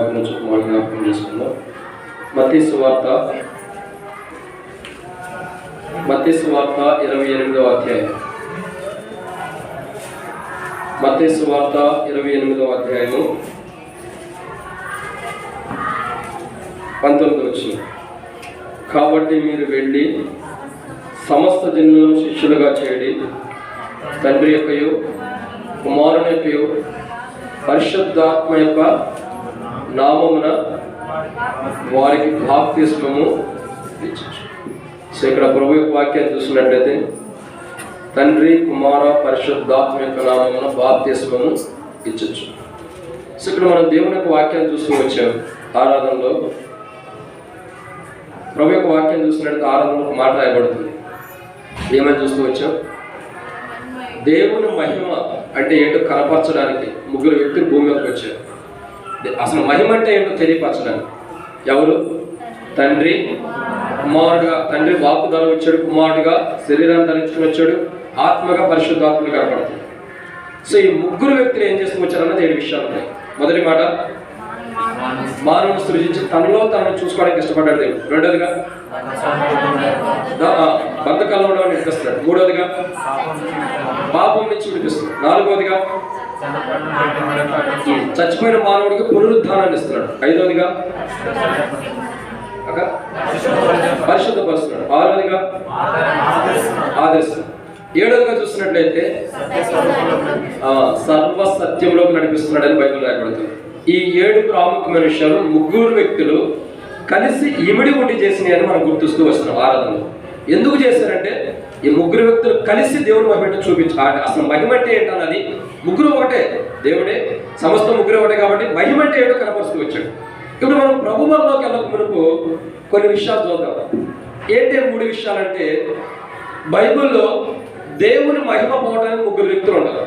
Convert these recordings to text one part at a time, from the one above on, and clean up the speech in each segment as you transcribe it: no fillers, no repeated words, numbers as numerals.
వాక్యం మనం జ్ఞాపకం చేసుకుందాం. మత్తయి సువార్త 28వ అధ్యాయం. మత్తయి సువార్త 28వ అధ్యాయము 19వ వచనం. కాబట్టి మీరు వెళ్ళి సమస్త జనులను శిష్యులుగా చేయడి, తండ్రి యొక్కయు కుమారుని యొక్కయు పరిశుద్ధాత్మ యొక్క నామమున వారికి బాప్తిస్మము ఇచ్చచ్చు. సో ఇక్కడ ప్రభు యొక్క వాక్యాన్ని చూసినట్లయితే తండ్రి కుమార పరిశుద్ధాత్మ యొక్క నామమున బాప్తిస్మము ఇచ్చచ్చు. సో ఇక్కడ మనం దేవుని యొక్క వాక్యాన్ని చూస్తూ వచ్చాం. ఆరాధనలో ప్రభు యొక్క వాక్యాన్ని చూసినట్లయితే ఆరాధనలో ఒక మాట రాయబడుతుంది. ఏమని చూస్తూ వచ్చాం? దేవుని మహిమ అంటే ఏంటో కనపరచడానికి ముగ్గురు వ్యక్తులు భూమి మీదకి వచ్చారు. అసలు మహిమ అంటే ఏంటో తెలియపరచడానికి. ఎవరు? తండ్రి కుమారుడుగా, తండ్రి వాక్కు ధర వచ్చాడు, కుమారుడుగా శరీరాన్ని ధరించుకుని వచ్చాడు, ఆత్మగా పరిశుద్ధాత్మగా కనపడుతుంది. సో ఈ ముగ్గురు వ్యక్తులు ఏం చేస్తూ వచ్చారన్నది 7 విషయాలు ఉన్నాయి. మొదటి మాట, మానవుని సృజించి తనలో తనను చూసుకోవడానికి ఇష్టపడ్డాడు దేవుడు. రెండోదిగా బంధకాల్లో ఉండవని విడిపిస్తున్నాడు. మూడోదిగా పాపం నుంచి విడిపిస్తున్నాడు. నాలుగోదిగా చచ్చిపోయిన మానవుడికి పునరుద్ధానాన్ని ఇస్తున్నాడు. ఐదోదిగా పరిశుద్ధపరుస్తున్నాడు. ఆరోదిగా ఆదరిస్తున్నాడు. ఏడోదిగా చూస్తున్నట్లయితే సర్వ సత్యంలోకి నడిపిస్తున్నాడు అని బైబిల్ రాయబడుతుంది. ఈ 7 ప్రాముఖ్యమైన విషయాలు ముగ్గురు వ్యక్తులు కలిసి ఇమిడి ఉండి చేసినాయి అని మనం గుర్తిస్తూ వస్తున్నాం ఆరాధనలో. ఎందుకు చేశారంటే ఈ ముగ్గురు వ్యక్తులు కలిసి దేవుని మహిమ చూపించాలి. అసలు మహిమ అంటే ఏంటన్నది, ముగ్గురు ఒకటే, దేవుడే, సమస్త ముగ్గురు ఒకటే కాబట్టి మహిమ అంటే ఏంటో కనపరుస్తూ వచ్చాడు. ఇప్పుడు మనం ప్రభువులోకి వెళ్ళక మునుపు కొన్ని విషయాలు చూద్దాం. ఏంటి 3 విషయాలంటే, బైబిల్లో దేవుని మహిమ పోవడానికి ముగ్గురు వ్యక్తులు ఉంటారు.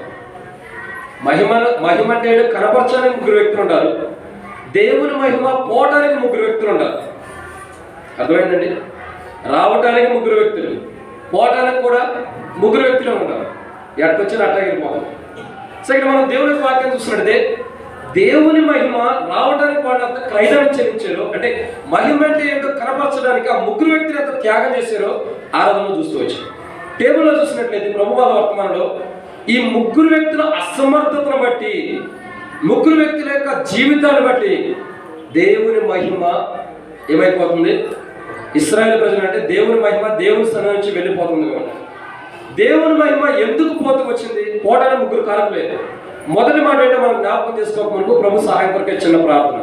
మహిమ అంటే కనపరచడానికి ముగ్గురు వ్యక్తులు ఉంటారు. దేవుని మహిమ పోవటానికి ముగ్గురు వ్యక్తులు ఉంటారు. అర్థమైందండి? రావటానికి ముగ్గురు వ్యక్తులు, పోవటానికి కూడా ముగ్గురు వ్యక్తులు ఉంటారు. ఎట్టొచ్చినా అట్లాగే పోతాం. సో ఇక్కడ మనం దేవుని వాక్యం చూస్తున్నట్టే దేవుని మహిమ రావడానికి వాళ్ళంతా క్రైదాన్ని చెల్లించారు. అంటే మహిమ అంటే ఏంటో కనపరచడానికి ఆ ముగ్గురు వ్యక్తులు ఎంత త్యాగం చేశారో ఆరాధనలో చూస్తూ వచ్చారు. టేబుల్లో చూసినట్లయితే ప్రభువాల వర్తమానంలో ఈ ముగ్గురు వ్యక్తుల అసమర్థతను బట్టి, ముగ్గురు వ్యక్తుల యొక్క జీవితాన్ని బట్టి దేవుని మహిమ ఏమైపోతుంది? ఇశ్రాయేలు ప్రజలు అంటే దేవుని మహిమ దేవుని స్థానం నుంచి వెళ్ళిపోతుంది కాబట్టి దేవుని మహిమ ఎందుకు పోతూ వచ్చింది? పోవడానికి ముగ్గురు కారణం లేదు. మొదటి మాట ఏంటో మనం జ్ఞాపకం చేసుకోకముందు ప్రభు సహాయం కొరకే చిన్న ప్రార్థన.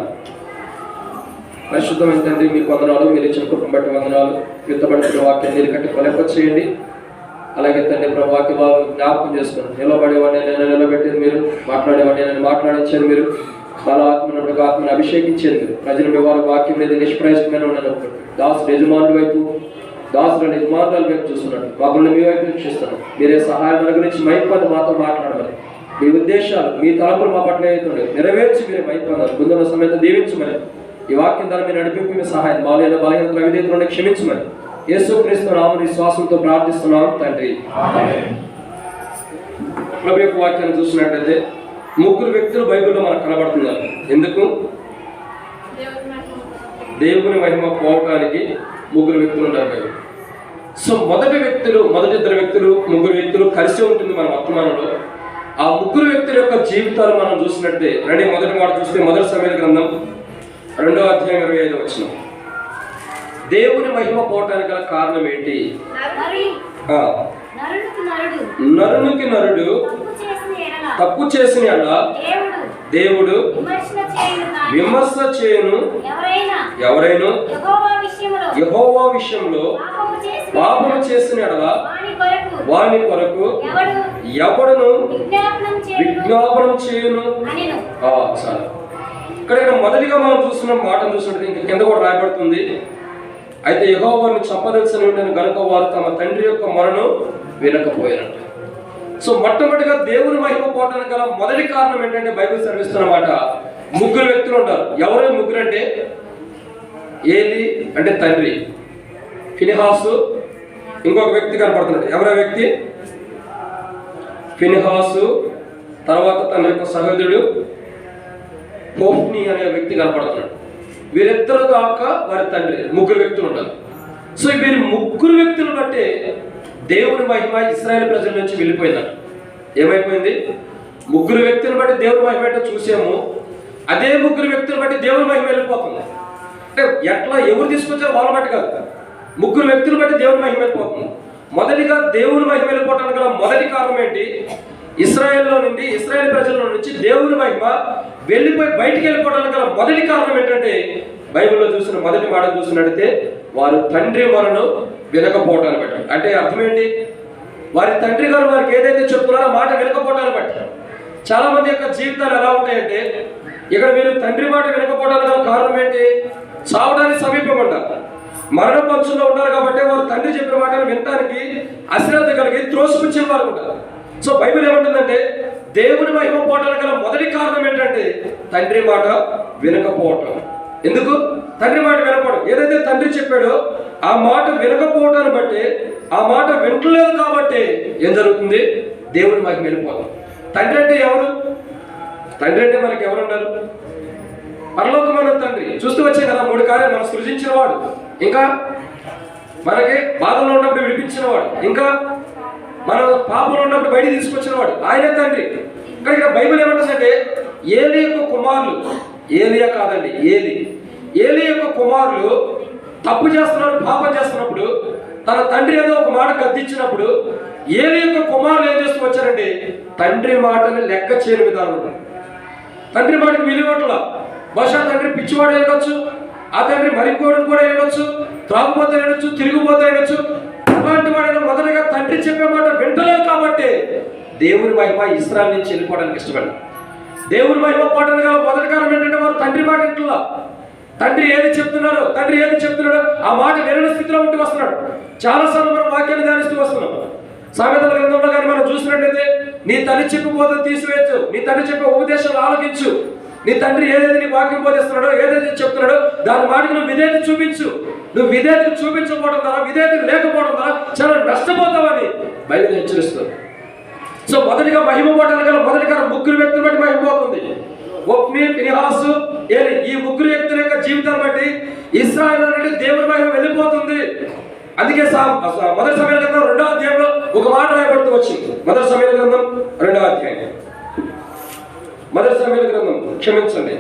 పరిశుద్ధమైన తండ్రి, మీకు వందనాలు, మీరు ఇచ్చిన కృపను బట్టి వందనాలు. యుద్ధపడిన వాక్యం నీరు కట్టి కొలెప్ప చేయండి. అలాగే తండ్రి ప్రభు వాక్య జ్ఞాపకం చేసుకోండి. నిలబడేవాడిని నేను నిలబెట్టేది మీరు, మాట్లాడేవాడిని నేను మాట్లాడించేది మీరు, బలాత్మను ఆత్మను అభిషేకించేది మీరు. ప్రజలు మీ వారి వాక్యం మీద నిష్ప్రయోజకమైన ఉన్నప్పుడు దాసుడు యజమానుల వైపు, దాసులను యజమానుల వైపు చూస్తున్నాడు. బాబుల్ని మీ వైపు వీక్షిస్తాను. మీరే సహాయం గురించి మైపడి మాతో మాట్లాడమని, మీ ఉద్దేశాలు, మీ తలపులు మా పట్ల అవుతుండే నెరవేర్చి మీరు మైపన్నారు. ముందున్న సమేత దీవించమని, ఈ వాక్యం ద్వారా మీరు నడిపింపు మీ సహాయం, బాలైన బలహీనతల విధేయతలను క్షమించమని యేసుక్రీస్తు నామమున విశ్వాసంతో ప్రార్థిస్తున్నాం తండ్రి. ప్రభు యొక్క వాక్యాన్ని చూసినట్లయితే ముగ్గురు వ్యక్తులు బైబిల్లో మనకు కనబడుతున్నారు. ఎందుకు? దేవుని మహిమ పోవటానికి ముగ్గురు వ్యక్తులు ఉన్నారు బైబిల్. సో మొదటి 2 వ్యక్తులు, ముగ్గురు వ్యక్తులు కలిసి ఉంటుంది మన వర్తమానంలో. ఆ ముగ్గురు వ్యక్తుల యొక్క జీవితాలు మనం చూసినట్టే రండి. మొదటి మాట చూస్తే మొదటి సమూయేలు గ్రంథం 2వ అధ్యాయం 25వ వచనం. దేవుని మహిమ పోవటానికి గల కారణం ఏంటి? నరునికి నరుడు తప్పు చేసిన యెడల దేవుడు విమర్శ చేయను. ఎవరైనా యెహోవా విషయంలో పాపము చేసిన యెడల వాని కొరకు ఎవడును విజ్ఞాపనం చేయను. చాలా ఇక్కడ మొదటిగా మనం చూస్తున్న మాటను చూసినట్టు ఇంకా కింద కూడా రాయబడుతుంది. అయితే యెహోవాను చంపదలసిన గనుక వారు తమ తండ్రి యొక్క మొరను వినకపోయారంట. సో మొట్టమొదటిగా దేవుని మహిమ పోవడానికి గల మొదటి కారణం ఏంటంటే బైబిల్ సెలవిస్తున్నమాట, ముగ్గురు వ్యక్తులు ఉంటారు. ఎవరు ముగ్గురు అంటే ఏలి అంటే తండ్రి, ఫినెహాసు ఇంకొక వ్యక్తి కనపడుతున్నాడు. ఎవరో వ్యక్తి? ఫినెహాసు, తర్వాత తన యొక్క సహోదరుడు హోఫ్నీ అనే వ్యక్తి కనపడుతున్నాడు. వీరిద్దరు కాక వారి తండ్రి, ముగ్గురు వ్యక్తులు ఉంటారు. సో వీరి ముగ్గురు వ్యక్తులు బట్టే దేవుని మహిమ ఇశ్రాయేలు ప్రజల నుంచి వెళ్ళిపోయిందట. ఏమైపోయింది? ముగ్గురు వ్యక్తులు బట్టి దేవుని మహిమ ఏంటో చూసాము, అదే ముగ్గురు వ్యక్తులు బట్టి దేవుని మహిమ వెళ్ళిపోతుంది. అంటే ఎట్లా ఎవరు తీసుకొచ్చారో వాళ్ళ బట్టి కాదు, ముగ్గురు వ్యక్తులు బట్టి దేవుని మహిమ వెళ్ళిపోతుంది. మొదటిగా దేవుని మహిమ వెళ్ళిపోవడానికి గల మొదటి కారణం ఏంటి? ఇశ్రాయేల్లో నుండి, ఇశ్రాయేల్ ప్రజల నుంచి దేవుని మహిమ వెళ్ళిపోయి బయటికి వెళ్ళిపోవడానికి గల మొదటి కారణం ఏంటంటే, బైబిల్లో చూసిన మొదటి మాట చూసినట్టయితే వారు తండ్రి మొరను వినకపోవటాన్ని బట్టి. అంటే అర్థం ఏంటి? వారి తండ్రి గారు వారికి ఏదైతే చెప్తున్నారో ఆ మాట వినకపోవటాన్ని బట్టి. చాలా మంది యొక్క జీవితాలు ఎలా ఉంటాయంటే, ఇక్కడ మీరు తండ్రి మాట వినకపోవడానికి గల కారణం ఏంటి? చావడానికి సమీపంగా ఉంటారు, మరణ పంచులో ఉంటారు కాబట్టి వారు తండ్రి చెప్పిన మాటను వినడానికి అశ్రద్ధ కలిగి త్రోసిపుచ్చిన వారు ఉంటారు. సో బైబిల్ ఏమంటుందంటే, దేవుని మహిమ పోవటానికి గల మొదటి కారణం ఏంటంటే తండ్రి మాట వినకపోవటం. ఎందుకు? తండ్రి మాట వినకపోవడం. ఏదైతే తండ్రి చెప్పాడో ఆ మాట వినకపోవటాన్ని బట్టి, ఆ మాట వింటలేదు కాబట్టి ఏం జరుగుతుంది? దేవుని మహిమ వెళ్ళిపోతాం. తండ్రి అంటే ఎవరు? తండ్రి అంటే మనకి ఎవరు ఉన్నారు? పరలోకమైన తండ్రి. చూస్తూ వచ్చే కదా 3 కార్యాలు. మనం సృజించిన వాడు, ఇంకా మనకి బాధలో ఉన్నప్పుడు విడిపించిన వాడు, ఇంకా మన పాపంలో ఉన్నప్పుడు బయట తీసుకొచ్చిన వాడు, ఆయనే తండ్రి. కానీ ఇక్కడ బైబిల్ ఏమంటుందంటే, ఏలి యొక్క కుమారులు, ఏలియా కాదండి, ఏలి యొక్క కుమారులు తప్పు చేస్తున్నారు, పాపం చేస్తున్నప్పుడు తన తండ్రి ఏదో ఒక మాట గద్దించినప్పుడు ఏలి యొక్క కుమారులు ఏం చేస్తూ వచ్చారంటే, తండ్రి మాటని లెక్క చేయని విధానం. తండ్రి మాటకి విలువట్ల. బహుశా తండ్రి పిచ్చివాడు అయ్యొచ్చు, ఆ తండ్రి మరికోవడం కూడా అయ్యొచ్చు, త్రాగుపోతే అయ్యొచ్చు, తిరిగిపోతే అయ్యొచ్చు. అలాంటి వాడైనా మొదటగా తండ్రి చెప్పే మాట వింటలేదు కాబట్టి దేవుని మహిమ ఇశ్రాయేలు నుంచి వెళ్ళిపోవడానికి ఇష్టపడ్డారు. దేవుని మహిమ పోవడానికి గల మొదటి కారణం ఏంటంటే వారు తండ్రి మాట వింటున్నా. తండ్రి ఏది చెప్తున్నాడో ఆ మాట వినని స్థితిలో ఉంటూ వస్తున్నాడు. చాలాసార్లు మనం వాక్యాన్ని ధ్యానిస్తూ వస్తున్నాం. సామెతల గ్రంథంలో కానీ మనం చూసినట్లయితే, నీ తల్లి చెప్పు బోధన తీసివేయచ్చు, నీ తండ్రి చెప్పే ఉపదేశాలు ఆలోకించు, నీ తండ్రి ఏదైతే నీ వాక్యం బోధిస్తున్నాడో, ఏదైతే చెప్తున్నాడో దాని మాటకి నువ్వు విధేయత చూపించు. నువ్వు విధేయత చూపించకపోవడం ద్వారా, విధేయత లేకపోవడం ద్వారా చాలా నష్టపోతావని బైబిల్ హెచ్చరిస్తుంది. సో మొదటిగా మహిమ పోవడానికి గల మొదటి కారణం ముగ్గురు వ్యక్తులు బట్టి మహిమ పోతుంది. హోఫ్నీ, ఫినెహాసు, ఏలి. ఈ ముగ్గురు వ్యక్తుల యొక్క జీవితాన్ని బట్టి ఇశ్రాయేలు నుండి దేవుని మహిమ వెళ్ళిపోతుంది. అందుకే మొదటి సమయాల గ్రంథం 2వ అధ్యాయంలో ఒక మాట రాయబడుతూ వచ్చింది. మొదటి సమయాల గ్రంథం 2వ అధ్యాయం, మొదటి సమయాల గ్రంథం క్షమించండి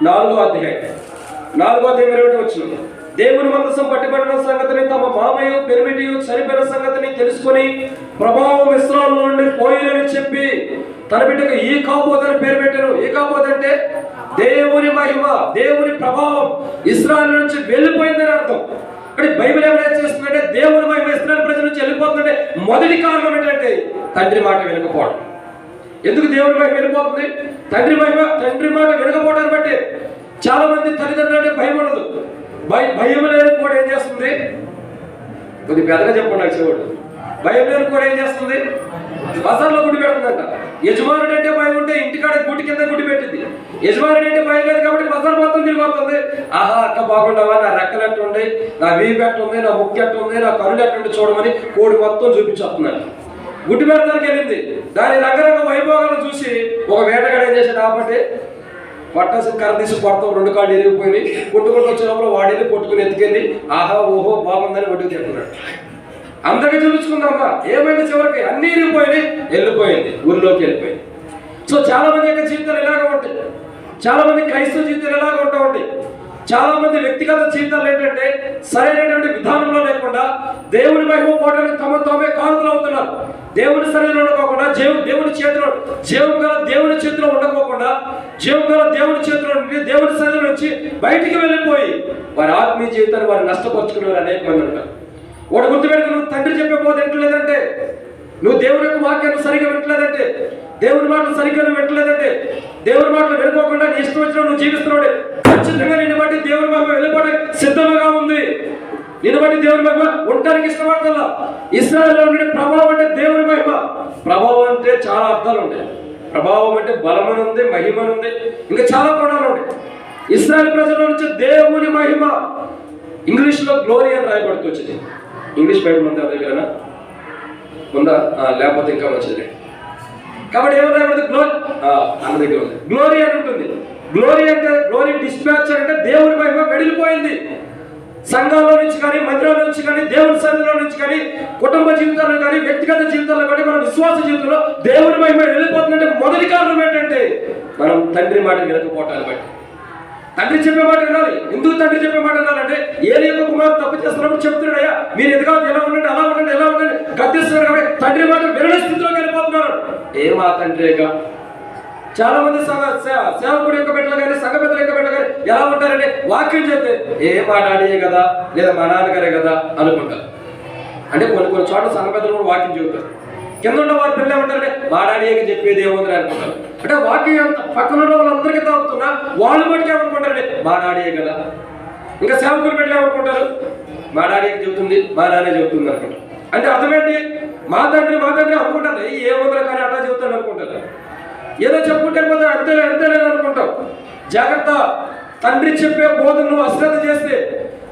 4వ అధ్యాయం 20 వచ్చింది. దేవుని మందసం పట్టిబడిన సంగతిని తమ మామయ్య పెరిమిటియు చనిపోయిన సంగతిని తెలుసుకొని ప్రభావం ఇశ్రాయేలు నుండి పోయినని చెప్పి తన బిడ్డకు ఈ కాబోదని పేరు పెట్టారు. ఈ కాబోద్ అంటే దేవుని మహిమ, దేవుని ప్రభావం ఇశ్రాయేలు నుంచి వెళ్ళిపోయిందని అర్థం. అంటే బైబిల్ ఏమైనా చేస్తుందంటే, దేవుని మహిమ ఇశ్రాయేలు ప్రజల నుంచి వెళ్ళిపోతుందంటే మొదటి కారణం ఏంటంటే తండ్రి మాట వినకపోవడం. ఎందుకు దేవుని మహిమ వెళ్ళిపోతుంది? తండ్రి మాట వినకపోవడాన్ని బట్టి చాలా మంది తల్లిదండ్రులు అంటే భయం ఉండదు. భయం లేని కూడా ఏం చేస్తుంది? కొద్ది పెద్దగా చెప్పండి చెవుడు. భయం లేని కూడా ఏం చేస్తుంది? బజార్లో గుడి పెడుతుందంట. యజమానుడు అంటే భయం ఉంటే ఇంటికాడ గుడి కింద గుడి పెట్టింది. యజమానుడు అంటే భయం లేదు కాబట్టి బజార్ మొత్తం తిరిగిపోతుంది. ఆహా అక్క బాగుండవా, నా రెక్కలు ఎట్లుంది, నా వీపు ఎట్లుంది, నా ముక్కు ఎట్లుంది, నా కరుడు ఎట్లుంది చూడమని కోడి మొత్తం చూపించేస్తున్నాడు. గుడ్డి పెడతానికి వెళ్ళింది. దాని రంగరంగ వైభోగాలను చూసి ఒక వేటగాడు ఏం చేశాడు? కాబట్టి పట్టాల్సిన కర్ర తీసి కొడతాం, 2 కాళ్ళు ఎరిగిపోయినాయి. కొట్టుకుంటూ వచ్చే లోపల వాడిని కొట్టుకుని ఎత్తుకెళ్ళి ఆహా ఓహో బాగుందని ఒడ్డుకు తింటున్నాడు. అందరికీ చూపించుకుందామా, ఏమైంది? చివరికి అన్నీ ఇరిగిపోయినాయి, వెళ్ళిపోయింది, ఊరిలోకి వెళ్ళిపోయింది. సో చాలా మంది యొక్క జీవితాలు ఇలాగ ఉంటాయి. చాలా మంది క్రైస్తవ జీవితాలు ఇలాగ ఉంటా ఉంటాయి. చాలా మంది వ్యక్తిగత జీవితాలు ఏంటంటే సరైనటువంటి విధానంలో లేకుండా దేవుని మహిమ పోవడానికి తామే కారుతులు అవుతున్నారు. దేవుని సన్నిధిలో ఉండకోకుండా, దేవుని చేతిలో జీవం గల దేవుని చేతిలో ఉండకోకుండా, జీవం గల దేవుని చేతిలో నుండి దేవుని సన్నిధిలో నుంచి బయటికి వెళ్ళిపోయి వారి ఆత్మీయ జీవితాన్ని వారు నష్టపరుచుకునే వారు అనేక మంది ఉంటారు. వాడు గుర్తుపెట్టుకు, నువ్వు తండ్రి చెప్పే బోధ వింటలేదంటే, నువ్వు దేవుని యొక్క వాక్యాన్ని సరిగ్గా వింటలేదంటే, దేవుని మాటలు సరిగ్గా వింటలేదంటే, దేవుని మాటలు వెళ్ళిపోకుండా నీ ఇష్టం వచ్చిన నువ్వు జీవిస్తున్నావు, ఖచ్చితంగా నిన్ను బట్టి దేవుని మహిమ వెళ్ళిపోవడానికి సిద్ధంగా ఉంది. నిన్ను బట్టి దేవుని మహిమ ఉండడానికి ఇష్టపడతా. ఇశ్రాయేలులో ఉండే ప్రభావం అంటే దేవుని మహిమ. ప్రభావం అంటే చాలా అర్థాలు ఉంటాయి. ప్రభావం అంటే బలమని ఉంది, మహిమని ఉంది, ఇంకా చాలా కోణాలు ఉంటాయి. ఇశ్రాయేలు ప్రజల నుంచి దేవుని మహిమ. ఇంగ్లీష్లో గ్లోరీ అని రాయబడుతూ వచ్చింది. ఇంగ్లీష్ బైబిల్ ఉందా దగ్గర? ఉందా? లేకపోతే ఇంకా మంచిది. కాబట్టి ఏమన్నా గ్లోరీ అన్న దగ్గర ఉంది. గ్లోరీ అని ఉంటుంది. గ్లోరీ అంటే గ్లోరీ డిస్పాచర్ అంటే దేవుని మహిమ వెడిలిపోయింది. సంఘాల్లో నుంచి కానీ, మందిరాల నుంచి కానీ, దేవుని సన్నిధిలో నుంచి కానీ, కుటుంబ జీవితాల్లో కానీ, వ్యక్తిగత జీవితాల్లో కానీ, మన విశ్వాస జీవితంలో దేవుని మహిమ వెళ్ళిపోతుందంటే మొదటి కారణం ఏంటంటే మనం తండ్రి మాట వినకపోవటాన్ని బట్టి. తండ్రి చెప్పే మాట వినాలి. ఎందుకు తండ్రి చెప్పే మాట వినాలంటే ఏలి యొక్క కుమారుడు తప్పు చేస్తున్నప్పుడు చెప్తున్నాడు, అయ్యా మీరు ఎదుగా ఎలా ఉండండి, అలా ఉండండి, ఎలా ఉండండి గద్దిస్తున్నారు కాబట్టి తండ్రి మాట వినని స్థితిలోకి వెళ్ళిపోతున్నారు. మా తండ్రిగా చాలా మంది సేవకుడు యొక్క బిడ్డలు కానీ, సంఘ పెద్దల యొక్క బిడ్డలు కానీ ఎలా ఉంటారంటే వాక్యం చెప్తే మా డాడీయే కదా లేదా మా నాన్నగారే కదా అనుకుంటారు. అంటే కొన్ని చోట్ల సంఘ పెద్దలు కూడా వాక్యం చెబుతారు. కింద ఉన్న వారి పిల్లలు ఏమంటారంటే మా డాడీకి చెప్పేది ఏముందని అనుకుంటారు. అంటే వాక్యం ఎంత పక్కన ఉన్న వాళ్ళందరికీ తాగుతున్నా వాళ్ళు మటుకు ఏమనుకుంటారంటే మా డాడీయే కదా. ఇంకా సేవకుడు బిడ్డలు ఏమనుకుంటారు, మా డాడీకి చెబుతుంది, మా నాన్నే చెబుతుంది అనుకుంటారు. అంటే అర్థమేంటి, మా తండ్రి అనుకుంటారు. ఏముందని కానీ అట్లా చెబుతాను అనుకుంటారు. ఏదో చెప్పుకుంటే పోతే అంతేలేదు అనుకుంటావు. జాగ్రత్త. తండ్రి చెప్పే బోధన నువ్వు అశ్రద్ధ చేస్తే,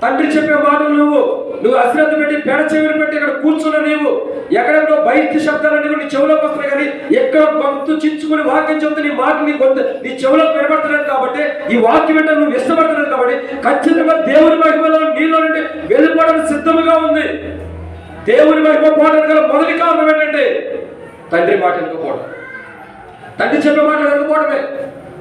తండ్రి చెప్పే మాటలు నువ్వు అశ్రద్ధ పెట్టి పెడ చెవిని పెట్టి ఇక్కడ కూర్చున్న నీవు ఎక్కడెక్కడో బయట శబ్దాలన్నీ నీ చెవులోకి వస్తున్నాయి. కానీ ఎక్కడ గొంతు చించుకుని వాక్యం చెప్తే నీ మాట నీ చెవులోకి వినబడతలేదు. కాబట్టి ఈ వాక్యం అంటే నువ్వు ఇష్టపడతలేదు. కాబట్టి ఖచ్చితంగా దేవుని మహిమలో నీలో నుండి వెళ్ళిపోవడానికి సిద్ధముగా ఉంది. దేవుని మహిమ పోవడానికి గల మొదటి కారణం ఏంటంటే తండ్రి మాట వినకపోవడం. తండ్రి చెప్పే మాట వినకపోవడమే.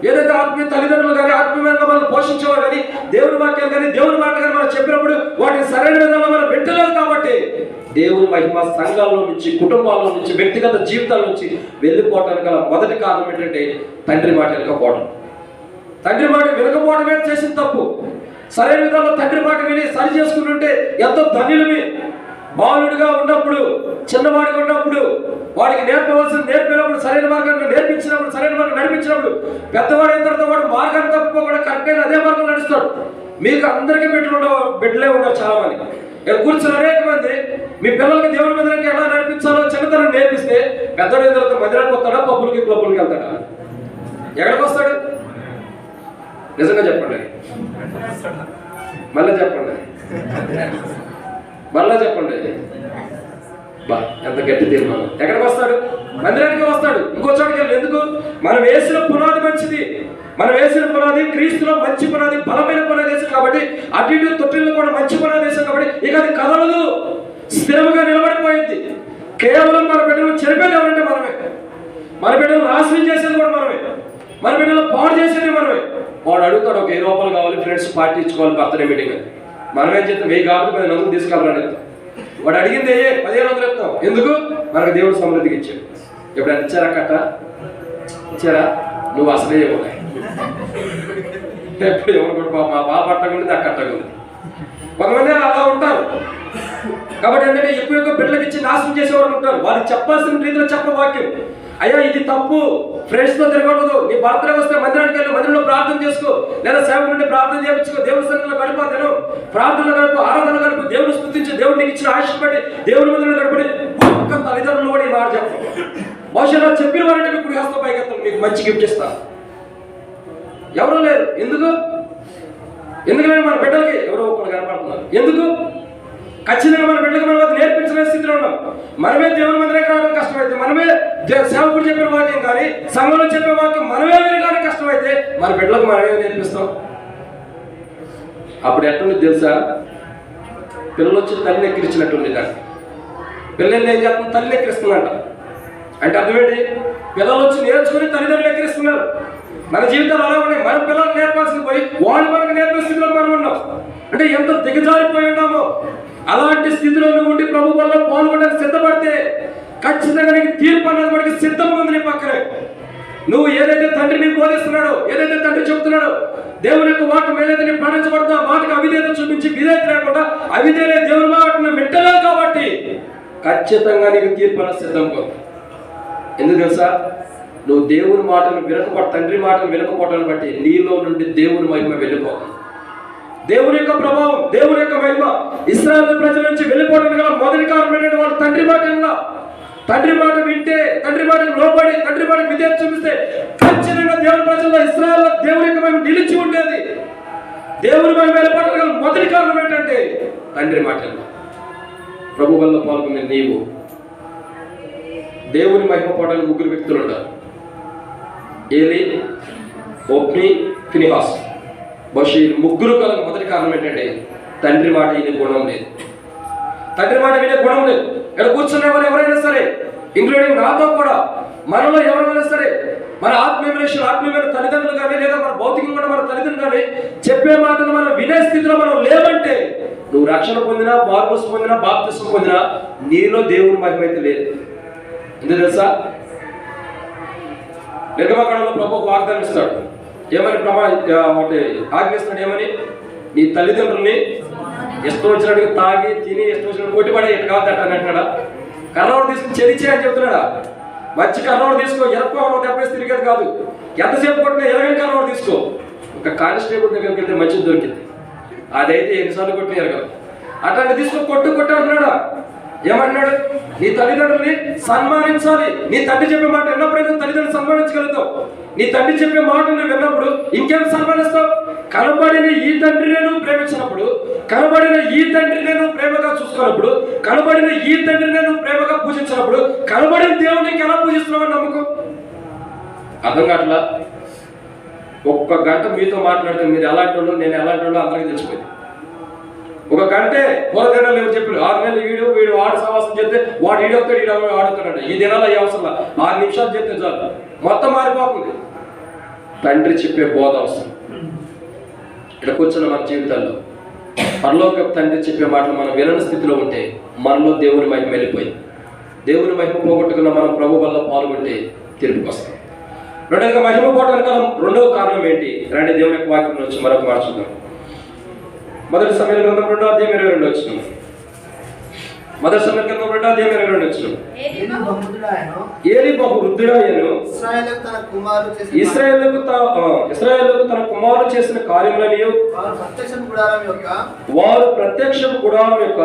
ఏదైతే ఆత్మీయ తల్లిదండ్రులు కానీ, ఆత్మీయంగా మనం పోషించేవారు కానీ, దేవుని వాక్యాలు కానీ, దేవుని మాట కానీ మనం చెప్పినప్పుడు వాటిని సరైన విధంగా మనం పెట్టలేదు. కాబట్టి దేవుని మహిమ సంఘాల్లో నుంచి, కుటుంబాల నుంచి, వ్యక్తిగత జీవితాల నుంచి వెళ్ళిపోవడానికి గల మొదటి కారణం ఏంటంటే తండ్రి మాట వినకపోవడం. తండ్రి మాట వినకపోవడమే చేసిన తప్పు. సరైన విధంగా తండ్రి మాట విని సరి చేసుకుంటుంటే ఎంతో ధన్యులమి. బాలుడిగా ఉన్నప్పుడు, చిన్నవాడిగా ఉన్నప్పుడు వాడికి నేర్పినప్పుడు, సరైన మార్గాన్ని నేర్పించినప్పుడు, సరైన మార్గం నడిపించినప్పుడు, పెద్దవాడైన తర్వాత వాడు మార్గాన్ని తప్పుకోకుండా కరెక్ట్ అయిన అదే మార్గం నడుస్తాడు. మీకు అందరికీ బిడ్డలే ఉన్నారు చాలా మంది. ఇక్కడ కూర్చుని అనేక మంది మీ పిల్లలకి దేవుని మందిరానికి ఎలా నడిపించాలో చిన్నతనం నేర్పిస్తే పెద్దవాడైన తర్వాత మందిరానికి వస్తాడా, పబ్బులకి క్లబ్బులకి వెళ్తాడా? ఎక్కడికి వస్తాడు? నిజంగా చెప్పండి, మళ్ళీ చెప్పండి. బా ఎంత గట్టి తీర్మానం. ఎక్కడికి వస్తాడు? మందిరానికి వస్తాడు. ఇంకో చోటుకి వెళ్ళి. ఎందుకు? మనం వేసిన పునాది మంచిది. మనం వేసిన పునాది క్రీస్తులో మంచి పునాది, బలమైన పునాది వేసాం కాబట్టి, అటు ఇటు తొట్టిల్లో కూడా మంచి పునాది వేసాం కాబట్టి ఇక అది కదలదు, స్థిరముగా నిలబడిపోయింది. కేవలం మన బిడ్డలు చెరిపేది ఎవరంటే మనమే. మన బిడ్డలు నాశనం చేసేది కూడా మనమే. మన బిడ్డలు పాడు చేసేది మనమే. వాడు అడుగుతాడు, ఒక 10 రూపాయలు కావాలి, ఫ్రెండ్స్ పార్టీ ఇచ్చుకోవాలి బర్త్డే మీటింగ్ అని. మనమేం చేస్తాం? 1000 కాబట్టి 10,000 తీసుకెళ్ళాలని చెప్తాం. వాడు అడిగింది 1500 చెప్తాం. ఎందుకు? మనకు దేవుడు సమృద్ధికి ఇచ్చాడు. ఎప్పుడు ఇచ్చారా? కట్ట ఇచ్చారా? నువ్వు అసలే ఇవ్వలే. ఎప్పుడు ఎవరు మా బాబు పట్టకుండా ఆ కట్టకుండా. కొంతమంది అలా ఉంటారు. కాబట్టి ఏంటంటే ఎక్కువ బిడ్డలకు ఇచ్చి నాశనం చేసేవారు ఉంటారు. వాళ్ళకి చెప్పాల్సిన రీతిలో చెప్పిన వాక్యం, అయ్యా ఇది తప్పు, ఫ్రెండ్స్ తో తిరగకూడదు, నీ బర్త్డే వస్తే మందిరానికి వెళ్ళి మందిరంలో ప్రార్థన చేసుకో, లేదా సేవకు నుండి ప్రార్థన చేయించుకో, దేవుని సన్నిధిలో గడిపాను, ప్రార్థనలు గడుపు, ఆరాధన గడుపు, దేవుని స్తుతించి, దేవుడికి ఇచ్చిన ఆశ పడి దేవుని మందిరంలో గడపడి ఒక్క తల్లిదండ్రులు కూడా ఈ మాట చెప్పాలి. బహుశా చెప్పిన వారంటే మీకు హస్త పైకెత్తాను, మీకు మంచి గిఫ్ట్ ఇస్తాను. ఎవరూ లేరు. ఎందుకంటే మన బిడ్డలకి ఎవరో ఒకరు కనపడుతున్నారు. ఎందుకు? ఖచ్చితంగా మన బిడ్డలకు మనం అది నేర్పించలేని స్థితిలో ఉన్నాం. మనమే దేవుని మందిరానికి రావడం కష్టమైతే, మనమే సేవకుడు చెప్పిన వాక్యం కానీ, సంఘంలో చెప్పే వాక్యం మనమే వినడానికి కష్టమైతే మన బిడ్డలకు మనమే నేర్పిస్తాం. అప్పుడు ఎట్టుంది తెలుసా? పిల్లలు వచ్చి తల్లిని ఎక్కిరించినట్టుంది. దాన్ని పిల్లల్ని ఏం చేస్తుంది? తల్లిని ఎక్కిరిస్తుందంట. అంటే అర్థమేంటి? పిల్లలు వచ్చి నేర్చుకుని తల్లిదండ్రులు ఎక్కిరిస్తున్నారు. మన జీవితాలు అలా ఉన్నాయి. మన పిల్లలకు నేర్పాల్సింది పోయి వాళ్ళు మనకు నేర్పే స్థితిలో మనం ఉన్నాం. అంటే ఎంత దిగజారిపోయి ఉన్నామో. అలాంటి స్థితిలో ఉండి ప్రభు వల్ల పాల్గొనడానికి సిద్ధపడితే ఖచ్చితంగా నీకు తీర్పు అనేది మనకి సిద్ధంగా ఉంది నీ పక్కనే. నువ్వు ఏదైతే తండ్రి నీకు బోధిస్తున్నాడో, ఏదైతే తండ్రి చెప్తున్నాడో, దేవుని యొక్క వాక్యం ఏదైతే నీకు పాటించబడుతుందో ఆ మాటకు అవిధేయత చూపించి విధేయత లేకుండా అవిధేయలే దేవుని మాటను వింటలేదు కాబట్టి ఖచ్చితంగా నీకు తీర్పు అనేది సిద్ధంగా ఉంది. ఎందుకు తెలుసా? నువ్వు దేవుని మాటను తండ్రి మాటను వినకపోవటాన్ని బట్టి నీలో నుండి దేవుని మహిమ వెళ్ళిపోతుంది. దేవుని యొక్క ప్రభావం, దేవుని యొక్క మహిమ ఇశ్రాయేలు ప్రజల నుంచి వెళ్ళిపోవడానికి గల మొదటి కారణం ఏంటంటే వాళ్ళు తండ్రి మాట విన్నా. తండ్రి మాట వింటే, తండ్రి మాటకు లోబడి, తండ్రి మాటకు విధేయత చూపిస్తే ఖచ్చితంగా దేవుని ప్రజల్లో ఇశ్రాయేలు దేవుని యొక్క మహిమ నిలిచి ఉండేది. దేవుని మహిమ వెళ్ళిపోవడానికి గల మొదటి కారణం ఏంటంటే తండ్రి మాట విన్నా. ప్రభు వల్ల పాల్గొనే నీవు. దేవుని మహిమ పోవడానికి 3 వ్యక్తులు ఉంటారు. ఏలి, ఒప్ని, ఫినిహాస్. బహుశా ఈ ముగ్గురు కల మొదటి కారణం ఏంటంటే తండ్రి మాట వినే గుణం లేదు. తండ్రి మాట వినే గుణం లేదు. ఇక్కడ కూర్చున్న వాళ్ళు ఎవరైనా సరే, ఇంక్లూడింగ్ నాతో కూడా, మనలో ఎవరైనా సరే, మన ఆత్మీయమైన తల్లిదండ్రులు కానీ లేదా మన భౌతికంగా మన తల్లిదండ్రులు కానీ చెప్పే మాటలు మనం వినే స్థితిలో మనం లేవంటే, నువ్వు రక్షణ పొందినా, బాప్తిసం పొందినా, బాప్తిసం పొందినా, నీలో దేవుని మహిమ అయితే లేదు. ఎందుకు తెలుసా? నిర్గమకాండంలో ప్రభు ఒక వాగ్దానం ఇస్తాడు. ఏమని ఒకటి ఆజ్ఞిస్తాడు, ఏమని? నీ తల్లిదండ్రుల్ని ఇష్టం వచ్చినట్టుగా తాగి తిని ఇష్టం వచ్చినట్టు కొట్టిపడే ఇటు కావద్దంట అని అంటున్నాడా? కర్రవాడు తీసుకుని చెరిచే అని చెప్తున్నాడా? మంచి కర్రవాడు తీసుకో, ఎరపడం దెబ్బేసి తిరిగేది కాదు. ఎంతసేపు కొట్టినా ఎరగని కర్రవాడు తీసుకో. ఒక కానిస్టేబుల్ దగ్గరికి వెళ్తే మంచిది దొరికింది, అదైతే ఎన్నిసార్లు కొట్టిన ఎరగదు. అట్లాంటి తీసుకొని కొట్టు అంటున్నాడా? ఏమంటున్నాడు? నీ తల్లిదండ్రుల్ని సన్మానించాలి. నీ తండ్రి చెప్పే మాట విన్నప్పుడైతే తల్లిదండ్రులు సన్మానించగలుగుతావు. నీ తండ్రి చెప్పే మాట నువ్వు విన్నప్పుడు ఇంకేం సన్మానిస్తావు? కనబడిన ఈ తండ్రినే నువ్వు ప్రేమించినప్పుడు, కనబడిన ఈ తండ్రినే నువ్వు ప్రేమగా చూసుకున్నప్పుడు, కనబడిన ఈ తండ్రినే నువ్వు ప్రేమగా పూజించినప్పుడు, కనబడిన దేవునికి ఎలా పూజిస్తున్నావు నమ్మకం అర్థం కావట్లా. ఒక్క గంట మీతో మాట్లాడితే మీరు ఎలాంటి వాళ్ళు, నేను ఎలాంటి వాళ్ళు అందరికీ తెలిసిపోయింది. ఒక గంటే పొరదిన లేవు చెప్పారు. 6 నెలలు వీడు ఆడు సవాసం చేస్తే వాడు ఈడొస్తాడు, ఈడు ఆడుతాడంట. ఈ దినాలు అయ్యే అవసరం 6 నిమిషాలు చెప్తే చాలు, మొత్తం మారిపోతుంది. తండ్రి చెప్పే బోధ అవసరం. ఇక్కడ కూర్చున్న మన జీవితాల్లో పరలోక తండ్రి చెప్పే మాటలు మనం వినని స్థితిలో ఉంటే మనలో దేవుని మహిమ వెళ్ళిపోయింది. దేవుని మహిమ పోగొట్టుకున్న మనం ప్రభు వల్ల పాల్గొంటే తిరిగి వస్తాం. రెండవగా మహిమ పోవడానికి రెండవ కారణం ఏంటి? రండి దేవుని యొక్క వాక్యం వచ్చి మరొక మాట చూద్దాం. మొదటి సమయాల గ్రంథం 2వ అధ్యాయం 22 వచ్చిన. మొదటి సమయాల గ్రంథం 2వ అధ్యాయం 22 వచ్చిన. ఏలీ బహు వృద్ధుడాయెను. ఇశ్రాయేలుకు తన కుమారులు చేసిన కార్యములనియు వారు ప్రత్యక్షపు గుడారం యొక్క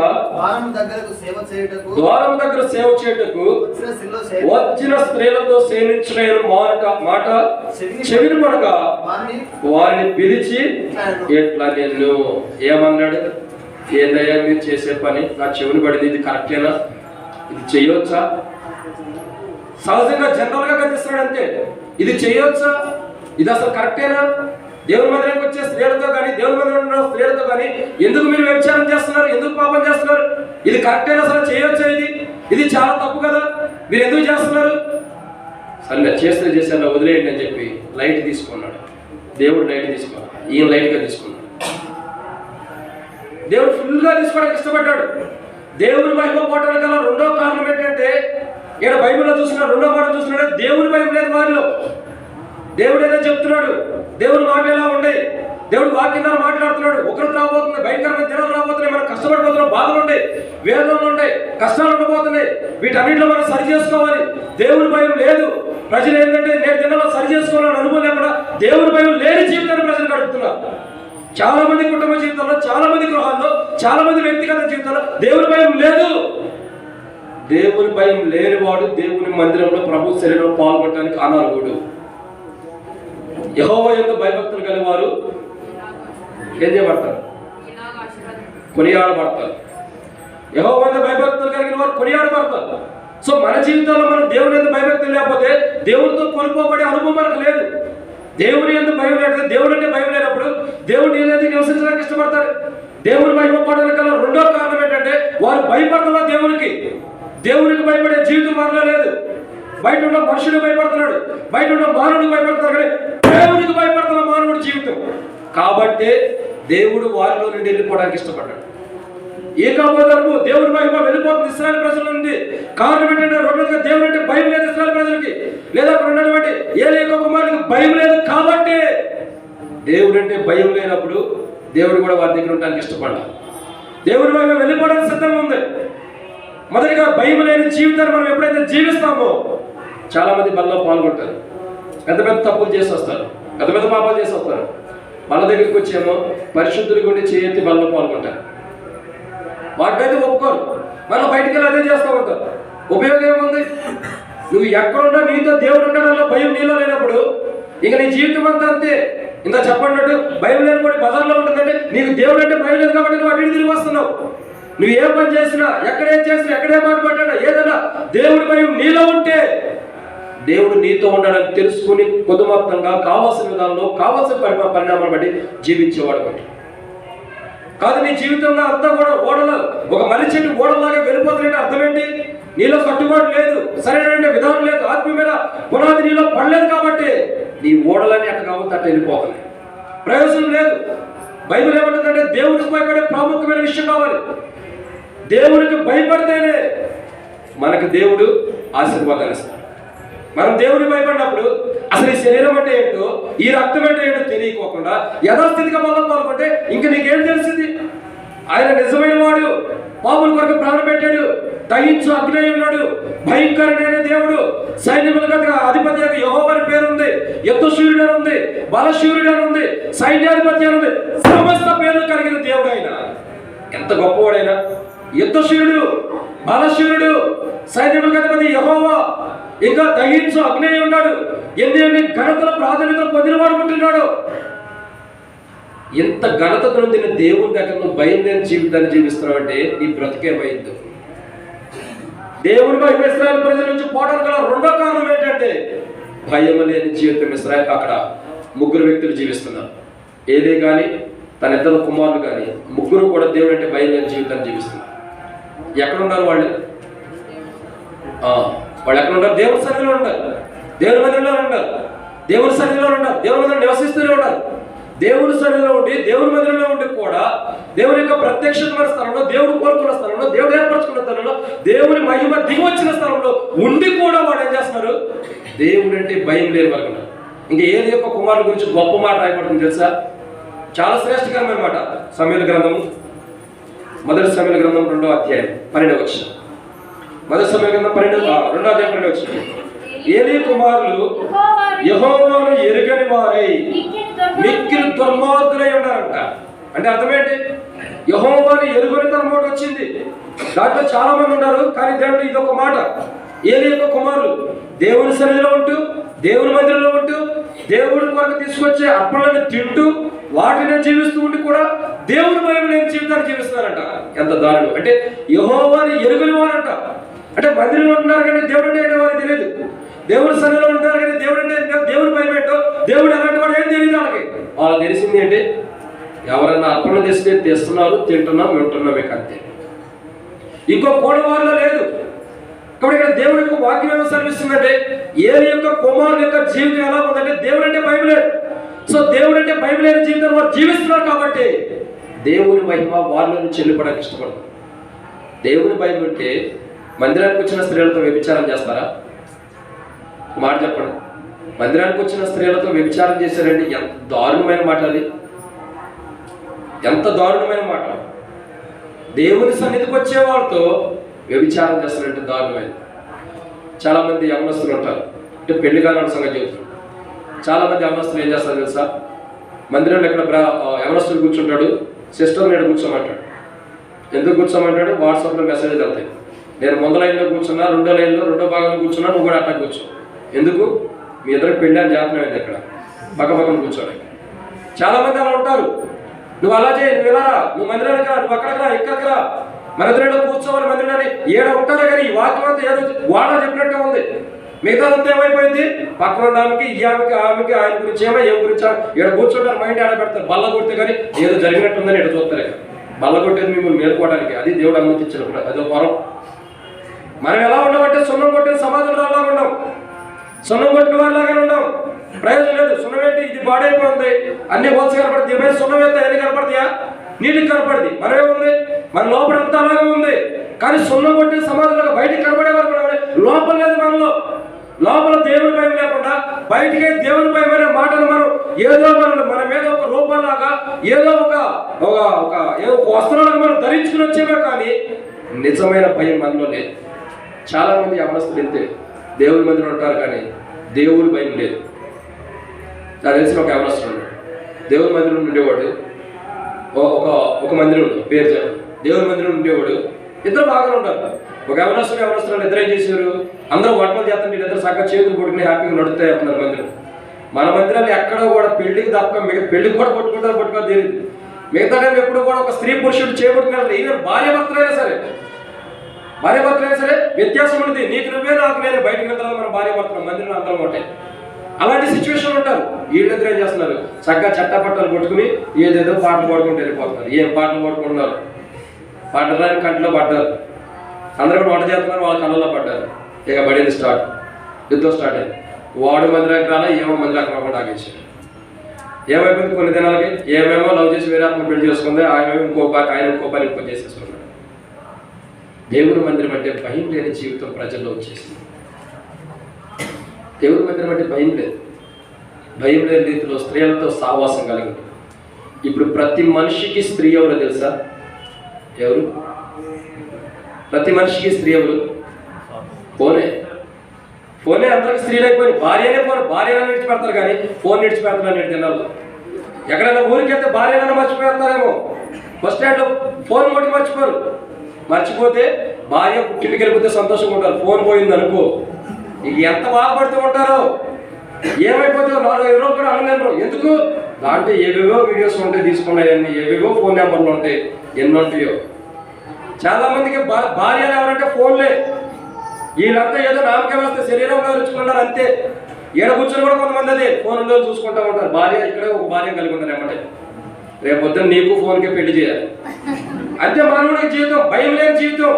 ద్వారం దగ్గర సేవ చేయుటకు వచ్చిన స్త్రీలతో సేవించిన మాట చెవిని పడక వారిని పిలిచి ఎట్లా నేను ఏమన్నాడు? ఏందయ్యా మీరు చేసే పని? నా చెవిని పడింది, ఇది కరెక్టేనా? ఇది చేయొచ్చా? సహజంగా జనరల్ గా కనిపిస్తున్నాడు అంతే. ఇది చేయొచ్చా? ఇది అసలు కరెక్టేనా? దేవుని మందిరానికి వచ్చే స్త్రీలతో కానీ, దేవుని మందిరంలో స్త్రీలతో కానీ ఎందుకు మీరు వ్యభిచారం చేస్తున్నారు? ఎందుకు పాపం చేస్తున్నారు? ఇది కరెక్టేనా? అసలు చేయొచ్చా? ఇది చాలా తప్పు కదా, మీరు ఎందుకు చేస్తున్నారు? సరే చేస్తే చేశాను, వదిలేయండి అని చెప్పి లైట్ తీసుకున్నాడు. దేవుడు లైట్ తీసుకున్నాడు, ఈయన లైట్గా తీసుకున్నాడు. దేవుడు ఫుల్గా తీసుకోవడానికి ఇష్టపడ్డాడు. దేవుని మహిమ పోవడానికి గల రెండో కారణం ఏంటంటే, ఇక్కడ బైబిల్లో చూస్తున్నాడు, రెండో మాట చూస్తున్నాడు, దేవుని మహిమ లేదు వారిలో. దేవుడు ఏదో చెప్తున్నాడు, దేవుని మాటలు ఎలా ఉన్నాయి, దేవుడు వాక్యంగా మాట్లాడుతున్నాడు. ఒకరు రాబోతుంది, భయంకరమైన దినాలు రాబోతున్నాయి, మనం కష్టపడిపోతున్నాం, బాధలు ఉంటాయి, వేదనలు ఉంటాయి, కష్టాలు ఉండబోతున్నాయి. వీటన్నింటిలో మనం సరి చేసుకోవాలి. దేవుని భయం లేదు. ప్రజలు ఏంటంటే నేను దినాల్లో సరి చేసుకోవాలని అనుభవం లేకుండా దేవుని భయం లేని జీవితాన్ని ప్రజలు గడుపుతున్నారు. చాలా మంది కుటుంబ జీవితంలో, చాలా మంది గృహాల్లో, చాలా మంది వ్యక్తిగత జీవితంలో దేవుని భయం లేదు. దేవుని భయం లేనివాడు దేవుని మందిరంలో ప్రభు శరీరంలో పాల్గొనడానికి అనర్హుడు. యెహోవా యందు భయభక్తులు కలిగినవారు ఏం చేయబడతారు? కొనియాడబడతారు. యెహోవా యందు భయభక్తులు కలిగిన వారు కొనియాడబడతారు. సో మన జీవితంలో మనం దేవుని యందు భయభక్తులు లేకపోతే దేవునితో కొనుక్కోబడే అనుభవం మనకు లేదు. దేవుని యందు భయం లేకపోతే, దేవుడు అంటే భయం లేనప్పుడు దేవుడిని ఏదైతే నివసించడానికి ఇష్టపడతారు. దేవుని మహిమ పడడానికి గల రెండో కారణం ఏంటంటే, వారు భయపడుతున్నారు దేవునికి. దేవునికి భయపడే జీవితం వారిలో లేదు. బయట ఉన్న మనుషుడు భయపడుతున్నాడు, బయట ఉన్న మానవుడికి భయపడుతున్నాడు, కానీ దేవునికి భయపడుతున్న మానవుడి జీవితం. కాబట్టి దేవుడు వారిలో నుండి వెళ్ళిపోవడానికి ఇష్టపడ్డాడు. ఏ కాబోదరకు దేవుని మహిమ వెళ్ళిపోతుంది ఇశ్రాయేలు ప్రజల నుండి. కారణం ఏంటంటే, రెండోదిగా దేవుడు అంటే భయం లేదు ఇశ్రాయేలు ప్రజలకి, లేదా అక్కడ ఉన్నటువంటి ఏలీ కుమారుడికి భయం లేదు. కాబట్టి దేవుడు అంటే భయం లేనప్పుడు దేవుడు కూడా వారి దగ్గర ఉండడానికి ఇష్టపడ్డాడు. దేవుని మహిమ వెళ్ళిపోవడానికి సిద్ధంగా ఉంది. మొదటిగా భయం లేని జీవితాన్ని మనం ఎప్పుడైతే జీవిస్తామో చాలా మంది బలలో పాల్గొంటారు, పెద్ద పెద్ద తప్పులు చేసి వస్తారు, పెద్ద పెద్ద పాపాలు చేసి వస్తారు. మన దగ్గరికి వచ్చేమో పరిశుద్ధులు కూడా చేయెత్తి బలలో పాల్గొంటారు. వాటికైతే ఒప్పుకోరు, మళ్ళీ బయటికి వెళ్ళి అదే చేస్తూ ఉంటారు. ఉపయోగం ఏముంది? నువ్వు ఎక్కడున్నా నీతో దేవుడు ఉండడంలో భయం నీలో లేనప్పుడు ఇక నీ జీవితం అంతా అంతే. ఇంత చెప్పండి, భయం లేని కూడా బజార్లో ఉంటుందంటే నీకు దేవుడు అంటే భయం లేదు కాబట్టి నువ్వు అటు తిరిగి వస్తున్నావు. నువ్వు ఏ పని చేసినా, ఎక్కడేం చేసినా, ఎక్కడే మాట పడ్డా, ఏదైనా దేవుడి భయం నీలో ఉంటే దేవుడు నీతో ఉండాలని తెలుసుకుని పొదుమొత్తంగా కావాల్సిన విధానంలో కావాల్సిన పరిణామాలు బట్టి జీవించేవాడు బట్టి కాదు. నీ జీవితంలో అంతా కూడా ఓడలు ఒక మర్రి చెట్టు ఓడలాగా వెళ్ళిపోతున్నట్టు అర్థం ఏంటి? నీలో కట్టుబాటు లేదు, సరైన విధానం లేదు, ఆత్మీయమైన పునాది నీలో పడలేదు కాబట్టి నీ ఓడలని అట్ట కాబట్టి అట్ట వెళ్ళిపోవాలి, ప్రయోజనం లేదు. బైబిల్ ఏమంటుందంటే దేవుడికి భయపడే ప్రాముఖ్యమైన విషయం కావాలి. దేవుడికి భయపడితేనే మనకు దేవుడు ఆశీర్వాదాలు ఇస్తాడు. మనం దేవుడికి భయపడినప్పుడు అసలు ఈ శరీరం అంటే ఏంటో, ఈ రక్తం అంటే ఏంటో తెలియకోకుండా యథాస్థితిగా వల్ల పాల్గొంటే ఇంకా నీకేం తెలిసింది? ఆయన నిజమైన వాడు, పాపుల కొరకు ప్రాణం పెట్టాడు, దహించు అగ్ని ఉన్నాడు, భయంకరమైన దేవుడు, సైన్యములకు అధిపతి యెహోవా అని పేరు ఉంది, యుద్ధశూరుడు అని ఉంది, బలశూరుడు అని ఉంది, సైన్యాధిపతి అని ఉంది, సమస్త పేర్లు కలిగిన దేవుడు ఆయన. ఎంత గొప్పవాడైనా, యుద్ధశూరుడు, బలశూరుడు, సైన్యములకు అధిపతి యెహోవా, ఇంకా దహించు అగ్ని ఉన్నాడు, ఎన్ని ఘనతల ప్రాధాన్యతలు పొందినవాడు ఉంటున్నాడు. ఎంత ఘనత పొందిన దేవుని దగ్గర నువ్వు భయం లేని జీవితాన్ని జీవిస్తున్నావు అంటే నీ బ్రతికే భయంతో. దేవుని భయం ఇశ్రాయేలు ప్రజల నుంచి పోవడానికి గల రెండో కారణం ఏంటంటే భయం లేని జీవితం. ఇశ్రాయేలు అక్కడ ముగ్గురు వ్యక్తులు జీవిస్తున్నారు. ఏదే కానీ తన ఇద్దరు కుమారులు కానీ ముగ్గురు కూడా దేవుడు అంటే భయం లేని జీవితాన్ని జీవిస్తున్నారు. ఎక్కడున్నారు వాళ్ళు? వాళ్ళు ఎక్కడ ఉంటారు? దేవుని సన్నిధిలో ఉంటారు, దేవుని మందిరంలో ఉంటారు, దేవుని సన్నిధిలో ఉంటారు, దేవుని మందిరం నివసిస్తూనే ఉంటారు. దేవుని సన్నిధిలో ఉండి దేవుని మందిరంలో ఉండి కూడా దేవుని యొక్క ప్రత్యక్షమైన స్థలంలో, దేవుడు కోరుకున్న స్థలంలో, దేవుడు ఏర్పరచుకున్న స్థలంలో, దేవుని మహిమ దిగి వచ్చిన స్థలంలో ఉండి కూడా వాడు ఏం చేస్తున్నారు? దేవుడు అంటే భయం లేని వరకు. ఇంకా ఏది యొక్క కుమారుల గురించి గొప్ప మాట రాయబడుతుంది తెలుసా? చాలా శ్రేష్టకరమైన మాట. సమూయేలు గ్రంథము, మొదటి సమూయేలు గ్రంథం 2వ అధ్యాయం 12వ వచనం. మొదటి సమూయేలు గ్రంథం 2వ అధ్యాయం 12వ వచనం. ఏలీ కుమారులు యెహోవాను ఎరుగని వారై మిక్కిలి దుర్మార్గులై ఉన్నారంట. అంటే అర్థమేంటి? యెహోవాను ఎరుగని తన మాట వచ్చింది. దాంట్లో చాలా మంది ఉన్నారు, కానీ దాంట్లో ఇది ఒక మాట. ఏలీ యొక్క కుమారులు దేవుని సన్నిధిలో ఉంటూ, దేవుని మందిరంలో ఉంటూ, దేవుడి కొరకు తీసుకొచ్చే అర్పణలను తింటూ, వాటిని జీవిస్తూ ఉండి కూడా దేవుని భయం లేని జీవితాన్ని జీవిస్తున్నారంట. ఎంత దారుణం! అంటే యెహోవాను ఎరుగని వారంట. అంటే మందిరంలో ఉంటున్నారు కానీ దేవుడు అంటే వారికి తెలియదు, దేవుడి సన్నిధిలో ఉంటారు కానీ దేవుడు అంటే దేవుని భయం ఏంటో, దేవుడు అలాంటి వాడు ఏం తెలియదు వాళ్ళకి. వాళ్ళకి తెలిసింది ఏంటి? ఎవరన్నా అర్పణ తెస్తే తెస్తున్నారు, తింటున్నాం, వింటున్నాం, ఇక అంతే. ఇంకో కోడవారిలో లేదు. కాబట్టి ఇక్కడ దేవుడి యొక్క వాక్యం ఏమో సెలవిస్తుందంటే ఏలీ యొక్క కుమారుల యొక్క జీవితం ఎలా ఉందంటే దేవుడు అంటే భయం లేదు. సో దేవుడు అంటే భయం లేని జీవితం వారు జీవిస్తున్నారు కాబట్టి దేవుని మహిమ వాళ్ళని చెల్లిపడానికి ఇష్టపడతారు. దేవుని భయం ఉంటే మందిరానికి వచ్చిన స్త్రీలతో వ్యభిచారం చేస్తారా? మాట చెప్పండి. మందిరానికి వచ్చిన స్త్రీలతో వ్యభిచారం చేశారంటే ఎంత దారుణమైన మాట అది! ఎంత దారుణమైన మాట! దేవుని సన్నిధికి వచ్చే వాళ్ళతో వ్యభిచారం చేస్తారంటే దారుణమైనది. చాలా మంది యవనస్తులు ఉంటారు, అంటే పెళ్లి కాని సంగతి చెబుతారు. చాలా మంది యవనస్తులు ఏం చేస్తారు తెలుసా? మందిరంలో ఎక్కడ యవనస్తులు కూర్చుంటాడు, సిస్టర్ నేను కూర్చోమంటాడు. ఎందుకు కూర్చోమంటాడు? వాట్సాప్లో మెసేజ్లు వెళ్తాయి. నేను ముందు లైన్లో కూర్చున్నా, రెండో లైన్లో రెండో భాగంలో కూర్చున్నా, నువ్వు కూడా అట్టా కూర్చో. ఎందుకు? మీ ఇద్దరికి పెళ్ళి అని జాతనం అయింది. అక్కడ పక్క పక్కన కూర్చోడానికి చాలా మంది అలా ఉంటారు. నువ్వు అలా చేయి, నువ్వు ఇలా రా, నువ్వు మందిరానికి రా, నువ్వు అక్కడికి రా, ఇక్కడికి రా, మన ఇద్దరిలో కూర్చోవాలి మందిరాన్ని ఏడ ఉంటారో కానీ ఈ వాక్యం అంతా ఏదో వాడ చెప్పినట్టే ఉంది. మిగతాదంతా ఏమైపోయింది? పక్కన ఉన్న ఆమెకి, ఈ ఆమెకి ఆయన గురించి ఏమో ఏం గురించి ఇక్కడ కూర్చుంటారు, మైండ్ ఆడ పెడతారు. బల్ల కొడితే కానీ ఏదో జరిగినట్టుందని ఇక్కడ చూస్తారు. ఇక బల్ల కొట్టేది మిమ్మల్ని మేలుకోవడానికి, అది దేవుడు అనుమతించినప్పుడు అదో వరం. మనం ఎలా ఉన్నామంటే సున్నం కొట్టిన సమాజంలో అలా ఉన్నాం, సున్నం కొట్టిన వారిలాగానే ఉన్నాం. ప్రయోజనం లేదు. సున్నం ఏంటి? ఇది బాడైపోయింది, అన్ని హోల్స్ కనపడుతుంది. ఏమైనా సున్నం అయితే ఎన్ని కనపడతాయా? నీటికి కనపడింది. మనమే ఉంది, మన లోపల అంతా అలాగే ఉంది. కానీ సున్నం కొట్టిన సమాజంలో బయటికి కనపడే వారు లోపల లేదు. మనలో లోపల దేవుని భయం లేకుండా బయటికి దేవుని భయం అనే మాటలు మనం ఏదో మన మీద ఒక రూపంలాగా ఏదో ఒక వస్త్రాలకు మనం ధరించుకుని వచ్చేవే కానీ నిజమైన భయం మనలో లేదు. చాలా మంది యవనస్తులు ఇంతే, దేవుని మందిరం ఉంటారు కానీ దేవుని భయం లేదు. నాకు తెలిసిన ఒక యవనస్తుడు ఉన్నాడు, దేవుని మందిరం ఉండేవాడు. ఒక మందిరం పేరు చెప్పాడు, దేవుని మందిరం ఉండేవాడు. ఇద్దరు బాగా ఉంటారు. ఒక యవనస్తులు ఇద్దరు ఏం చేశారు? అందరూ వంటలు చేస్తుంటే ఇద్దరు చక్కగా చేతులు కొట్టుకుని హ్యాపీగా నడుస్తాయి అంటున్నారు మందిరం. మన మందిరాలు ఎక్కడో కూడా పెళ్లికి తప్ప పెళ్లికి కూడా పట్టుకోవాలి తెలియదు. మిగతా టైం ఎప్పుడు కూడా ఒక స్త్రీ పురుషుడు చేపట్టుకున్నారు. ఈవెన్ భార్య భర్తలైనా సరే భార్య భర్తలైనా సరే వ్యత్యాసం ఉంది. నీకు నువ్వే, నాకు నేను. బయటకు వెళ్తాను మన భార్య భర్తలు మందిరం అందరం ఉంటాయి. అలాంటి సిచ్యువేషన్ ఉంటారు. వీళ్ళిద్దరు ఏం చేస్తున్నారు? చక్కగా చట్టపట్టాలు కొట్టుకుని ఏదేదో పాటలు పాడుకుంటూ వెళ్ళిపోతున్నారు. ఏం పాటలు పాడుకుంటున్నారు? పాటలని కంటిలో పడ్డారు. అందరూ కూడా వంట చేస్తున్నారు, వాళ్ళ కళ్ళలో పడ్డారు. ఇక పడింది స్టార్ట్, యుద్ధం స్టార్ట్ అయింది. వాడు మందిరానికి రాలా, ఏమో మందిరానికి రాకుండా ఆగేసాడు. ఏమైపోయింది? కొన్ని దినాలకి ఏమేమో లవ్ చేసి వేరే ఆత్మ పెళ్లి చేసుకుంది, ఆయన ఇంకో పని ఇంకో చేసేసుకున్నాడు. దేవుని మందిరం అంటే భయం లేని జీవితం ప్రజల్లో వచ్చేసింది. దేవుని మందిరం అంటే భయం లేదు. భయం లేని రీతిలో స్త్రీలతో సావాసం కలిగింది. ఇప్పుడు ప్రతి మనిషికి స్త్రీ ఎవరో తెలుసా? ఎవరు? ప్రతి మనిషికి స్త్రీ ఎవరు? ఫోనే. ఫోనే అందరికి స్త్రీలు అయిపోయింది. భార్యనే ఫోన్, భార్యనే విడిచిపెడతారు కానీ ఫోన్ విడిచిపెడతారు నేను తినాలి. ఎక్కడైనా ఊరికి వెళ్తే భార్యనైనా మర్చిపోతారేమో, బస్ స్టాండ్లో ఫోన్ కొట్టి మర్చిపోరు. మర్చిపోతే భార్య పుట్టింటికి వెళ్ళిపోతే సంతోషంగా ఉంటారు. ఫోన్ పోయింది అనుకో, ఇక ఎంత బాధపడుతూ ఉంటారో. ఏమైపోతే 4-5 రోజులు కూడా అనలేరు. ఎందుకు? దాంట్లో ఏవేవో వీడియోస్ ఉంటాయి, తీసుకున్నాయన్నీ, ఏవేవో ఫోన్ నెంబర్లు ఉంటాయి, ఎన్ని ఉంటాయో. చాలా మందికి భార్యలు ఎవరంటే ఫోన్లే. వీళ్ళంతా ఏదో నామకే వస్తే శరీరంలో రుచుకుంటారు అంతే. ఈడ కూర్చొని కూడా కొంతమంది అదే ఫోన్లో చూసుకుంటూ ఉంటారు. భార్య ఇక్కడే ఒక భార్య కలిగి ఉంటారు. ఏమంటే రేపు పొద్దున్న నీకు ఫోన్కే పెళ్లి చేయాలి. అంతే మానవుడికి జీవితం, భయం లేని జీవితం.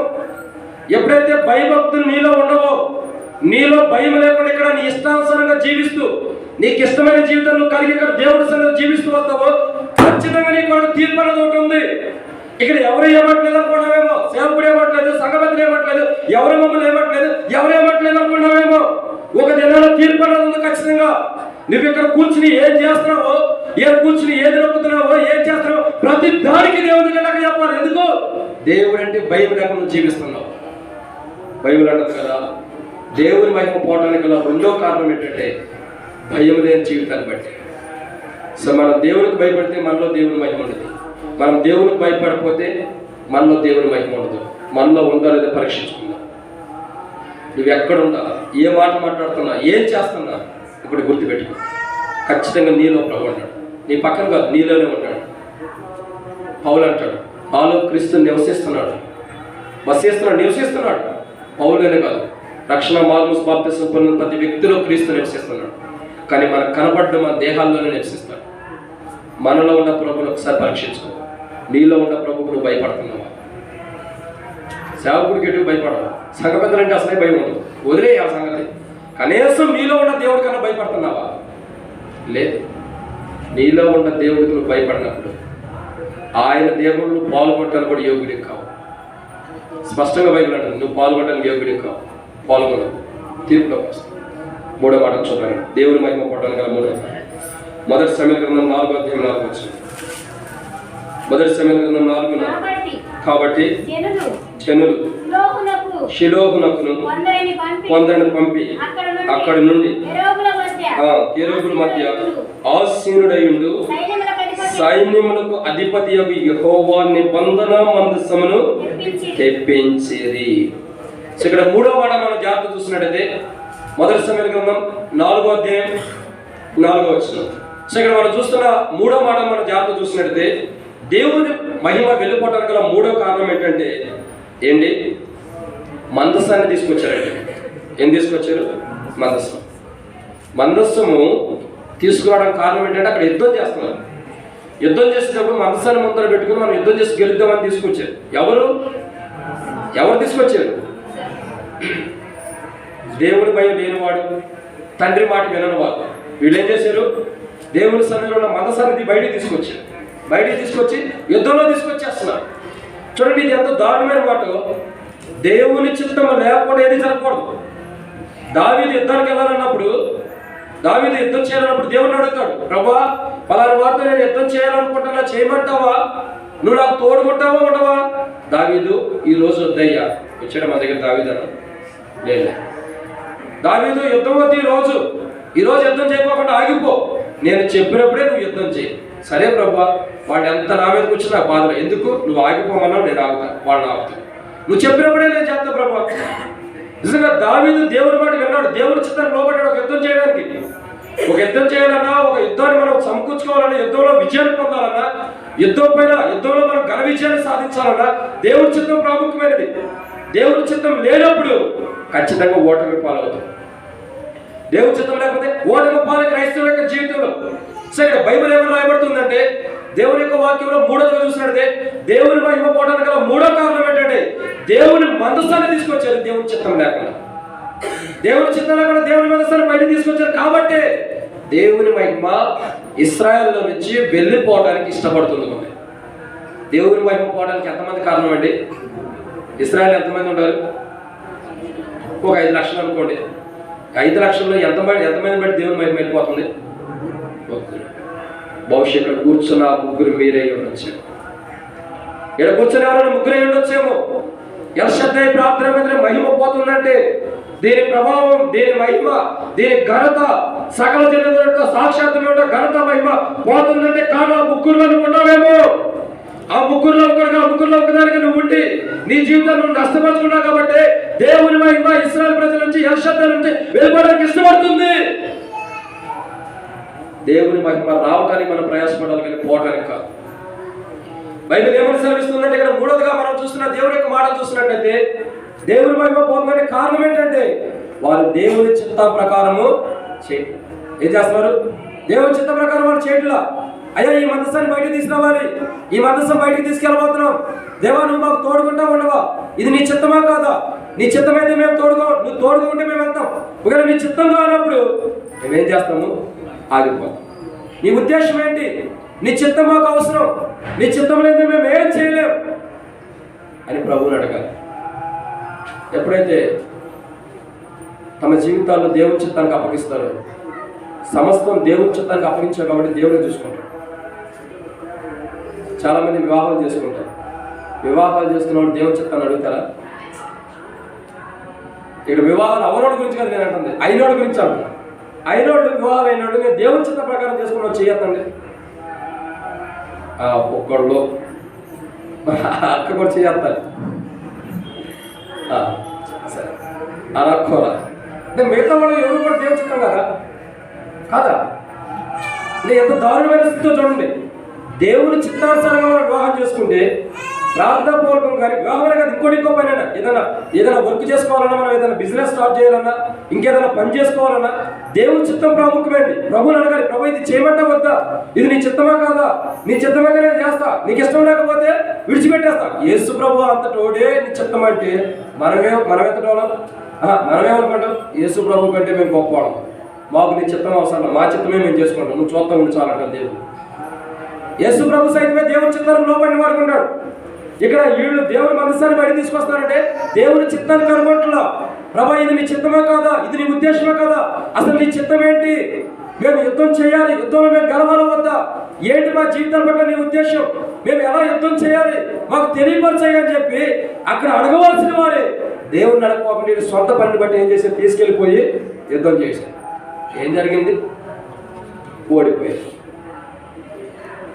ఎప్పుడైతే భయభక్తులు నీలో ఉండవో, నీలో భయం లేకుండా ఇక్కడ నీ ఇష్టానుసారంగా జీవిస్తూ నీకు ఇష్టమైన జీవితం నువ్వు కలిగి ఇక్కడ దేవుడి సన్నిధిలో జీవిస్తూ వస్తావో, ఖచ్చితంగా నీకు ఒక తీర్పు అనేది ఒకటి ఉంది. ఇక్కడ ఎవరు ఏమట్లేదు అనుకున్నావేమో, సేవకుడు ఏమట్లేదు, సంఘపతులు ఏమట్లేదు, ఎవరు మమ్మల్ని ఏమట్లేదు, ఎవరు ఏమట్లేదు అనుకున్నావేమో, ఒక దినాల తీర్పు అనేది ఉంది ఖచ్చితంగా. నువ్వు ఇక్కడ కూర్చుని ఏం చేస్తున్నావో, కూర్చుని ఏది నొక్కుతున్నావో, ఏం చేస్తున్నావో ప్రతి దానికి దేవుడికి లెక్క చెప్పాలి. ఎందుకు? దేవుడు అంటే భయం లేకుండా నువ్వు జీవిస్తున్నావు. బైబిల్ అంటది కదా, దేవుని మహిమ పోవడానికి గల రెండో కారణం ఏంటంటే భయం లేని జీవితాన్ని బట్టి. సో మనం దేవునికి భయపడితే మనలో దేవుని మహిమ ఉండదు. మనం దేవునికి భయపడిపోతే మనలో దేవుని మహిమ ఉండదు. మనలో ఉందా లేదా పరీక్షించుకుందాం. నువ్వు ఎక్కడ ఉందా, ఏ మాట మాట్లాడుతున్నా, ఏం చేస్తున్నా ఇప్పుడు గుర్తుపెట్టుకో. ఖచ్చితంగా నీలో ప్రభు ఉంటాడు. నీ పక్కన కాదు, నీలోనే ఉంటాడు. పౌలు అంటాడు, నాలో క్రీస్తు నివసిస్తున్నాడు, నివసిస్తున్నాడు. పౌలునే కాదు, రక్షణ మార్గం బాప్తిసం పొందిన ప్రతి వ్యక్తిలో క్రీస్తు నివసిస్తున్నాడు. కానీ మనకు కనపడ్డ మన దేహాల్లోనే నివసిస్తాడు. మనలో ఉన్న ప్రభువును ఒకసారి పరీక్షించుకో. నీలో ఉన్న ప్రభువుకు నువ్వు భయపడుతున్నావా? సేవకుడికి ఎటు భయపడవు. సంఘ పెద్దలంటే అసలే భయం ఉండదు, వదిలే ఆ సంగతి. కనీసం నీలో ఉన్న దేవుడి కన్నా భయపడుతున్నావా? లేదు. నీలో ఉన్న దేవుడికి నువ్వు భయపడినప్పుడు ఆయన దేవుళ్ళు పాల్గొనడానికి కూడా యోగ్యుడికి కావు. స్పష్టంగా బైబిల్ అంటుంది, నువ్వు పాల్గొనడానికి యోగ్యుడికి కావు. పాల్గొనవు, తీర్పులోకి వస్తావు. మూడో మాట చూడండి, దేవుని మహిమ పడడానికి గల మూడో. మొదటి సమయాల గ్రంథం 4:4 మొదటి సమయాల గ్రంథం 4:4. కాబట్టి జనులు షిలోహునకును కొందరిని పంపి అక్కడి నుండి కెరూబుల మధ్య ఆసీనుడయుండు సైన్యములకు అధిపతి యెహోవా నిబంధన మందసమును తెప్పించిరి. సో ఇక్కడ మూడో మాట మనం జాగ్రత్త చూసినట్టయితే మొదటి సమయాల గ్రంథం 4:4. సో ఇక్కడ మనం చూస్తున్న మూడో మాట మనం జాగ్రత్త చూసినట్టయితే దేవుని మహిమ వెళ్ళిపోవడానికి గల మూడో కారణం ఏంటంటే ఏంటి? మందస్సాన్ని తీసుకొచ్చారండి. ఏం తీసుకొచ్చారు? మందస్సము తీసుకురావడానికి కారణం ఏంటంటే అక్కడ యుద్ధం చేస్తున్నారు. యుద్ధం చేసేటప్పుడు మందస్సాన్ని ముందర పెట్టుకుని మనం యుద్ధం చేసి గెలుద్దామని తీసుకొచ్చారు. ఎవరు తీసుకొచ్చారు? దేవుని భయం లేనివాడు, తండ్రి మాట విననివాడు. వీళ్ళు ఏం చేశారు? దేవుని సన్నిధిలో ఉన్న మందసాన్ని బయటికి తీసుకొచ్చి యుద్ధంలో తీసుకొచ్చేస్తున్నారు. చూడండి, ఇది ఎంత దారుణమైన మాట. దేవుని చిత్తం లేకపోతే ఏది జరగకూడదు. దావీదు యుద్ధానికి వెళ్ళాలన్నప్పుడు, దావీదు యుద్ధం చేయాలన్నప్పుడు దేవుని అడుగుతాడు, ప్రభువా పలానా వారితో నేను యుద్ధం చేయాలనుకుంటున్నా, చేయమంటావా? నువ్వు నాకు తోడుకుంటావా ఉండవా? దావీదు ఈ రోజు వద్దయ్యా. వచ్చాడు మా దగ్గర దావీదు అన్న? లేదు. దావీదు యుద్ధం వద్దు, ఈ రోజు యుద్ధం చేయకోకుండా ఆగిపో, నేను చెప్పినప్పుడే నువ్వు యుద్ధం చేయి. సరే ప్రభువా, వాడు ఎంత నా మీదకి వచ్చినా నాకు బాధ. ఎందుకు? నువ్వు ఆగిపోమన్నావు, నేను ఆగుతాను, వాళ్ళని ఆగుతాను. నువ్వు చెప్పినప్పుడే నేను చేస్తా ప్రభువా. నిజంగా దావీదు దేవుని మాట విన్నాడు, దేవుని చిత్తాన్ని లోబడ్డాడు. ఒక యుద్ధం చేయడానికి, ఒక యుద్ధం చేయాలన్నా, ఒక యుద్ధాన్ని మనం సమకూర్చుకోవాలన్నా, యుద్ధంలో విజయాన్ని పొందాలన్నా, యుద్ధంలో మనం ఘన విజయాన్ని సాధించాలన్నా దేవుని చిత్తం ప్రాముఖ్యమైనది. దేవుని చిత్తం లేనప్పుడు ఖచ్చితంగా ఓటమి పాలవుతాం. దేవుని చిత్తం లేకపోతే ఓటమి పాలు క్రైస్తవుల యొక్క జీవితంలో. సో ఇక్కడ బైబిల్ ఏమైనా రాయబడుతుందంటే, దేవుని యొక్క వాక్యంలో మూడోదిగా చూసినట్టే దేవుని మహిమ పోవడానికి గల మూడో కారణం ఏంటంటే దేవుని మందస్థాన్ని తీసుకొచ్చారు. దేవుని చిత్తం లేకుండా, దేవుని చిత్తం లేకుండా దేవుని మందస్థాన్ని బయట తీసుకొచ్చారు. కాబట్టి దేవుని మహిమ ఇశ్రాయేల్లో నుంచి వెళ్ళిపోవడానికి ఇష్టపడుతుంది. దేవుని మహిమ పోవడానికి ఎంతమంది కారణం అండి? ఇశ్రాయేల్ ఎంతమంది ఉంటారు? ఒక 5 లక్షలు అనుకోండి. 5 లక్షల్లో ఎంతమంది బట్టి దేవుని మహిమ వెళ్ళిపోతుంది? భవిష్యత్తు కూర్చున్న 3 మీరే ఉండొచ్చు. ఇక్కడ కూర్చుని ఎవరైనా 3 ఉండొచ్చేమో. ఎల్షద్దై ప్రార్థన మీద మహిమ పోతుందంటే దీని ప్రభావం, దీని మహిమ, దీని ఘనత, సకల జనులతో సాక్షాత్తులో ఘనత మహిమ పోతుందంటే కాదు ఆ 3లో నువ్వు ఉన్నావేమో. ఆ 3లో ఒకదానికి నువ్వు ఉండి నీ జీవితాన్ని నువ్వు నష్టపరుచుకున్నావు. కాబట్టి దేవుని మహిమ ఇశ్రాయేల్ ప్రజల నుంచి, ఎల్షద్దై నుంచి వెళ్ళిపోవడానికి ఇష్టపడుతుంది. దేవుని మహిమ రావడానికి మనం ప్రయాసపడాలి, కానీ పోవడానికి కాదు. బైబిల్ ఏమని సెలవిస్తుందంటే ఇక్కడ మూడోదిగా మనం చూస్తున్న దేవుని యొక్క మాట చూస్తున్నట్లయితే దేవుని మహిమ పోవడానికి కారణం ఏంటంటే వారు దేవుని చిత్త ప్రకారము ఏం చేస్తున్నారు? దేవుని చిత్త ప్రకారం వాళ్ళు చేయట్లా. అయ్యా ఈ మందస్థాన్ని బయటకు తీసుకురావాలి, ఈ మందస్థం బయటకు తీసుకెళ్ళబోతున్నాం, దేవా నువ్వు మాకు తోడుకుంటా ఉండవా? ఇది నీ చిత్తమా కాదా? నీ చిత్తమైతే మేము నువ్వు తోడుగా ఉంటే మేము వెళ్తాం. ఒకవేళ నీ చిత్తం కానప్పుడు మేమేం చేస్తాము? ఆగిపోతాం. నీ ఉద్దేశం ఏంటి? నీ చిత్తం మాకు అవసరం, నీ చిత్తం లేదు మేము ఏం చేయలేం అని ప్రభువుని అడగాలి. ఎప్పుడైతే తమ జీవితాల్లో దేవుని చిత్తానికి అప్పగిస్తారో, సమస్తం దేవుని చిత్తానికి అప్పగించారు కాబట్టి దేవుడే చూసుకుంటారు. చాలా మంది వివాహాలు చేసుకుంటారు. వివాహాలు చేసుకున్నప్పుడు దేవుని చిత్తాన్ని అడుగుతారా? ఇక్కడ వివాహాలు అవరోడు గురించి కదా నేను అంటుంది, అయినోడు గురించి అంటున్నాను. అయినోడు వివాహం అయినోడు నేను దేవుని చిత్త ప్రకారం చేసుకున్నాడు చేయొద్దండి. ఒక్కళ్ళు అక్క కూడా చేయొత్తారు. సరే అలా కూడా అంటే మిగతా వాళ్ళు ఎవరు కూడా దేవుని చిత్తం కదా కాదా? నేను ఎంత దారుణమైన స్థితితో చూడండి. దేవుని చిత్తానుసారంగా వివాహం చేసుకుంటే ప్రార్థనాపూర్వకం కానీ వివాహమే కాదు, ఇంకో పైన ఏదైనా వర్క్ చేసుకోవాలన్నా, మనం ఏదైనా బిజినెస్ స్టార్ట్ చేయాలన్నా, ఇంకేదైనా పని చేసుకోవాలన్నా దేవుని చిత్తం ప్రాముఖ్యమైనది. ప్రభువుని అడగాలి, ప్రభు ఇది చేయమంటా వద్దా? ఇది నీ చిత్తమా కాదా? నీ చిత్తమైతే నేను చేస్తా, నీకు ఇష్టం లేకపోతే విడిచిపెట్టేస్తా. యేసు ప్రభు అంతటోడే నీ చిత్తం అంటే మనమెంతటోళ్ళం? మనమేమనుకుంటాం? యేసు ప్రభు కంటే మేము గొప్పవాళ్ళం, మాకు నీ చిత్తం అవసరం, మా చిత్తమే మేము చేసుకుంటాం, నువ్వు చూస్తా ఉంచాలంట దేవుడు. యేసు ప్రభు సైతమే దేవుని చిత్తానికి లోపడిన వారు ఉన్నాడు. ఇక్కడ వీళ్ళు దేవుని మనస్సాన్ని బయట తీసుకొస్తారంటే దేవుని చిత్తాన్ని కనుగొంటున్నా. ప్రభా ఇది నీ చిత్తమే కాదా? ఇది నీ ఉద్దేశమే కాదా? అసలు నీ చిత్తం ఏంటి? మేము యుద్ధం చేయాలి, యుద్ధంలో మేము గెలవాలి వద్దా? ఏంటి మా జీవితాల పట్ల నీ ఉద్దేశం? మేము ఎలా యుద్ధం చేయాలి మాకు తెలియపరచాయి అని చెప్పి అక్కడ అడగవలసిన వారే దేవుని అడగపోకుండా వీళ్ళు సొంత పనిని బట్టి ఏం చేశారు? తీసుకెళ్ళిపోయి యుద్ధం చేశారు. ఏం జరిగింది? ఓడిపోయారు.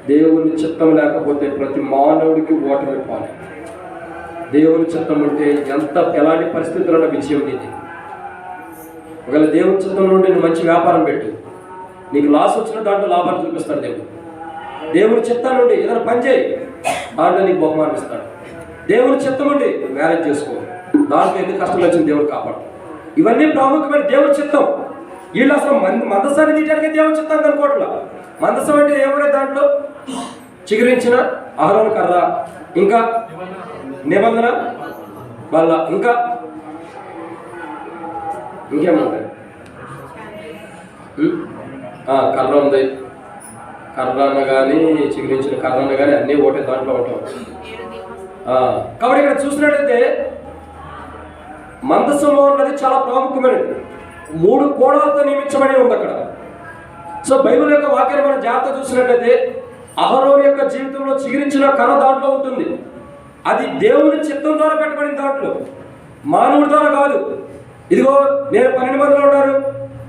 దేవుని చిత్తం లేకపోతే ప్రతి మానవుడికి ఓటమి పాలే. దేవుని చిత్తం ఉంటే ఎలాంటి పరిస్థితుల్లో విజయం ఇది. ఒకవేళ దేవుని చిత్తం నుండి నువ్వు మంచి వ్యాపారం పెట్టు, నీకు లాస్ వచ్చిన దాంట్లో లాభాలు చూపిస్తాడు దేవుడు. దేవుని చిత్తం నుండి ఏదైనా పని చేయి, దాంట్లో నీకు బహుమానం ఇస్తాడు. దేవుని చిత్తం నుండి మ్యారేజ్ చేసుకో, దాంట్లో ఎన్ని కష్టాలు వచ్చింది దేవుడు కాపాడు. ఇవన్నీ ప్రాముఖ్యమైన దేవుని చిత్తం. వీళ్ళు అసలు మందసాన్ని తీయడానికి దేవుని చిత్తం అనుకోవట్లా. మందసం అంటే ఏముండే దాంట్లో? చిగురించిన అహరోను కర్ర, ఇంకా నిబంధన బల్ల, ఇంకేముంటాయి? కర్ర ఉంది. కర్రన్న కానీ చిగురించిన కర్రన్న కానీ అన్నీ ఒకటే దాంట్లో ఉంటాం. కాబట్టి ఇక్కడ చూసినట్టయితే మందసము అన్నది చాలా ప్రాముఖ్యమైనది. 3 కోణాలతో నియమించబడి ఉంది అక్కడ. సో బైబిల్ యొక్క వాక్యాన్ని మనం జాగ్రత్త చూసినట్లయితే అహరోను యొక్క జీవితంలో చిగురించిన కర్ర దాంట్లో ఉంటుంది. అది దేవుని చిత్తం ద్వారా పెట్టబడిన దాంట్లో, మానవుడి ద్వారా కాదు. ఇదిగో నేను 12 మందిలో ఉన్నారు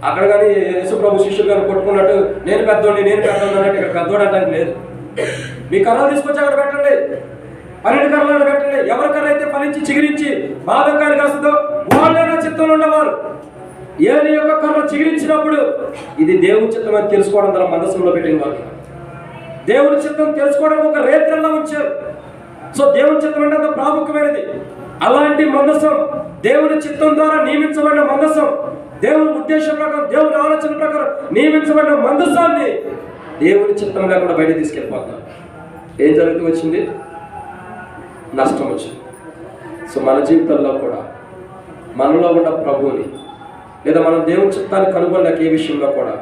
అక్కడ కానీ యేసు ప్రభు శిష్యులు కానీ కొట్టుకున్నట్టు నేను పెద్దోడిని అన్నట్టు ఇక్కడ పెద్దోడు అంటే లేదు. మీ కర్రలు తీసుకొచ్చి అక్కడ పెట్టండి, 12 కర్రలు పెట్టండి. ఎవరి కర్ర అయితే ఫలించి చిగురించి బాధకానికి వస్తుందో వాళ్ళైనా చిత్తంలో ఉన్నవారు. ఏలి యొక్క కర్ర చిగురించినప్పుడు ఇది దేవుని చిత్తం అని తెలుసుకోవడం ద్వారా మనస్సులో పెట్టిన వారు. దేవుని చిత్తం తెలుసుకోవడానికి ఒక రేత్రల్లో ఉంచారు. సో దేవుని చిత్తం అంటే అంత ప్రాముఖ్యమైనది. అలాంటి మందసం, దేవుని చిత్తం ద్వారా నియమించబడిన మందసం, దేవుని ఉద్దేశం ప్రకారం, దేవుని ఆలోచన ప్రకారం నియమించబడిన మందసాన్ని దేవుని చిత్తం లేకుండా బయట తీసుకెళ్ళిపోతున్నారు. ఏం జరుగుతూ వచ్చింది? నష్టం వచ్చింది. సో మన జీవితంలో కూడా మనలో ఉన్న ప్రభువుని, లేదా మనం దేవుని చిత్తాన్ని కనుగొనలేక ఏ విషయంలో కూడా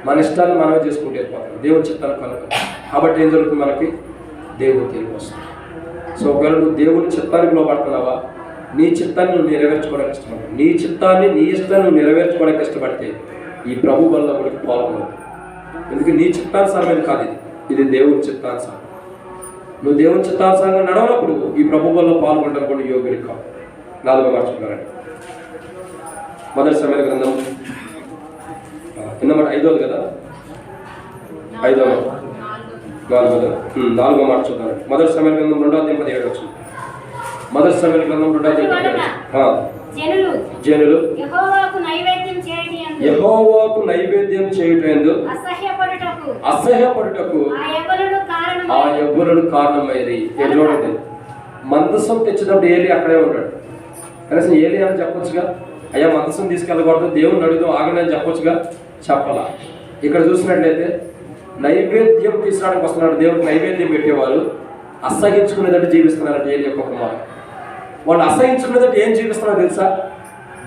మన ఇష్టాన్ని మనమే చేసుకుంటూ వెళ్ళిపోతాం. దేవుని చిత్తాన్ని కనుగొని కాబట్టి ఏం జరుగుతుంది? మనకి దేవుని తీర్పు వస్తుంది. సో ఒకవేళ నువ్వు దేవుని చిత్తానికి లోపడుతున్నావా, నీ చిత్తాన్ని నువ్వు నెరవేర్చుకోవడానికి ఇష్టపడతావు, నీ చిత్తాన్ని, నీ ఇష్టాన్ని నువ్వు నెరవేర్చుకోవడానికి ఇష్టపడితే ఈ ప్రభు వల్ల మనకి పాల్గొనదు. ఎందుకు? నీ చిత్తానుసారమైన కాదు ఇది దేవుని చిత్తానుసారం. నువ్వు దేవుని చిత్తానుసారంగా నడవనప్పుడు ఈ ప్రభు వల్ల పాల్గొనడం కూడా యోగ్యుడి కాదు. 4వ మార్చుకున్నారండి. మొదటి సమయాల గ్రంథం కింద 5వ కదా, 5వ 4వ మార్చుకున్నారండి. మొదటి సమయాల గ్రంథం 2:17 వచ్చింది. మొదటి సమయాల గ్రంథం 2:17 జనులు యెహోవాకు నైవేద్యం చేయుటయందు అసహ్యపడుటకు ఆ యవ్వనులు కారణమైంది. చూడండి, మందసం తెచ్చినప్పుడు ఏలి అక్కడే ఉన్నాడు. కనీసం ఏలి అని చెప్పొచ్చుగా, అయ్యా మందసం తీసుకెళ్ళకూడదు, దేవుని అడుగుదాం ఆగండి అని చెప్పొచ్చుగా, చెప్పాలా. ఇక్కడ చూసినట్లయితే నైవేద్యం తీసుకురావడానికి వస్తున్నాడు. దేవుడికి నైవేద్యం పెట్టేవారు అసహించుకునేటట్టు జీవిస్తున్నారంటే ఏలి యొక్క కుమారుడు. వాళ్ళు అసహించుకునేటట్టు ఏం జీవిస్తున్నారో తెలుసా?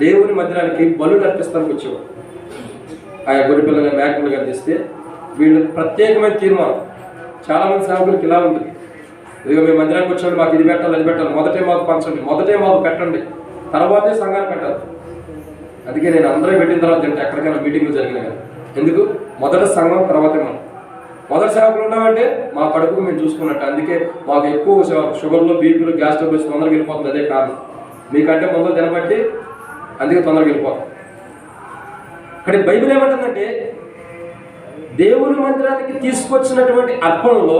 దేవుని మందిరానికి బలులు అర్పిస్తానికి వచ్చేవాడు. ఆయా గొర్రె పిల్లలు మేకలు కనిపిస్తే వీళ్ళు ప్రత్యేకమైన తీర్మానం. చాలామంది సేవకులకి ఇలా ఉంది, ఇదిగో మేము మందిరానికి వచ్చాడు, మాకు ఇది పెట్టాలి, అది పెట్టాలి, మొదటే మాకు పంచండి, మొదటే మాకు పెట్టండి, తర్వాతే సంఘాన్ని పెట్టాలి. అందుకే నేను అందరూ పెట్టిన తర్వాత తింటే ఎక్కడికైనా మీటింగ్లు జరిగినాయి కదా. ఎందుకు? మొదట సంఘం, తర్వాతే మనం. మొదటి సేవకులు ఉన్నామంటే మా కడుపుకు మేము చూసుకున్నట్టు. అందుకే మాకు ఎక్కువ షుగర్లు, బీపీలు, గ్యాస్ ట్రబుల్స్ తొందరగా వెళ్ళిపోతుంది. అదే కారణం, మీకంటే ముందు తినబట్టి అందుకే తొందరగా వెళ్ళిపోతాం. కానీ బైబిల్ ఏమంటుందంటే దేవుని మందిరానికి తీసుకొచ్చినటువంటి అర్పణలో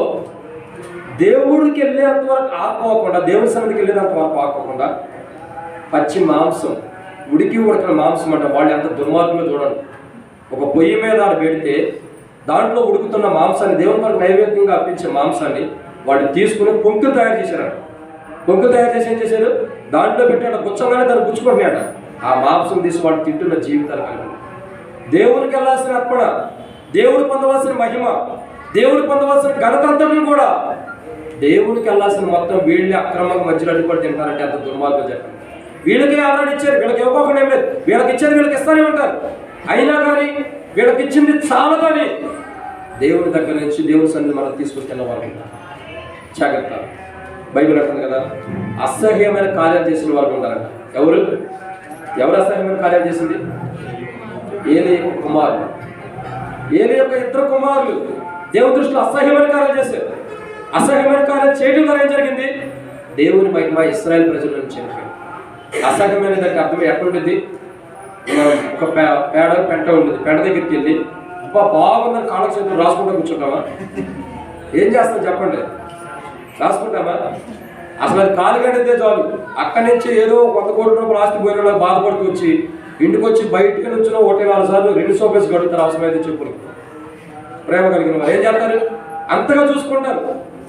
దేవుడికి వెళ్ళేంత వరకు ఆపుకోకుండా, దేవుని సన్నిధికి వెళ్ళేంత వరకు ఆపుకోకుండా పచ్చి మాంసం, ఉడికిన మాంసం అంట. వాళ్ళు ఎంత దుర్మార్గంలో చూడండి. ఒక పొయ్యి మీద పెడితే దాంట్లో ఉడుకుతున్న మాంసాన్ని, దేవుని వరకు నైవేద్యంగా అర్పించే మాంసాన్ని వాళ్ళు తీసుకుని పొంకులు తయారు చేశారు. పొంకులు తయారు చేసి ఏం చేశారు? దాంట్లో పెట్టాడు, గుచ్చగానే దాన్ని గుచ్చుకుంటున్నాడు. ఆ మాంసం తీసి వాళ్ళు తింటున్న జీవితాలు కలిగి దేవునికి వెళ్ళాల్సిన అర్పణ, దేవుడు పొందవలసిన మహిమ, దేవుడు పొందవలసిన ఘనతంత్రం కూడా దేవునికి వెళ్ళాల్సిన మొత్తం వీళ్ళని అక్రమంగా మధ్యలో అడ్డుపడి తింటారంటే అంత దుర్మార్గం చెప్పండి. వీళ్ళకి ఆల్రెడీ ఇచ్చారు, వీళ్ళకి ఇవ్వకుండా ఏం లేదు, వీళ్ళకి ఇచ్చారు, వీళ్ళకి ఇస్తానే ఉంటారు. అయినా కానీ వీళ్ళకి ఇచ్చింది చాలా, కానీ దేవుని దగ్గర నుంచి దేవుని సన్నిధి మనం తీసుకొచ్చిన వాళ్ళు జాగ్రత్త. బైబిల్ అంటుంది కదా, అసహ్యమైన కార్యాలు చేసిన వాళ్ళు ఉంటారంట. ఎవరు అసహ్యమైన కార్యాలు చేసింది? ఏలి యొక్క కుమారులు. ఏలి యొక్క 2 కుమారులు దేవుని దృష్టిలో అసహ్యమైన కార్యాలు చేశారు. అసహ్యమైన కార్యాలు చేయడం ద్వారా ఏం జరిగింది? దేవుని మహిమ ఇశ్రాయేలు ప్రజల నుంచి వెళ్ళిపోయింది. అసహ్యమైన దానికి అర్థం ఎట్లుంటుంది? ఒక పెంట ఉంటుంది, పెంట దగ్గరికి వెళ్ళి బాగుందని కాళ్ళ చేతులు రాసుకుంటూ కూర్చుంటామా? ఏం చేస్తాం చెప్పండి? రాసుకుంటామా? అసలు అది కాలు గడితే చాలు, అక్కడి నుంచి ఏదో 100 కోట్ల రూపాయలు ఆస్తి పోయిన బాధపడుతూ వచ్చి ఇంటికి వచ్చి బయటకు నుంచిన 1-4 సార్లు 2 సోపేసి గడుగుతారు. అవసరమైతే చెప్పులు. ప్రేమ కలిగిన వారు ఏం చేస్తారు? అంతగా చూసుకుంటారు.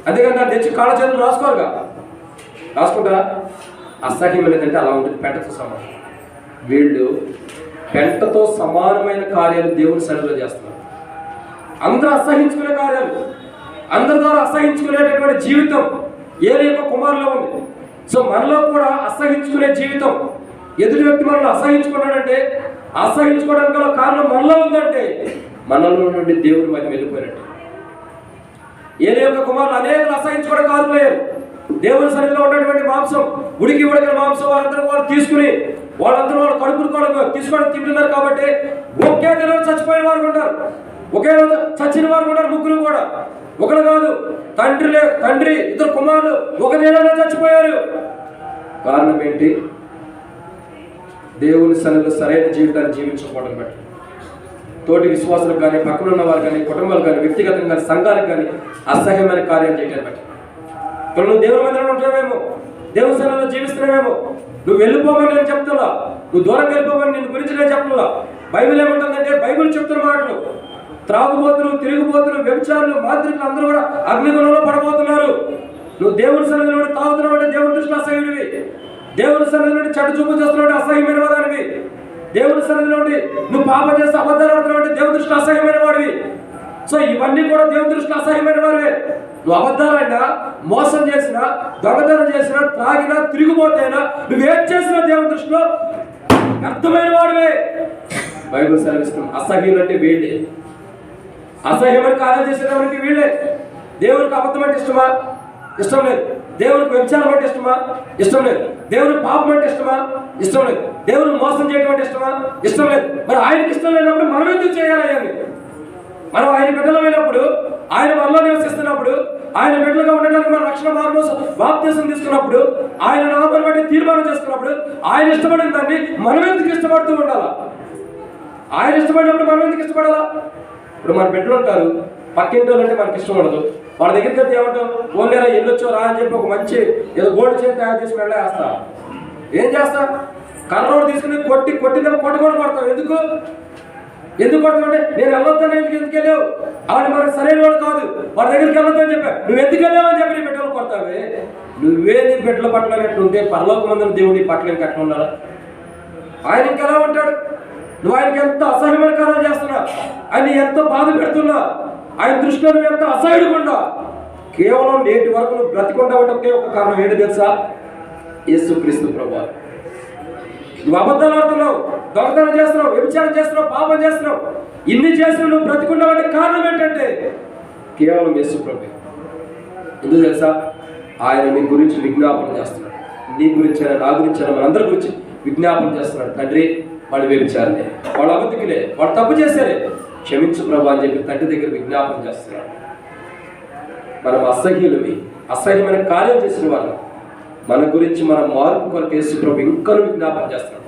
అందుకని దాన్ని తెచ్చి కాళ్ళ చేతులు రాసుకోరుగా, రాసుకుంటారా? అసహ్యమైనదంటే అలా ఉంటుంది, పెంటతో సమానం. వీళ్ళు పెంటతో సమానమైన కార్యాలు దేవుని సన్నిధిలో చేస్తున్నారు. అందరూ అసహించుకునే కార్యాలు, అందరి ద్వారా అసహించుకునేటటువంటి జీవితం ఏలి యొక్క కుమారులో ఉంది. సో మనలో కూడా అసహించుకునే జీవితం, ఎదుటి వ్యక్తి మనల్ని అసహించుకున్నాడంటే అసహించుకోవడానికి గల కారణం మనలో ఉందంటే మనలో నుండి దేవుని మధ్య వెళ్ళిపోయినట్టు. ఏలి యొక్క కుమారులు అనేక అసహించుకోవడం కాదులేరు. దేవుని సన్నిధిలో ఉన్నటువంటి మాంసం, ఉడికిన మాంసం వాళ్ళందరూ వాళ్ళు తీసుకుని వాళ్ళందరూ వాళ్ళు కడుపులు తీసుకొని తింటున్నారు. కాబట్టి ఒకే దినం చచ్చిపోయిన వారు ఉంటారు, ఒకే రోజు చచ్చిన వారు ఉంటారు. ముగ్గురు కూడా, ఒకరు కాదు, తండ్రి 2 కుమారులు ఒక నెలలో చచ్చిపోయారు. కారణం ఏంటి? దేవుని సన్నిధిలో సరైన జీవితాన్ని జీవించకపోవడం బట్టి. తోటి విశ్వాసులకు కానీ, పక్కన ఉన్న వారు కానీ, కుటుంబాలు కానీ, వ్యక్తిగతంగా కానీ, సంఘాలకు కానీ అసహ్యమైన కార్యాలు చేయడం బట్టి. ఇప్పుడు నువ్వు దేవుని మందిరంలో ఉంటావేమో, దేవుని సన్నిధిలో జీవిస్తున్నావేమో, నువ్వు వెళ్ళిపోమని నేను చెప్తున్నా, నువ్వు దూరం వెళ్ళిపోమని నేను గురించి నేను చెప్తున్నా. బైబిల్ ఏమంటుందంటే, బైబిల్ చెప్తున్న మాటలు, త్రాగుబోతులు, తిరుగుబోతులు, వ్యభిచారులు, మాంత్రికులు అందరూ కూడా అగ్నిగుణంలో పడబోతున్నారు. నువ్వు దేవుని సన్నిధిలో తాగుతున్నావు అంటే దేవుని దృష్టిలో అసహ్యుడివి. దేవుని సన్నిధి నుండి చెడ్డ చూపు చేస్తున్నాడు, అసహ్యమైన వాడివి. దేవుని సన్నిధి నుండి నువ్వు పాపం చేస్తే అబద్ధాలు ఆడుతున్నావు, దేవుని దృష్టిలో అసహ్యమైన వాడివి. సో ఇవన్నీ కూడా దేవుని దృష్టిలో అసహ్యమైన వాడివే. నువ్వు అబద్ధాలైనా, మోసం చేసినా, దొంగతనం చేసినా, త్రాగినా, తిరిగిపోతేనా, నువ్వేం చేసినా దేవుని దృష్టిలో అర్థమైన వాడివే. బైబిల్ సెలవిస్తుంది, అసహ్యులు అంటే వీళ్ళే. అసహ్యమైన కార్యాలు చేసేదానికి వీళ్ళే. దేవునికి అబద్ధం అంటే ఇష్టమా? ఇష్టం లేదు. దేవునికి వ్యభిచారం అంటే ఇష్టమా? ఇష్టం లేదు. దేవునికి పాపం అంటే ఇష్టమా? ఇష్టం లేదు. దేవునికి మోసం చేయడం అంటే ఇష్టమా? ఇష్టం లేదు. మరి ఆయనకి ఇష్టం లేనప్పుడు మనం ఎందుకు చేయాలి? అని మనం ఆయన బిడ్డలమైనప్పుడు, ఆయన మనలో నివసిస్తున్నప్పుడు, ఆయన బిడ్డలుగా ఉండడానికి మనం రక్షణ బాప్తిసం తీసుకున్నప్పుడు, ఆయన నామాన్ని బట్టి తీర్మానం చేసుకున్నప్పుడు, ఆయన ఇష్టపడిన దాన్ని మనం ఎందుకు ఇష్టపడుతూ ఉండాలా? ఆయన ఇష్టపడినప్పుడు మనం ఎందుకు ఇష్టపడాలా? ఇప్పుడు మన బిడ్డలు ఉంటారు, పక్కింటి వాళ్ళు అంటే మనకి ఇష్టం ఉండదు. వాళ్ళ దగ్గరికి వెళ్తే ఏమంటాం? ఓన్లేరా వెళ్ళొచ్చో రా అని చెప్పి ఒక మంచి ఏదో గోల్డ్ చైన్ తయారు చేసి వెళ్ళేస్తా. ఏం చేస్తా? కర్రోడు తీసుకుని కొట్టిందేమో కొట్టకూడదు కొడతాం. ఎందుకు కొడతామంటే నేను వెళ్ళొద్దాను, ఎందుకు వెళ్ళావు? ఆవిడ మనకు సరైన వాడు కాదు, వాడి దగ్గరికి వెళ్ళొద్దని చెప్పా. నువ్వు ఎందుకు వెళ్ళావు అని చెప్పి నీ బిడ్డలు కొడతావే. నువ్వే నీ బిడ్డల పట్ల ఎట్లుంటే పరలోకమందున దేవుడి పట్ల ఇంకా ఎట్లా ఉండాలా? ఆయన ఇంకెలా ఉంటాడు? నువ్వు ఆయనకి ఎంత అసహ్యమైన కార్యాలు చేస్తున్నా, ఆయన ఎంత బాధ పెడుతున్నా, ఆయన దృష్టిలో నువ్వు ఎంత అసహ్యుడుకుండా, కేవలం నేటి వరకు నువ్వు బ్రతికుండా ఒకే ఒక కారణం ఏంటి తెలుసా? యేసుక్రీస్తు ప్రభువు. నువ్వు అబద్ధాలు ఆడుతున్నావు, దొంగతనం చేస్తున్నావు, వ్యభిచారం చేస్తున్నావు, పాపం చేస్తున్నావు, ఇన్ని చేసిన నువ్వు బ్రతికుండావంటే కారణం ఏంటంటే కేవలం యేసు ప్రభువు. ఎందుకు తెలుసా? ఆయన నీ గురించి విజ్ఞాపన చేస్తున్నాడు. నీ గురించి అయినా, నా గురించి అయినా, మనందరి గురించి విజ్ఞాపన చేస్తున్నాడు. తండ్రి, వాళ్ళు వ్యభిచారులే, వాళ్ళు అబద్ధికులే, వాళ్ళు తప్పు చేశారే, క్షమించు ప్రభు అని చెప్పి తండ్రి దగ్గర విజ్ఞాపన చేస్తున్నాడు. మనం అసహ్యులవి, అసహ్యమైన కార్యం చేసిన వాళ్ళు, మన గురించి మన మార్పు కొరకు యేసు ప్రభు ఇంకా విజ్ఞాపన చేస్తున్నాడు.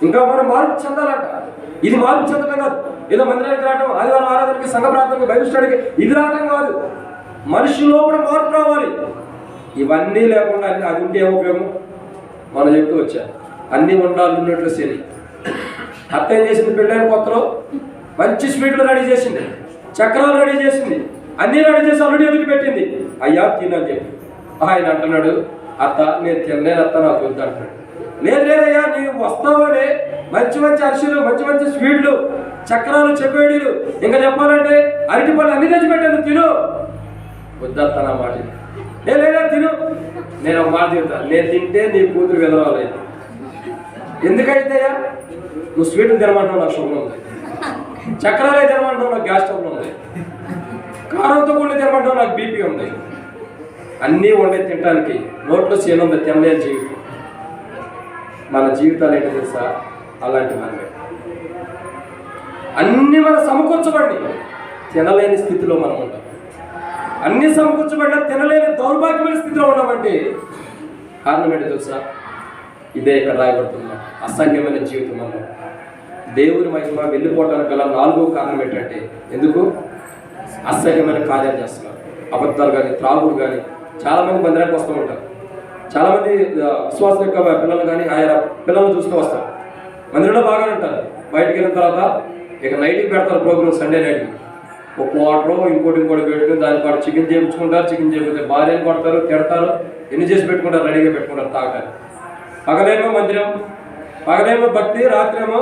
ఇంకా మనం మార్పు చెందాలంట. ఇది మార్పు చెందడం కాదు, ఏదో మందిరానికి రావడం, ఆదివారం ఆరాధనకి, సంఘ ప్రార్థనకి, బైబిల్ స్టడీకి ఇది రావడం కాదు. మనుషుల్లో కూడా మార్పు రావాలి. ఇవన్నీ లేకుండా అది ఉంటే ఏం ఉపయోగం? మనం చెప్తూ వచ్చాను, అన్నీ ఉండాలి ఉన్నట్లు శని. అత్త ఏం చేసింది? పెళ్ళైన కొత్తలో మంచి స్వీట్లు రెడీ చేసింది, చక్రాలు రెడీ చేసింది, అన్నీ రెడీ చేసి ఆల్రెడీ ఎదురు పెట్టింది. అయ్యా తినని చెప్పి ఆయన అంటున్నాడు, అత్త నేను తినలేను అత్త, నాకు వద్దు అంటున్నాడు. లేదయ్యా, నీవు వస్తావనే మంచి మంచి అరిసెలు, మంచి మంచి స్వీట్లు, చక్రాలు, చెకోడీలు, ఇంకా చెప్పాలంటే అరటిపళ్ళు అన్ని తెచ్చి పెట్టాను, తిను. వద్దత్త నా మాట. లేదా తిను. నేను ఒక మాట చెప్తాను, నేను తింటే నీ కూతురు వెదరాలేదు. ఎందుకైతేయా? నువ్వు స్వీట్లు తినమంటావు, నాకు షుగర్ ఉంది. చక్రాలే తినమంటావు, నాకు గ్యాస్ ట్రబుల్ ఉంది. కారంతో కూడా తినమంటావు, నాకు బీపీ ఉంది. అన్నీ వండే తినడానికి నోట్లో సేను ఉంది, తినలేని జీవితం. మన జీవితాలు ఏంటో తెలుసా? అలాంటి మనమే. అన్నీ మనం సమకూర్చబడి తినలేని స్థితిలో మనం ఉంటాం. అన్ని సమకూర్చబడినా తినలేని దౌర్భాగ్యమైన స్థితిలో ఉన్నామంటే కారణం ఏంటో తెలుసా? ఇదే ఇక్కడ రాయబడుతున్నా, అసహ్యమైన జీవితం అన్న దేవుని మహిమ వెళ్ళిపోవడానికి గల 4వ కారణం ఏంటంటే, ఎందుకు? అసహ్యమైన కార్యాలు చేస్తున్నారు. అబద్ధాలు కానీ, త్రాగుడు కానీ. చాలామంది మందిరానికి వస్తూ ఉంటారు. చాలామంది విశ్వాసం యొక్క పిల్లలు కానీ ఆయన పిల్లలను చూస్తూ వస్తారు. మందిరంలో బాగానే ఉంటారు. బయటకు వెళ్ళిన తర్వాత ఇక నైట్కి పెడతారు ప్రోగ్రామ్, సండే నైట్కి. ఒక వాటరు ఇంకోటి పెట్టుకుని దాని పాటు చికెన్ చేయించుకుంటారు. చికెన్ చేయకపోతే భార్యను కొడతారు, తిడతారు, ఎన్ని చేసి పెట్టుకుంటారు, రెడీగా పెట్టుకుంటారు తాగటానికి. పగలేమో మందిరం, పగలేమో భక్తి, రాత్రేమో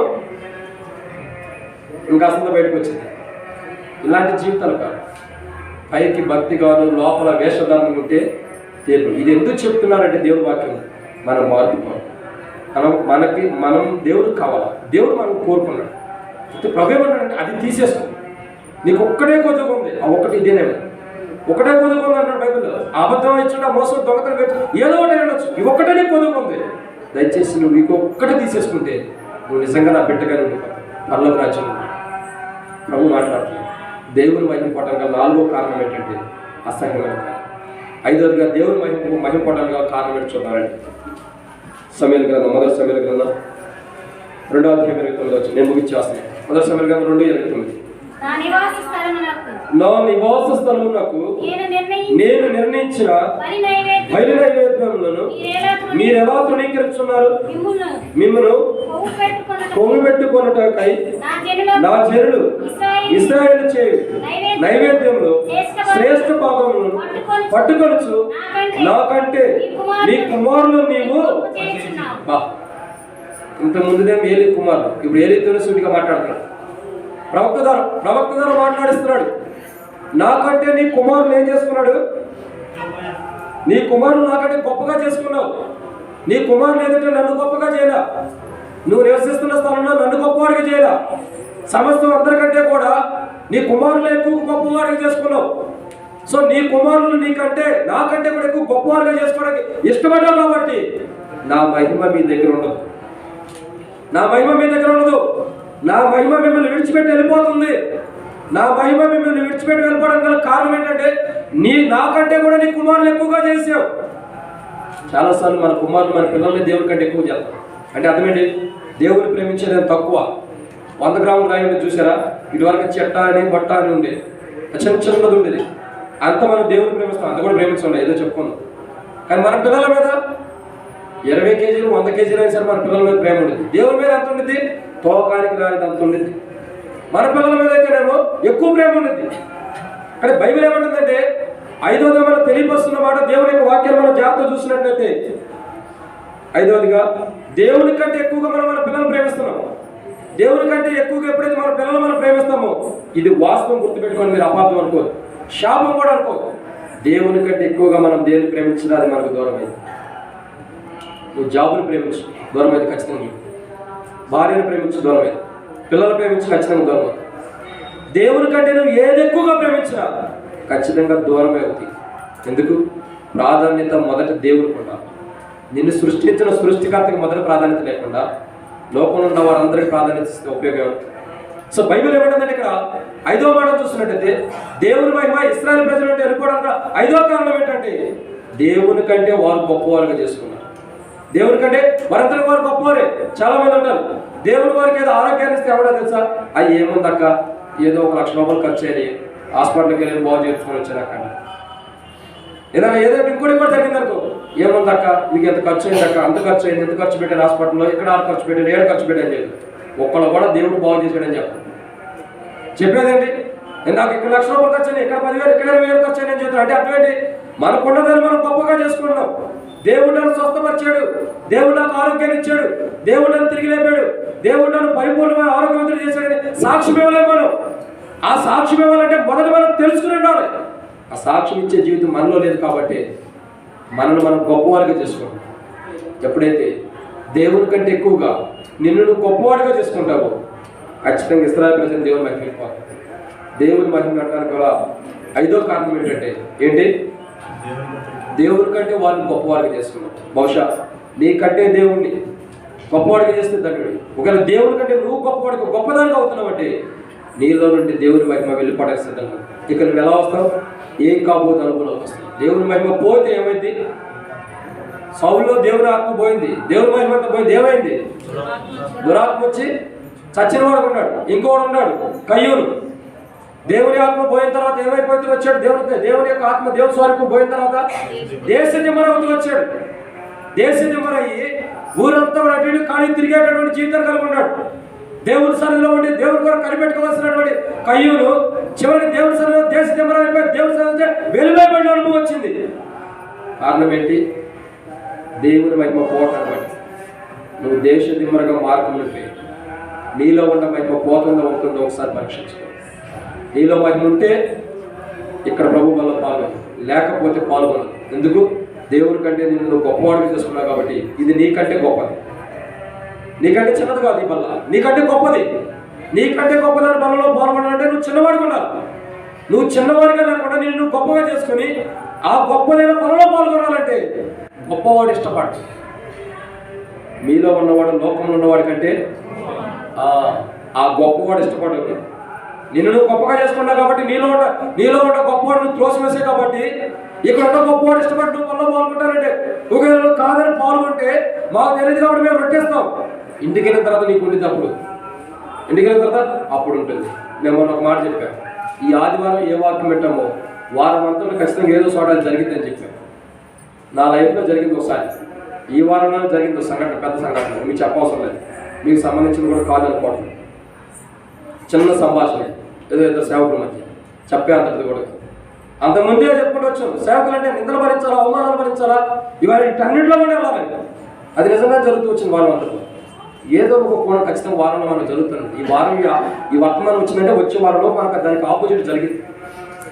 ఇంకా అసలు బయటకు వచ్చింది. ఇలాంటి జీవితాలు కాదు. పైకి భక్తి కాదు, లోపల వేషధారణ ఉంటే దేవుడు. ఇది ఎందుకు చెప్తున్నారంటే దేవుడు వాక్యం మనం మార్పుకోవాలి. మనం దేవుడికి కావాలా, దేవుడు మనం కోరుకున్నాడు. ప్రభు ఏమన్నాడంటే అది తీసేసుకో, నీకు ఒక్కటే కొద్దిగా ఉంది, ఆ ఒక్కటి ఇదేనే ఒకటే కొద్దిగా ఉంది అన్నాడు బైబిల్లో. అబద్ధం ఇచ్చుంటే, మోసం, దొంగతనం పెట్టి ఏదో ఒకటి అనొచ్చు, ఈ ఒక్కటే నీకు కొద్దిగా ఉంది. దయచేసి నువ్వు నీకు ఒక్కటే తీసేసుకుంటే నువ్వు నిజంగా నా బిడ్డగానే ఉండిపోతావు, పరలోక రాజ్యం. ప్రభు మాట్లాడుతున్నాడు. దేవుని మహిమ పోవడానికి 4వ కారణం ఏంటంటే అసహ్యమైన కార్యం. 5వదిగా దేవుని మహిమ పోవడానికి కారణం ఏంటి చూద్దామండి. సమయలు గ్రంథం, మొదటి సమయలు గ్రంథం 2వ అధ్యాయం 29 వచ్చి నేను ముగించేస్తాను. మొదటి సమయలు గ్రంథం 2:29. నా నివాస స్థలమునకు నేను నిర్ణయించిన బలి నైవేద్యములను మీరెలా తృణీకరించున్నారు? మిమ్మల్ని కొమ్ము పెట్టుకొనుటకై నా జనులు ఇశ్రాయేలు చేయు నైవేద్యంలో శ్రేష్ఠ భాగములను పట్టుకొనుచు నాకంటే నీ కుమారులు నీవు బా ఇంత ముందుదేమో ఏలీ కుమారుడు, ఇప్పుడు ఏలీతోనే సూటిగా మాట్లాడుతున్నాడు. ప్రవక్త ద్వారా మాట్లాడిస్తున్నాడు. నాకంటే నీ కుమారుడు ఏం చేసుకున్నాడు? నీ కుమారుడు నాకంటే గొప్పగా చేసుకున్నావు. నీ కుమారుడు ఏదంటే నన్ను గొప్పగా చేయలా, నువ్వు నివసిస్తున్న స్థలంలో నన్ను గొప్పవాడిగా చేయలా, సమస్తం అందరికంటే కూడా నీ కుమారులు ఎక్కువ గొప్పవాడిగా చేసుకున్నావు. సో నీ కుమారులు నీకంటే నాకంటే కూడా ఎక్కువ గొప్పవాడిగా చేసుకోవడానికి ఇష్టపడ్డావు కాబట్టి నా మహిమ మీ దగ్గర ఉండదు. నా మహిమ మీ దగ్గర ఉండదు. నా మహిమ మిమ్మల్ని విడిచిపెట్టి వెళ్ళిపోతుంది. నా మహిమ మిమ్మల్ని విడిచిపెట్టి వెళ్ళిపోవడానికి గల కారణం ఏంటంటే నాకంటే కూడా నీ కుమారులు ఎక్కువగా చేసావు. చాలాసార్లు మన కుమారులు మన పిల్లల్ని దేవుడి కంటే ఎక్కువ చేస్తాం. అంటే అర్థమేంటి? దేవుడిని ప్రేమించేది తక్కువ. 100 గ్రాముల రాయి మీద చూసారా? ఇటువరకు చెట్ట అని బట్ట అని ఉండేది, చిన్నది ఉండేది. అంత మనం దేవుడిని ప్రేమిస్తాం, అంత కూడా ప్రేమించండి, ఏదో చెప్పుకున్నాం. కానీ మన పిల్లల మీద 20 కేజీలు 100 కేజీలు అయినా సరే మన పిల్లల మీద ప్రేమ ఉండేది. దేవుడి మీద ఎంత ఉండేది? తోకానికి రానిది అంత ఉండేది. మన పిల్లల మీద అయితేనేమో ఎక్కువ ప్రేమ ఉండేది. కానీ బైబిల్ ఏమంటుందంటే 5వదిగా మనం తెలియపరుస్తున్న మాట, దేవుని యొక్క వాక్యాన్ని మనం జాగ్రత్త చూసినట్లయితే 5వదిగా దేవుని కంటే ఎక్కువగా మనం మన పిల్లల్ని ప్రేమిస్తున్నాం. దేవుని కంటే ఎక్కువగా ఎప్పుడైతే మన పిల్లలు మనం ప్రేమిస్తామో, ఇది వాస్తవం గుర్తుపెట్టుకొని మీరు అపార్థం అనుకోదు, శాపం కూడా అనుకోదు. దేవుని కంటే ఎక్కువగా మనం దేవుని ప్రేమించినా అది మనకు దూరం అయింది. నువ్వు జాబుని ప్రేమించు, దూరం అయితే ఖచ్చితంగా. భార్యను ప్రేమించు, దూరం అయింది. పిల్లలు ప్రేమించు, ఖచ్చితంగా దూరం అవుతుంది. దేవుని కంటే నువ్వు ఏది ఎక్కువగా ప్రేమించినా ఖచ్చితంగా దూరమే అవుతుంది. ఎందుకు? ప్రాధాన్యత మొదట దేవునికి ఉండాలి. నిన్ను సృష్టించిన సృష్టికర్తకి మొదటి ప్రాధాన్యత లేకుండా లోకంలో ఉన్న వారందరికీ ప్రాధాన్యత ఇస్తే ఉపయోగం. సో బైబిల్ ఏమంటుందంటే ఇక్కడ 5వ మాట చూస్తున్నట్టయితే దేవుని మహిమ ఇశ్రాయేలు ప్రజలు అంటే వెళ్ళిపోవడానికి 5వ కారణం ఏంటంటే దేవుని కంటే వారు గొప్పవారుగా చేసుకున్నారు. దేవుని కంటే వారందరికీ వారు గొప్పవారే. చాలా మంది ఉంటారు దేవుని వారికి ఏదో ఆరోగ్యాన్ని ఇస్తే ఎవడో తెలుసా? అది ఏముందక్క, ఏదో 1 లక్ష రూపాయలు ఖర్చు అయ్యి హాస్పిటల్కి వెళ్ళి బాగు చేసుకొని వచ్చారు అక్కడ. ఏదో ఇంకోటి కూడా జరిగిందనుకో, ఏముందక్క మీకు ఎంత ఖర్చు అయిందక్క, అంత ఖర్చు అయింది, ఎంత ఖర్చు పెట్టారు హాస్పిటల్లో, ఇక్కడ 6 ఖర్చు పెట్టారు, 7 ఖర్చు పెట్టారని చెప్పి ఒక్కళ్ళు కూడా దేవుడు బాగు చేశాడని చెప్పేదేంటి? నాకు ఇక్కడ 1 లక్ష రూపాయలు ఖర్చు అయ్యి, ఇక్కడ 10,000, ఇక్కడ 20,000 ఖర్చు అయ్యి అని చెప్తాను. అంటే అర్థమేంటి? మనకున్నదాన్ని మనం గొప్పగా చేసుకుంటున్నాం. దేవుడు నన్ను స్వస్థపరిచాడు, దేవుడు నాకు ఆరోగ్యాన్ని ఇచ్చాడు, దేవుడు నన్ను తిరిగి లేపాడు, దేవుడు నన్ను పరిపూర్ణమైన ఆరోగ్యవంతులు చేశాడని సాక్ష్యం ఇవ్వలేము మనం. ఆ సాక్ష్యం ఇవ్వాలంటే మొదట మనం తెలుసుకుని ఉండాలి. ఆ సాక్ష్యం ఇచ్చే జీవితం మనలో లేదు కాబట్టి మనల్ని మనం గొప్పవాడిగా చేసుకుంటాం. ఎప్పుడైతే దేవుని కంటే ఎక్కువగా నిన్ను నువ్వు గొప్పవాడిగా చేసుకుంటావో ఖచ్చితంగా ఇశ్రాయేలు ప్రజలు దేవుని మహిమ వెళ్ళిపోతారు. దేవుని మహిమ పెట్టడానికి గల 5వ కారణం ఏంటి? దేవుని కంటే వాళ్ళని గొప్పవాడిగా చేసుకున్నాం. బహుశా నీకంటే దేవుణ్ణి గొప్పవాడిగా చేస్తే తండ్రి, ఒకవేళ దేవుని కంటే నువ్వు గొప్పదానిగా అవుతున్నావు అంటే నీలో నుండి దేవుని మహిమ వెళ్ళిపోవడానికి సిద్ధంగా. ఇక నువ్వు ఎలా వస్తావు? ఏం కాబోదు అనుభవంలోకి వస్తావు. దేవుని మహిమ పోతే ఏమైంది? సౌలులో దేవుని ఆత్మ పోయింది, దేవుని మహిమ పోయింది. ఏమైంది? దురాత్మ వచ్చి చచ్చిన వాడు ఉన్నాడు, ఇంకోడు ఉన్నాడు కయ్యూరు. దేవుని ఆత్మ పోయిన తర్వాత ఏమైపోతే వచ్చాడు? దేవుని యొక్క ఆత్మ దేవుని స్వరూపం పోయిన తర్వాత దేశ దిమ్మరవుతూ వచ్చాడు. దేశ దిమ్మరయ్యి ఊరంతా అటు ఇటు ఖాళీ తిరిగేటటువంటి జీవితం కలిగి ఉన్నాడు. దేవుని సన్నిధిలో ఉండి దేవుని కొరకు కనిపెట్టుకోవాల్సినటువంటి కయ్యూలు చివరికి దేవుని సన్నిధిలో దేశ దిమ్మరైపోయి దేవుని సన్నిధి వెలువైపోయిన అనుభవం వచ్చింది. కారణం ఏంటి? దేవుని మహిమ పోవటం బట్టి. నువ్వు దేశ దిమ్మరగా మార్పులు నీలో ఉన్న మహిమ పోతుందో ఉంటుందో ఒకసారి పరీక్షించుకో. నీలో మహిమ ఉంటే ఇక్కడ ప్రభు వల్ల పాల్గొను, లేకపోతే పాల్గొనదు. ఎందుకు? దేవుని కంటే నిన్ను గొప్పవాడిగా చేసుకున్నావు కాబట్టి ఇది నీకంటే గొప్పది, నీకంటే చిన్నది కాదు. ఈ బల్ల నీకంటే గొప్పది. నీకంటే గొప్పదాని బల్లలో పాల్గొనాలంటే నువ్వు చిన్నవాడిగా ఉండాలి. నువ్వు చిన్నవాడిగా లేకుండా నిన్ను గొప్పగా చేసుకుని ఆ గొప్పదైన బలలో పాల్గొనాలంటే గొప్పవాడు ఇష్టపడు. మీలో ఉన్నవాడు లోకంలో ఉన్నవాడి కంటే ఆ గొప్పవాడు ఇష్టపడు. నిన్ను నువ్వు గొప్పగా చేసుకున్నావు కాబట్టి నీలో ఉన్న గొప్పవాడు నువ్వు త్రోసివేసే కాబట్టి ఇక్కడ ఉన్న గొప్పవాడు ఇష్టపడి నువ్వు పనులు పాల్గొంటారంటే ఒకవేళ కాదని పాల్గొంటే మాకు తెలియదు కాబట్టి మేము రొట్టేస్తాం. ఇంటికి వెళ్ళిన తర్వాత నీకు ఉంటుంది. ఇంటికి వెళ్ళిన తర్వాత అప్పుడు ఉంటుంది. నేను మొన్న ఒక మాట చెప్పాను, ఈ ఆదివారం ఏ వాక్యం పెట్టామో వారం అంతా ఖచ్చితంగా ఏదో చోట జరిగిందని చెప్పాను. నా లైఫ్లో జరిగింది ఒకసారి, ఈ వారంలో జరిగింది ఒక సంఘటన, పెద్ద సంఘటన. మీకు చెప్పవసరం లేదు, మీకు సంబంధించిన కూడా కాదు అనుకోవడం. చిన్న సంభాషణ ఏదో ఇద్దరు సేవకుల మధ్య చెప్పే అంతటిది కూడా. అంతకుముందే చెప్పుకుంటూ వచ్చాం, సేవకులు అంటే నిందలు భరించాలా, అవమానాలు భరించాలా, ఇవాళ వీటన్నింటిలో కూడా వెళ్ళాలి. అది నిజంగా జరుగుతూ వచ్చింది వారం అంతా. ఏదో ఒక కోణం ఖచ్చితంగా వారంలో మనకు జరుగుతుంది. ఈ వారం ఈ వర్తమానం వచ్చిందంటే వచ్చే వారంలో మనకు దానికి ఆపోజిట్ జరిగింది.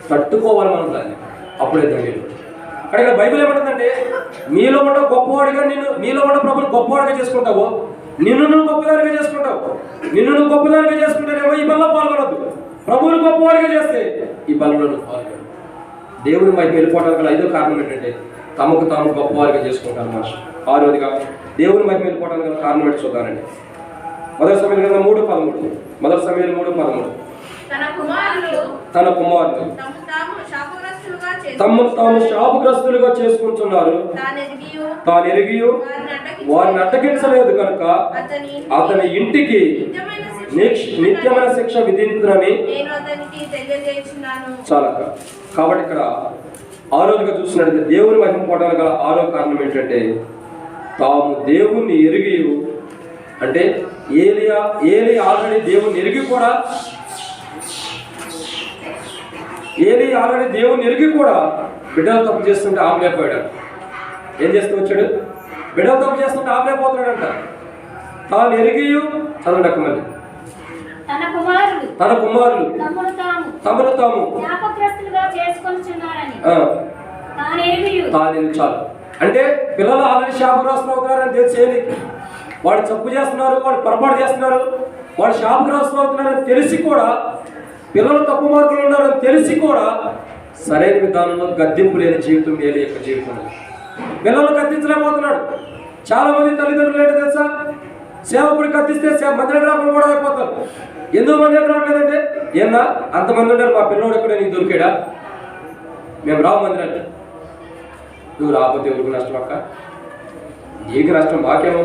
తట్టుకోవాలి మనం దాన్ని, అప్పుడే ధైర్యం. కానీ బైబిల్ ఏమంటుందంటే, నీలో ఉన్న గొప్పవాడిగా నీలో ఉన్న ప్రభుని గొప్పవాడిగా చేసుకుంటావు, నిన్ను నువ్వు గొప్పదానిగా చేసుకుంటావు. నిన్ను నువ్వు గొప్పదానిగా చేసుకుంటేనేమో ఈ బలంలో పాల్గొనద్దు. ప్రభువుని గొప్పవాడిగా చేస్తే ఈ బలంలో నువ్వు పాల్గొనదు. దేవుని వైపు వెళ్ళిపోవడానికి గల 5వ కారణం ఏంటంటే, తమకు తాము గొప్పవారిగా చేసుకుంటారు మనిషి. 6వదిగా దేవుని వైపు వెళ్ళిపోవడానికి గల కారణం ఏంటి చూద్దానండి. మొదటి సమయంలో 3:13. మొదటి సమయంలో 3:13. తన కుమారులు తమ తాము శాపగ్రస్తులుగా చేసుకుంటున్నారు. తాను ఎరిగియు వారిని అడ్డగించలేదు కనుక అతని ఇంటికి నిత్యమైన శిక్ష విధించునని చాలా. కాబట్టి ఇక్కడ 6వదిగా చూసినట్లయితే దేవుని మహిమ పోవడానికి గల 6వ కారణం ఏంటంటే, తాము దేవుణ్ణి ఎరిగి, అంటే ఏలి ఆల్రెడీ దేవుణ్ణి ఎరిగి కూడా బిడ్డలు తప్పు చేస్తుంటే ఆపలేకపోయాడు. ఏం చేస్తూ వచ్చాడు? బిడ్డలు తప్పు చేస్తుంటే ఆపలేకపోతున్నాడంట. తాను ఎరిగి చదవండి అక్క మళ్ళీ. తన కుమారులు తమను తాము చాలు. అంటే పిల్లలు ఆల్రెడీ శాపగ్రస్తులు అవుతున్నారని తెలిసి, వాడు తప్పు చేస్తున్నారు, వాడు పొరపాటు చేస్తున్నారు, వాడు శాపగ్రస్తులు అవుతున్నారని తెలిసి కూడా, పిల్లలు తప్పు మార్గంలో ఉన్నారని తెలిసి కూడా సరైన విధానంలో గద్దింపు లేని జీవితం ఏలి యొక్క జీవితం. పిల్లలు కత్తించలేకపోతున్నాడు. చాలా మంది తల్లిదండ్రులు ఏంటో తెలుసా, సేవకుడు కత్తిస్తే మందిరం రాకుండా కూడా అయిపోతారు. ఎందుకు మందిరం రావట్లేదంటే, ఏమన్నా అంతమంది ఉంటారు, మా పిల్లడు ఎక్కడ నీకు దొరికాడా, మేము రావు మందిరాన్ని. నువ్వు రాకపోతే ఎవరికి నష్టం అక్క? నీకు నష్టం, మాకేమో.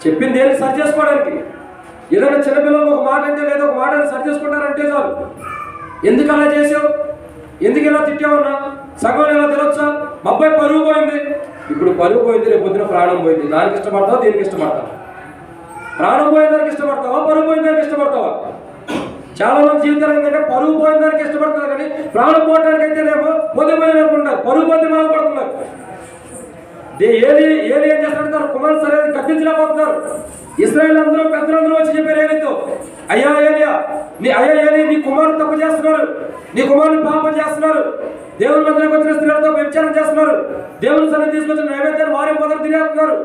చెప్పింది దేనికి సరి చేసుకోవడానికి. ఏదైనా చిన్నపిల్లలు ఒక మాట అంటే లేదా ఒక మాట సరి చేసుకుంటారంటే చాలు. ఎందుకు అలా చేసావు, ఎందుకు ఇలా తిట్టావన్నా, సగం ఎలా తినొచ్చా, మా అబ్బాయి పరుగు పోయింది. ఇప్పుడు పరుగు పోయింది, రేపు పొద్దున ప్రాణం పోయింది. దానికి ఇష్టపడతావా, దీనికి ఇష్టపడతావా? ప్రాణం పోయిన దానికి ఇష్టపడతావా, పరుగు పోయిన దానికి ఇష్టపడతావా? చాలా మంది జీవితాలు ఏంటంటే పరుగు పోయిన దానికి ఇష్టపడతారు, కానీ ప్రాణం పోవడానికి అయితేనేమో పొద్దుపోయిన అనుకుంటారు, పరుగు పోతే బాధపడుతున్నారు. ఏలి ఏం చేస్తాడు, తన కుమారుడు సరైన కట్టించలేకపోతున్నారు. ఇశ్రాయేలు అందరూ పెద్దలందరూ వచ్చి చెప్పారు ఏలితో, అయ్యా ఏలి నీ కుమారుడు తప్పు చేస్తున్నారు, నీ కుమారుడు పాపం చేస్తున్నారు, దేవుని మందిరానికి వచ్చిన స్త్రీలతో వ్యభిచారం చేస్తున్నారు, దేవుని సన్నిధి తీసుకొచ్చిన నైవేద్యాన్ని వారే మొదలు తినేస్తున్నారు,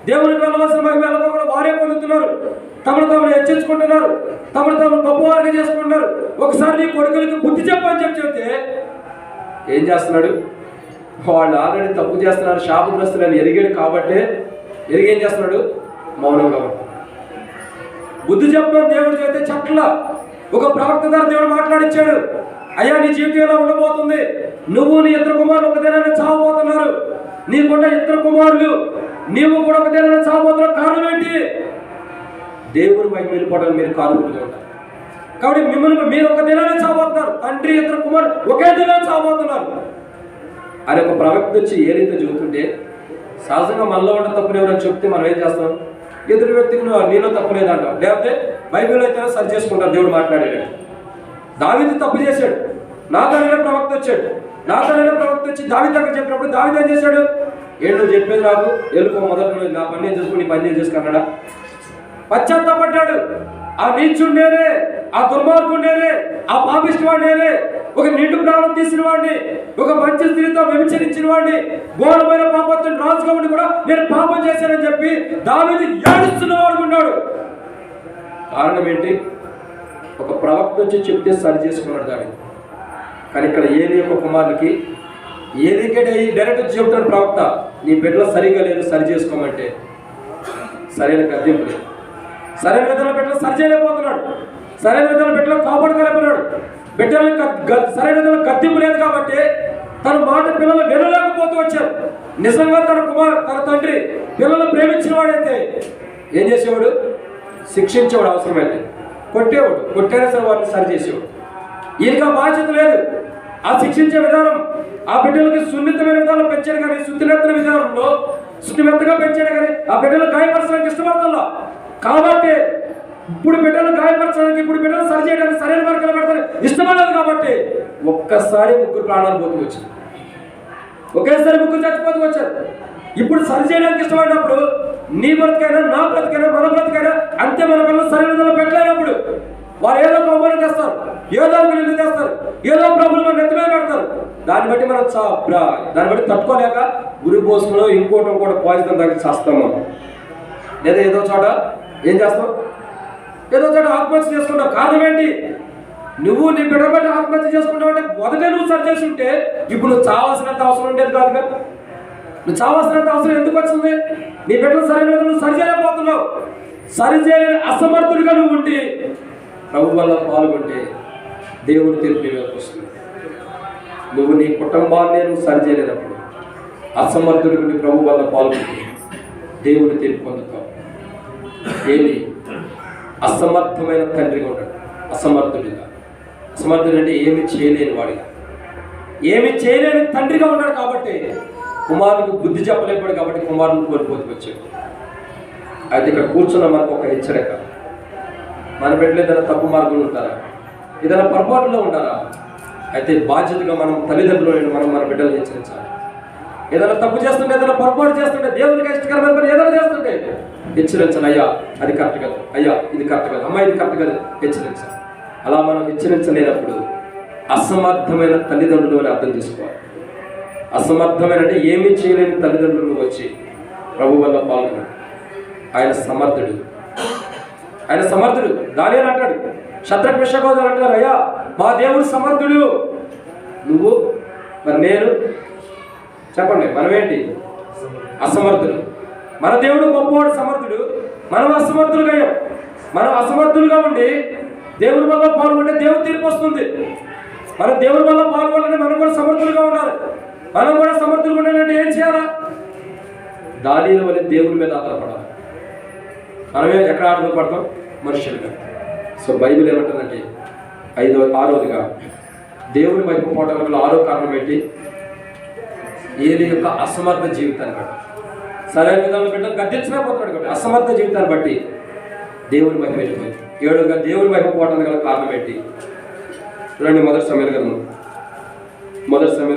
దేవునికి వెళ్ళవలసిన వెళ్ళకుండా వారే పొందుతున్నారు, తమను తాము హెచ్చించుకుంటున్నారు, తమను తాము గొప్పవారిగా చేసుకుంటున్నారు. ఒకసారి నీ కొడుకులకి బుద్ధి చెప్పని చెప్తే ఏం చేస్తున్నాడు, వాళ్ళు ఆల్రెడీ తప్పు చేస్తున్నారు, శాపగ్రస్తులని ఎరిగాడు కాబట్టి ఏం చేస్తున్నాడు, మౌనంగా ఉంటాడు. బుద్ధి చెప్పడం దేవుడు చేస్తే చట్ల ఒక ప్రవక్త ద్వారా దేవుడు మాట్లాడిచ్చాడు, అయ్యా నీ జీవితం ఎలా ఉండబోతుంది, నువ్వు నీ ఇద్దరు కుమారులు ఒక దినాన్ని చావబోతున్నారు, నీకున్న ఇద్దరు కుమారులు నీవు కూడా ఒక దినాన్ని చావబోతున్నారు. కారణం ఏంటి? దేవుని వైపు వెళ్ళిపోవడానికి మీరు కారణంగా ఉంటారు. కాబట్టి మిమ్మల్ని మీరు ఒక దినాన్ని చావబోతున్నారు, తండ్రి ఇద్దరు కుమారులు ఒకే దినాన్ని చావబోతున్నారు అని ఒక ప్రవక్త వచ్చి ఏ రీతిలో చెబుతుంటే, సహజంగా మనలో ఉన్న తప్పులు ఎవరైనా చెప్తే మనం ఏం చేస్తాం, ఎదురు వ్యక్తికి నీలో తప్పు లేదంటాం, లేకపోతే బైబిల్లో అయితే సరి చేసుకుంటారు. దేవుడు మాట్లాడాడు, దావీదు తప్పు చేశాడు, నాతానైనా ప్రవక్త వచ్చాడు, నాతానైనా ప్రవక్త వచ్చి దావీదు దగ్గర చెప్పినప్పుడు దావీదు ఏం చేశాడు, నువ్వు చెప్పేది నాకు వెళ్ళిపో, మొదలు నా పని నేను చేసుకుని పని నేను చేసుకున్నాడా? పశ్చాత్తాపడ్డాడు. ఆ నీచుడు నేనే, ఆ దుర్మార్గుడు నేనే, ఆ పాపిష్టి వాడు నేనే, ఒక నిండు ప్రాణం తీసిన వాడిని, ఒక మంచి స్త్రీతో వ్యభిచరించిన వాడిని, ఘోరమైన పాపత్తుని రాజుగా ఉండి కూడా నేను పాపం చేశానని చెప్పి దావీదు ఏడుస్తున్న వాడు ఉన్నాడు. కారణం ఏంటి? ఒక ప్రవక్త వచ్చి చెప్తే సరి చేసుకున్నాడు దావీదు. కానీ ఇక్కడ ఏలి యొక్క కుమారుడికి ఏలికే డైరెక్ట్ చెబుతాడు ప్రవక్త, నీ బిడ్డలు సరిగా లేదు, సరి చేసుకోమంటే సరైన గద్దెంపు లేదు, సరైన విధానం బిడ్డలు సరి చేయలేకపోతున్నాడు, సరైన విధానం బిడ్డలు కాపాడుకోలేకపోతున్నాడు, బిడ్డలకు సరైన విధానం గద్దెంపు లేదు. కాబట్టి తన మాట పిల్లలు వినలేకపోతూ వచ్చారు. నిజంగా తన తండ్రి పిల్లలు ప్రేమించిన వాడైతే ఏం చేసేవాడు, శిక్షించేవాడు, అవసరమైతే కొట్టేవాడు, కొట్టైనా సరే వారిని సరి చేసేవాడు. ఈయనకి ఆ బాధ్యత లేదు. ఆ శిక్షించే విధానం, ఆ బిడ్డలకి సున్నితమైన విధానం పెంచాడు, కానీ సున్నితమైన విధానంలో సున్నిమెత్తగా పెంచాడు, కానీ ఆ బిడ్డలు గాయపరచడానికి ఇష్టపడతా. కాబట్టి ఇప్పుడు బిడ్డలు గాయపరచడానికి, ఇప్పుడు బిడ్డలు సరి చేయడానికి సరైన మార్గాలు పెడతానికి ఇష్టపడలేదు. కాబట్టి ఒక్కసారి 3 ప్రాణాలు పోతూ వచ్చారు, ఒకేసారి 3 చచ్చిపోతూ వచ్చారు. ఇప్పుడు సరి చేయడానికి ఇష్టమైనప్పుడు నీ బ్రతికైనా నా బ్రతికైనా మన బ్రతికైనా అంతే మన పిల్లలు సరైన విధంగా పెట్టలేనప్పుడు వారు ఏదో అవమానం చేస్తారు, ఏదో నింద చేస్తారు, ఏదో ప్రాబ్లం నెత్తి మీద పెడతారు. దాన్ని బట్టి మనం దాన్ని బట్టి తట్టుకోలేక గురి పోసుకులో ఇంకోటి కూడా పాయిజన్ దగ్గర చేస్తాం మనం. లేదా ఏదో చోట ఏం చేస్తాం, ఏదో చోట ఆత్మహత్య చేసుకుంటావు. కారణం ఏంటి? నువ్వు నీ బిడ్డ బట్టి ఆత్మహత్య చేసుకుంటావు అంటే మొదటే నువ్వు సరి చేసి ఉంటే ఇప్పుడు నువ్వు చావాల్సినంత అవసరం ఉండేది కాదు కదా. నువ్వు చావాల్సినంత అవసరం ఎందుకు వచ్చింది? నీ బిడ్డలు సరైన నువ్వు సరి చేయలేకపోతున్నావు. సరి చేయలేని అసమర్థుడిగా నువ్వు ఉండి ప్రభు వల్ల పాల్గొంటే దేవుని తీర్పు నీ మీదకి వస్తుంది. నువ్వు నీ కుటుంబాన్ని నువ్వు సరి చేయలేనప్పుడు అసమర్థుడి నుండి ప్రభు వల్ల పాల్గొంటే దేవుని తీర్పు పొందుతావు. ఏమి అసమర్థమైన తండ్రిగా ఉంటాడు, అసమర్థుడిగా. అసమర్థుడు అంటే ఏమి చేయలేని వాడిగా, ఏమి చేయలేని తండ్రిగా ఉన్నాడు. కాబట్టి కుమారుడికి బుద్ధి చెప్పలేకపోయాడు, కాబట్టి కుమారుని కోల్పోతూ వచ్చాడు. అయితే ఇక్కడ కూర్చున్న మనకు ఒక హెచ్చరిక. మన బిడ్డలు ఏదైనా తప్పు మార్గంలో ఉంటారా, ఏదైనా పొరపాటులో ఉంటారా? అయితే బాధ్యతగా మనం తల్లిదండ్రులు మనం మన బిడ్డలు హెచ్చరించాలి. ఏదైనా తప్పు చేస్తుంటే, ఏదైనా పొరపాటు చేస్తుంటే, దేవునికి ఇష్టకరమైన పని ఏదైనా చేస్తుంటే హెచ్చరించాలి. అయ్యా అది కరెక్ట్ కదా, అయ్యా ఇది కరెక్ట్ కదా, అమ్మాయి ఇది కరెక్ట్ కదా, హెచ్చరించాలి. అలా మనం హెచ్చరించలేనప్పుడు అసమర్థమైన తల్లిదండ్రులు అని అర్థం చేసుకోవాలి. అసమర్థమైన అంటే ఏమీ చేయలేని తల్లిదండ్రులు వచ్చి ప్రభు వల్ల పాల్గొన్నాడు. ఆయన సమర్థుడు, ఆయన సమర్థుడు. దానియేలు అంటాడు, శద్రక్ మేషక్ అబేద్నెగోలు అంటారు, అయ్యా మా దేవుడు సమర్థుడు. నువ్వు మరి నేను చెప్పండి, మనమేంటి? అసమర్థుడు. మన దేవుడు గొప్పవాడు, సమర్థుడు. మనం అసమర్థులుగా అయ్యాం. మనం అసమర్థులుగా ఉండి దేవుని వల్ల పాల్గొంటే దేవుని తీర్పు వస్తుంది. మనం దేవుని వల్ల పాల్గొనాలంటే మనం కూడా సమర్థులుగా ఉండాలి. మనం కూడా సమర్థులుగా ఉండాలంటే ఏం చేయాలా? దానియేలు వల్ల దేవుని మీద ఆధారపడాలి. మనమే ఎక్కడ ఆధారపడతాం? మనుషులుగా. సో బైబిల్ ఏమంటుందంటే 6వదిగా దేవుని వైపు పోవడంలో 6వ కారణం ఏంటి? ఏలి యొక్క అసమర్థ జీవితాన్ని బట్టి, సరైన విధానం బిడ్డలు గద్దించలేకపోతున్నాడు కాబట్టి అసమర్థ జీవితాన్ని బట్టి దేవుని వైపు వెళ్ళిపోయింది. 7వదిగా దేవుని వైపు పోవడానికి గల కారణం ఏంటి? చూడండి, మొదటి సమూయేలు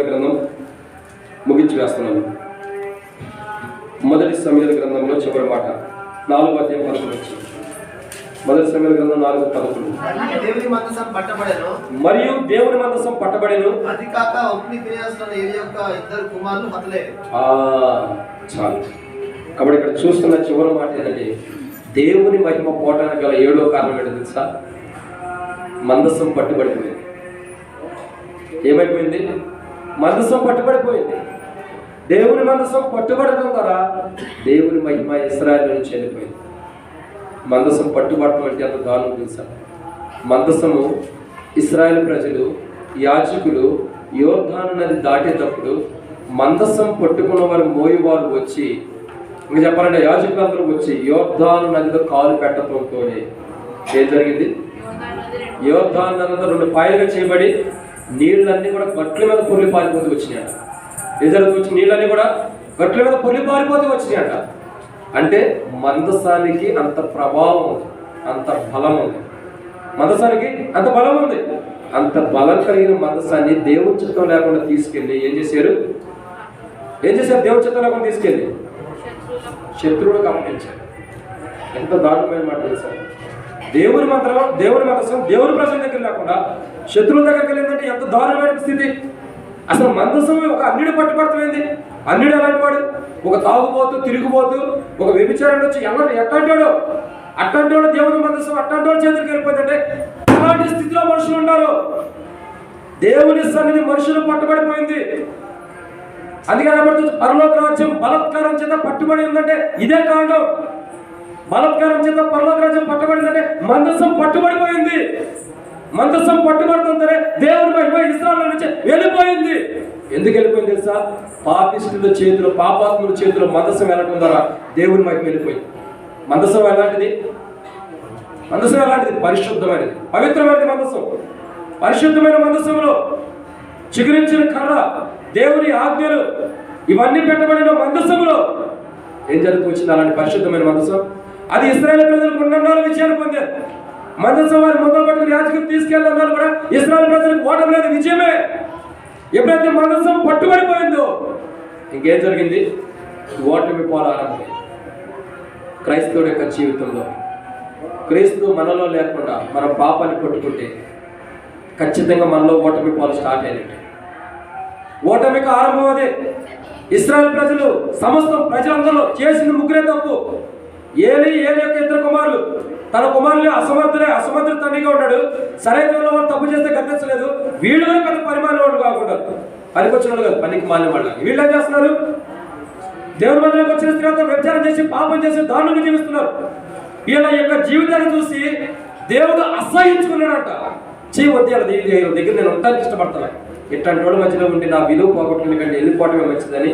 గ్రంథం ముగించి వేస్తున్నాను. మొదటి సమూయేలు గ్రంథంలో చివరి మాట 4వ అధ్యాయం 11. మొదటి సమూయేలు గ్రంథం 4:11. మరియు దేవుని మందసం పట్టబడెను. అది కాక ఒప్ని ఫినెహాసు ఏలి యొక్క 2 కుమారులు హతులయ్యారు. చాలు. కాబట్టి ఇక్కడ చూస్తున్న చివరి మాట ఏంటంటే దేవుని మహిమ పోవటానికి గల 7వ కారణం ఏంటో తెలుసా? మందసం పట్టుబడిపోయింది. ఏమైపోయింది? మందసం పట్టుబడిపోయింది. దేవుని మందసం పట్టుబడటం ద్వారా దేవుని మహిమ ఇశ్రాయేలు నుంచి వెళ్ళిపోయింది. మందసం పట్టుబడటం అంటే అంత దారుణం తెలుసా? మందసము ఇశ్రాయేలు ప్రజలు, యాజకులు యోర్దాను నది దాటేటప్పుడు మందసం పట్టుకున్న వారు మోయేవారు వచ్చి, ఇంకా చెప్పాలంటే యాజకులందరూ వచ్చి యోర్దాను నదిలో కాలు పెట్టడంతోనే ఏం జరిగింది? యోర్దాను నది 2 పాయలుగా చేయబడి నీళ్ళన్నీ కూడా గట్ల మీద పొర్లి పారిపోతూ వచ్చినాయట. ఏం జరుగుతూ నీళ్ళన్నీ కూడా గట్ల మీద పొర్లి పారిపోతూ వచ్చినాయట. అంటే మందసానికి అంత ప్రభావం ఉంది, అంత బలం ఉంది. మందసానికి అంత బలం ఉంది. అంత బలం కలిగిన మందసాన్ని దేవుని చిత్తం లేకుండా తీసుకెళ్ళి ఏం చేశారు? దేవుని చిత్తం లేకుండా తీసుకెళ్ళి శత్రువులకు అప్పగించారు. ఎంత దారుణమైన మాట తెలుసా? దేవుని మందసం దేవుని ప్రజల దగ్గర లేకుండా శత్రువుల దగ్గరికి వెళ్ళిందంటే ఎంత దారుణమైన స్థితి. అసలు మందసం ఒక అన్యుడు పట్టుబడుతుంది. అన్యుడు ఎలాంటి వాడు? ఒక తాగుబోతూ, తిరిగిపోతూ, ఒక వ్యభిచారం వచ్చి అట్లాంటి వాడు దేవుని మందసం అట్లాంటి వాడు చేతులకు వెళ్ళిపోతుంటే అలాంటి స్థితిలో మనుషులు ఉన్నారు. దేవుని సన్నిధి మనుషులు పట్టుబడిపోయింది. అందుకే పరలోక రాజ్యం బలత్కారం చేత పట్టుబడి ఉందంటే ఇదే కారణం. బలత్కారం చేత పరలోక రాజ్యం పట్టుబడిందంటే మందసం పట్టుబడిపోయింది. మందసం పట్టుబడుతుందనే దేవుని మహిమ ఇశ్రాయేలు నుంచి వెళ్ళిపోయింది. ఎందుకు వెళ్ళిపోయింది తెలుసా? పాపిష్టుల చేతిలో, పాపాత్ముల చేతిలో మందసం వెళ్ళడం ద్వారా దేవుని మహిమ వెళ్ళిపోయింది. మందసం ఎలాంటిది? పరిశుద్ధమైనది, పవిత్రమైనది మందసం. పరిశుద్ధమైన మందసంలో చిగురించిన కర్ర, దేవుని ఆజ్ఞలు ఇవన్నీ పెట్టబడిన మందసంలో ఏం జరుగుతూ వచ్చింది? అలాంటి పరిశుద్ధమైన మందసం. అది ఇశ్రాయేలు ప్రజలకు 2 విజయాన్ని పొందారు. మందసం వారి ముందు పట్టుకుని యాజకులు తీసుకెళ్ళారు కూడా ఇశ్రాయేలు ప్రజలకు ఓటమి లేదు, విజయమే. ఎప్పుడైతే మందసం పట్టుబడిపోయిందో ఇంకేం జరిగింది? ఓటమి పాలు ఆరంభం. క్రైస్తవుడి యొక్క జీవితంలో క్రీస్తు మనలో లేకుండా మనం పాపాన్ని పట్టుకుంటే ఖచ్చితంగా మనలో ఓటమి పాలు స్టార్ట్ అయినట్టే. ఓటమికి ఆరంభం అదే. ఇశ్రాయేలు ప్రజలు సమస్తం ప్రజలందరూ చేసిన ముగ్గురే తప్పు. ఏలి యొక్క ఇద్దరు కుమారులు, తన కుమారులు అసమర్థుడు తండ్రిగా ఉన్నాడు. సరైన వాళ్ళు తప్పు చేస్తే గర్తించలేదు. వీళ్ళు పెద్ద పరిమాణం వాడు కాకుండా పనికొచ్చిన వాళ్ళు కాదు, పనికి మాలిన వాళ్ళు. వీళ్ళు ఏం చేస్తున్నారు? దేవుని మందిరంలోకి వచ్చిన స్త్రీలతో వ్యభిచారం చేసి పాపం చేసి దారుణంగా జీవిస్తున్నారు. వీళ్ళ యొక్క జీవితాన్ని చూసి దేవుడు అసహించుకున్నాడంట. వద్దు దగ్గర నేను ఉండటానికి ఇష్టపడతాను. ఇట్లాంటి వాళ్ళ మధ్యలో ఉండి నా విలువ పోగొట్టుకునే కంటే వెళ్ళిపోవటమే మంచిదని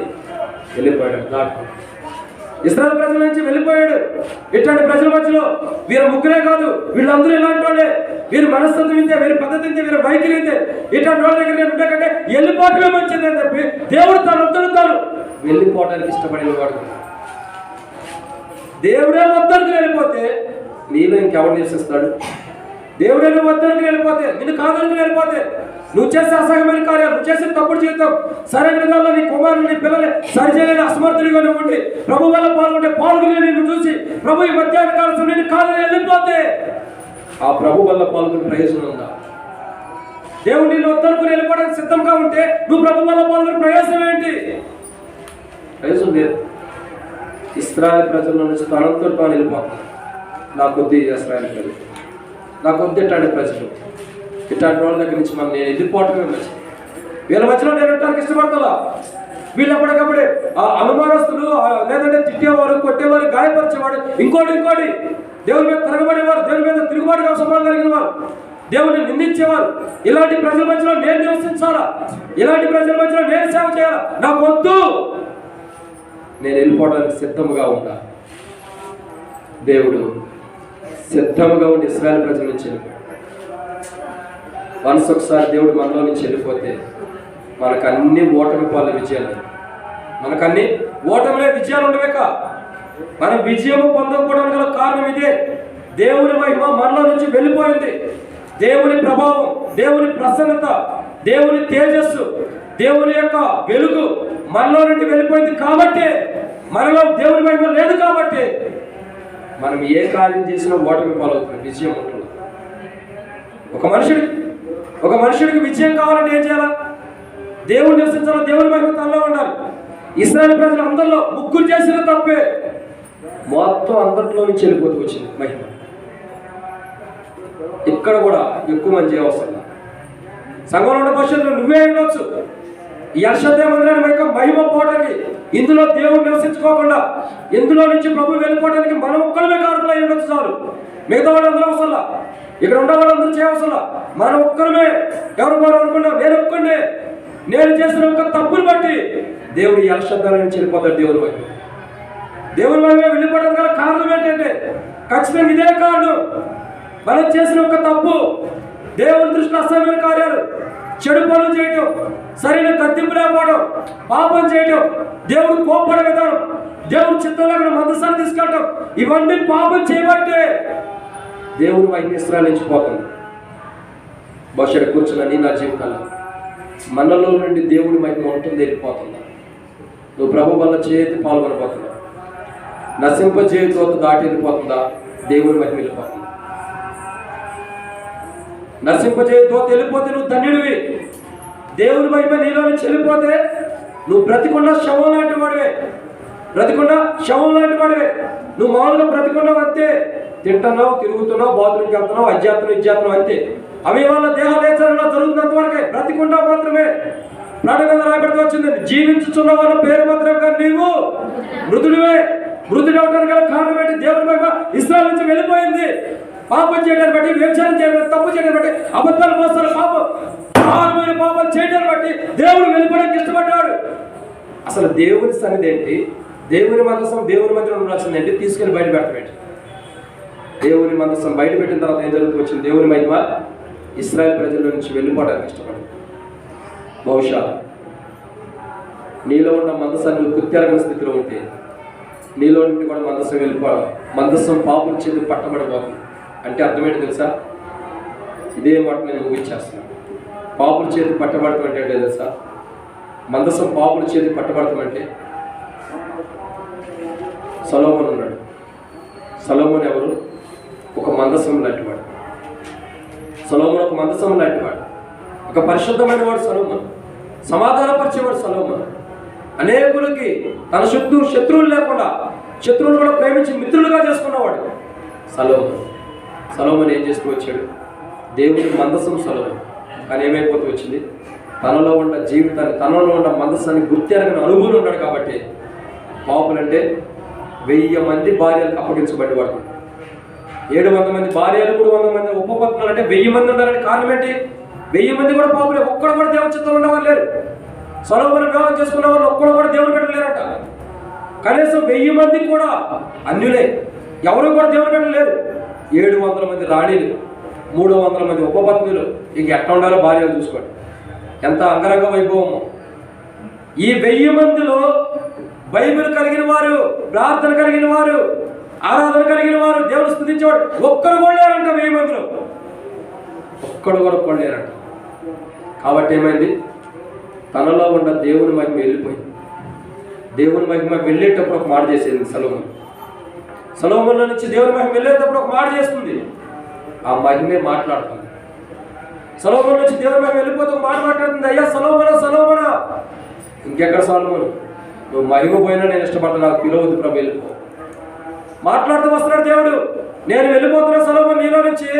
వెళ్ళిపోయాడు. ఇశ్రాయేలు ప్రజల నుంచి వెళ్ళిపోయాడు. ఇట్లాంటి ప్రజల మధ్యలో వీరి ముగ్గురే కాదు, వీళ్ళందరూ ఇలాంటి వాళ్ళే. వీరి మనస్తత్వం ఇంతే, వీరి పద్ధతి ఇంతే, వీరి వైఖరి ఇంతే. ఇట్లాంటి వాళ్ళ దగ్గర నేను ఉంటే వెళ్ళిపోవటమే మంచిది అని చెప్పి దేవుడు తాను వెళ్ళిపోవడానికి ఇష్టపడిన వాడు. దేవుడే వద్దరికి వెళ్ళిపోతే నీలో ఇంకెవరు నివసిస్తాడు? దేవుడే నువ్వు వద్దరికి వెళ్ళిపోతే, నిన్ను కాదని వెళ్ళిపోతే, నువ్వు చేసే అసహ్యమైన కార్యాలు, నువ్వు చేసే తప్పుడు జీవితం, సరైన విధాల్లో నీ కుమారులు నీ పిల్లలు సరిచేయలేని అసమర్థుడిగా నువ్వు ఉండి ప్రభు వల్ల పాల్గొని నిన్ను చూసి ప్రభు ఈ మధ్యాహ్న కాలం నిన్ను కాదని వెళ్ళిపోతే ఆ ప్రభు వల్ల పాల్గొని ప్రయోజనం ఉందా? దేవుడు నిన్ను వద్దనుకుని వెళ్ళిపోవడానికి సిద్ధంగా ఉంటే నువ్వు ప్రభు వల్ల పాల్గొని ప్రయోజనం ఏంటి? ప్రయోజనం లేదు. ఇశ్రాయేలు ప్రజల నుంచి తనంతో తాను వెళ్ళిపోతాను. నాకు వద్దు ఇశ్రాయేలు ప్రజలు, నాకు వద్దు ఇట్లాంటి ప్రజలు, ఇట్లాంటి వాళ్ళ దగ్గర నుంచి మనం నేను వెళ్ళిపోవటమే మంచిది. వీళ్ళ మధ్యలో నేను ఉండటానికి ఇష్టపడతా. వీళ్ళు అప్పటికప్పుడే ఆ అనుమానస్తులు, లేదంటే తిట్టేవారు, కొట్టేవారు, గాయపరిచేవాడు, ఇంకోటి దేవుని మీద తిరగబడేవారు, దేవుని మీద తిరుగుబాటుగా సంబంధం కలిగిన వారు, దేవుని నిందించేవారు. ఇలాంటి ప్రజల మధ్యలో నేను నివసించాలా? ఇలాంటి ప్రజల మధ్యలో నేను సేవ చేయాలా? నాకు వద్దు, నేను వెళ్ళిపోవడానికి సిద్ధముగా ఉంటా. దేవుడు సిద్ధముగా ఉండి ఇశ్రాయేలు ప్రజల నుంచి వెళ్ళిపోయాడు. వన్స్ ఒకసారి దేవుడు మనలో నుంచి వెళ్ళిపోతే మనకు అన్ని ఓటమి పాల విజయాలు, మనకన్నీ ఓటమిలే విజయాలు ఉండవేక. మనం విజయము పొందకపోవడానికి గల కారణం ఇదే. దేవుని మహిమ మనలో నుంచి వెళ్ళిపోయింది. దేవుని ప్రభావం, దేవుని ప్రసన్నత, దేవుని తేజస్సు, దేవుని యొక్క వెలుగు మనలో నుండి వెళ్ళిపోయింది. కాబట్టి మనలో దేవుని మహిమ లేదు. కాబట్టి మనం ఏ కార్యం చేసినా ఓటమి పాలవుతుంది, విజయం ఉంటుంది. ఒక మనుషుడికి విజయం కావాలంటే ఏం చేయాలా? దేవుడు నివసించాలా, దేవుని మహిమ తనలో ఉండాలి. ఇశ్రాయేలు ప్రజలు అందరిలో ముగ్గురు చేసిన తప్పే మొత్తం అందరిలో నుంచి వెళ్ళిపోతూ వచ్చింది మహిమ. ఇక్కడ కూడా ఎక్కువ మంది అవసరం. సంఘంలో ఉన్న భవిష్యత్తులో నువ్వే ఉండొచ్చు. ఈ అర్షదే మందిరానికి మహిమ పోవడానికి, ఇందులో దేవుడు నివసించుకోకుండా ఇందులో నుంచి ప్రభు వెళ్ళిపోవడానికి మనం ఒక్కడమే కారణంలో ఉండొచ్చు. చాలు, మిగతా వాళ్ళు అందరూ అవసరం, ఇక్కడ ఉన్న వాళ్ళందరూ చేయవసరం. మనం ఒక్కరమే. ఎవరు మనం అనుకున్నాం? నేను ఒక్కడే. నేను చేసిన ఒక తప్పుని బట్టి దేవుడు ఈ అర్షద్దాల నుంచి వెళ్ళిపోతాడు. దేవుని మహిమ వెళ్ళిపోవడానికి గల కారణం ఏంటంటే ఖచ్చితంగా ఇదే కారణం. మనం చేసిన ఒక తప్పు, దేవుని దృష్టిలో అసహ్యమైన కార్యాలు, చెడు పనులు చేయటం, సరైన గద్దింపు లేకపోవడం, పాపం చేయటం, దేవుడు కోపడే విధానం, దేవుడు చిత్తం లేకుండా మందసాన్ని తీసుకెళ్ళటం, ఇవన్నీ పాపం చేయబట్టే దేవుడు మహిమ ఇశ్రాయేలు నుంచి పోతుంది. బహుశా కూర్చున్న నా జీవితంలో మనలో నుండి దేవుడి మహిమ ఉంటుంది, వెళ్ళిపోతుందా? నువ్వు ప్రభు వల్ల చేతి పాల్గొనబోతున్నా, నశింపజేయుతో దాటి వెళ్ళిపోతుందా? దేవుడి మహిమ వెళ్ళిపోతుందా? నశింపజేయుతో వెళ్ళిపోతే నువ్వు ధన్యుడివి. దేవుని మహిమ నీలో నుంచి వెళ్ళిపోతే నువ్వు బ్రతికున్న శవం లాంటి వాడివే. నువ్వు మామూలుగా బ్రతికున్నావు అంతే. తింటున్నావు, తిరుగుతున్నావు, బాత్రూమ్కి వెళ్తున్నావు, అధ్యాత్మం అంతే. అవి వాళ్ళ దేహాలేచరంలో జరుగుతున్నంత వరకే. బ్రతికున్నావు మాత్రమే. ప్రాణంగా రాబడితే వచ్చింది, జీవించుచున్న వాళ్ళ పేరు మాత్రమే నీవు మృతుడివే. మృతుడు అవడానికి గల కారణం ఏంటి? దేవుని మహిమ ఇశ్రాయేలు నుంచి వెళ్ళిపోయింది. పాపం చేయడాన్ని బట్టి, వ్యభిచారం చేయడం, తప్పు చేయడం బట్టి, అబద్ధాలు మోసాలు, పాపం చేయడాన్ని బట్టి దేవుడు వెళ్ళిపోవడానికి ఇష్టపడ్డాడు. అసలు దేవుని సన్నిధి ఏంటి? దేవుని మందసం దేవుని మధ్యలో ఉండాల్సింది ఏంటి? తీసుకెళ్ళి బయట పెట్టబెట్టి దేవుని మందసం బయట పెట్టిన తర్వాత ఏం జరుగుతూ వచ్చింది? దేవుని మహిమ ఇశ్రాయేలు ప్రజల నుంచి వెళ్ళిపోవడానికి ఇష్టపడింది. బహుశా నీలో ఉన్న మందసాన్ని గుర్తెరగని స్థితిలో ఉంటే నీలో నుండి కూడా మందసం వెళ్ళిపోవడం, మందసం పాపుల చేతి పట్టబడిపోతుంది. అంటే అర్థమేంటి తెలుసా? ఇదే మాట నేను ముగించేస్తున్నాను. పాపుల చేతి పట్టబడతాం అంటే తెలుసా? మందసం పాపుల చేతి పట్టబడతామంటే సొలొమోను ఉన్నాడు. సొలొమోను ఎవరు? ఒక మందసం లాంటివాడు. సొలొమోను ఒక మందసం లాంటివాడు, ఒక పరిశుద్ధమైన వాడు సొలొమోను, సమాధానపరిచేవాడు సొలొమోను. అనేకులకి తన చుట్టూ శత్రువులు లేకుండా శత్రువులు కూడా ప్రేమించి మిత్రులుగా చేసుకున్నవాడు సొలొమోను ఏం చేస్తూ వచ్చాడు? దేవుని మందసం సొలొమోను. కానీ ఏమైపోతూ వచ్చింది? తనలో ఉన్న జీవితాన్ని, తనలో ఉన్న మందసాన్ని గుర్తెరగని అనుభవం ఉన్నాడు కాబట్టి పాపులంటే 1000 మంది భార్యలకు అప్పగించబడేవాడు. 700 మంది భార్యలు, 300 మంది ఉపపత్నులు అంటే 1000 మంది ఉండాలంటే కారణం ఏంటి? 1000 మంది కూడా పాపులే. ఒక్కడు కూడా దేవుని చిత్తంలో ఉన్నవారు లేరు. సొలొమోను వివాహం చేసుకున్న వాళ్ళు ఒక్కడు కూడా దేవుని పెట్టలేరంట. కనీసం 1000 మంది కూడా అన్యులే, ఎవరు కూడా దేవుని పెట్టలేరు. 700 మంది రాణిలు, 300 మంది ఉపపత్నులు. ఇక ఎట్లా ఉండాలో భార్యలు చూసుకోండి, ఎంత అంగరంగ వైభవము. ఈ 1000 మందిలో బైబిల్ కలిగిన వారు, ప్రార్థన కలిగిన వారు, ఆరాధన కలిగిన వారు, దేవుని స్తుతించేవాడు ఒక్కడు కూడా లేరంట. 1000 మందిలో ఒక్కడు కూడా కొనలేరంట. కాబట్టి ఏమైంది? తనలో ఉన్న దేవుని మహిమ వెళ్ళిపోయింది. దేవుని మహిమ వెళ్ళేటప్పుడు ఒక మాట చేసేది సొలొమోను నుంచి దేవుని మహిమ వెళ్ళేటప్పుడు ఒక మాట చేస్తుంది. ఆ మహిమే మాట్లాడుతుంది. సొలొమోను నుంచి దేవుని మహిమ వెళ్ళిపోతే ఒక మాట మాట్లాడుతుంది. అయ్యా సొలొమోనా, ఇంకెక్కడ సొలొమోను, నువ్వు మహిమ పోయినా నేను ఇష్టపడతా, నాకు పిలవద్దు ప్రభు, వెళ్ళిపో. మాట్లాడుతూ వస్తున్నాడు దేవుడు. నేను వెళ్ళిపోతున్నా సొలొమోను నీలో నుంచి.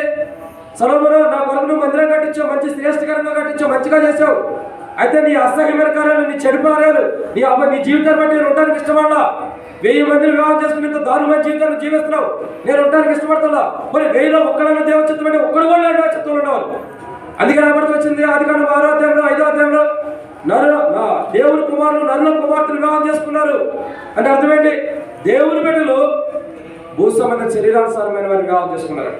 సొలొమోను, నా కొరకు నువ్వు మందిరం కట్టించావు, మంచి శ్రేష్ఠకరంగా కట్టించావు, మంచిగా చేసావు. అయితే నీ అసహ్యమైన కార్యాలు, నీ చెడు కార్యాలు, నీ జీవితాన్ని బట్టి నేను ఉండడానికి ఇష్టపడలా. 1000 మందిని వివాహం చేసుకుని ఇంత దారుణమైన జీవితాన్ని జీవిస్తున్నావు, నేను ఉండడానికి ఇష్టపడుతున్నా. మరి 1000లో ఒక్కడైనా దేవుని చిత్తం అంటే ఒక్కడు కూడా లేడు చిత్తంలో ఉండేవాళ్ళు. అందుకే రాబడుతూ వచ్చింది ఆదికాండం 6వ అధ్యాయంలో 5వ అధ్యాయంలో దేవుని కుమారులు నరుల కుమార్తెలు వివాహం చేసుకున్నారు అంటే అర్థమేంటి? దేవుని బిడ్డలు భూ సంబంధ శరీరానుసారమైన వారిని వివాహం చేసుకున్నారు.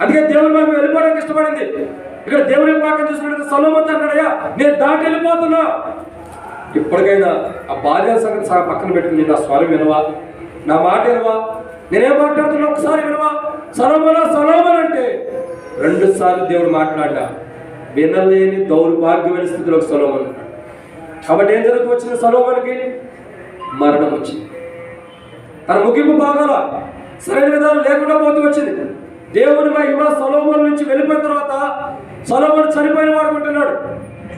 అందుకే దేవుని మేము వెళ్ళిపోవడానికి ఇష్టపడింది. ఇక్కడ దేవుని వాక్యం చూసినట్టు సొలొమోను అన్నాడయ్యా, నేను దాటి వెళ్ళిపోతున్నా. ఇప్పటికైనా ఆ భార్య సంగతి పక్కన పెట్టుకుని నా స్వరం వినవా, నా మాట వినవా, నేనేం మాట్లాడుతున్నా ఒకసారి వినవా. సొలొమోను అంటే 2 సార్లు దేవుడు మాట్లాడా. వినలేని దౌర్భాగ్యమైన స్థితిలోకి సొలొమోను ఉన్నాడు. కాబట్టి ఏం జరుగుతూ వచ్చింది? సొలొమోనుకి మరణం వచ్చింది. తన ముగింపు భాగాల సరైన విధానం లేకుండా పోతూ వచ్చింది. దేవుని మహిమ సొలొమోను నుంచి వెళ్ళిపోయిన తర్వాత సొలొమోను చనిపోయిన వాడుకుంటున్నాడు,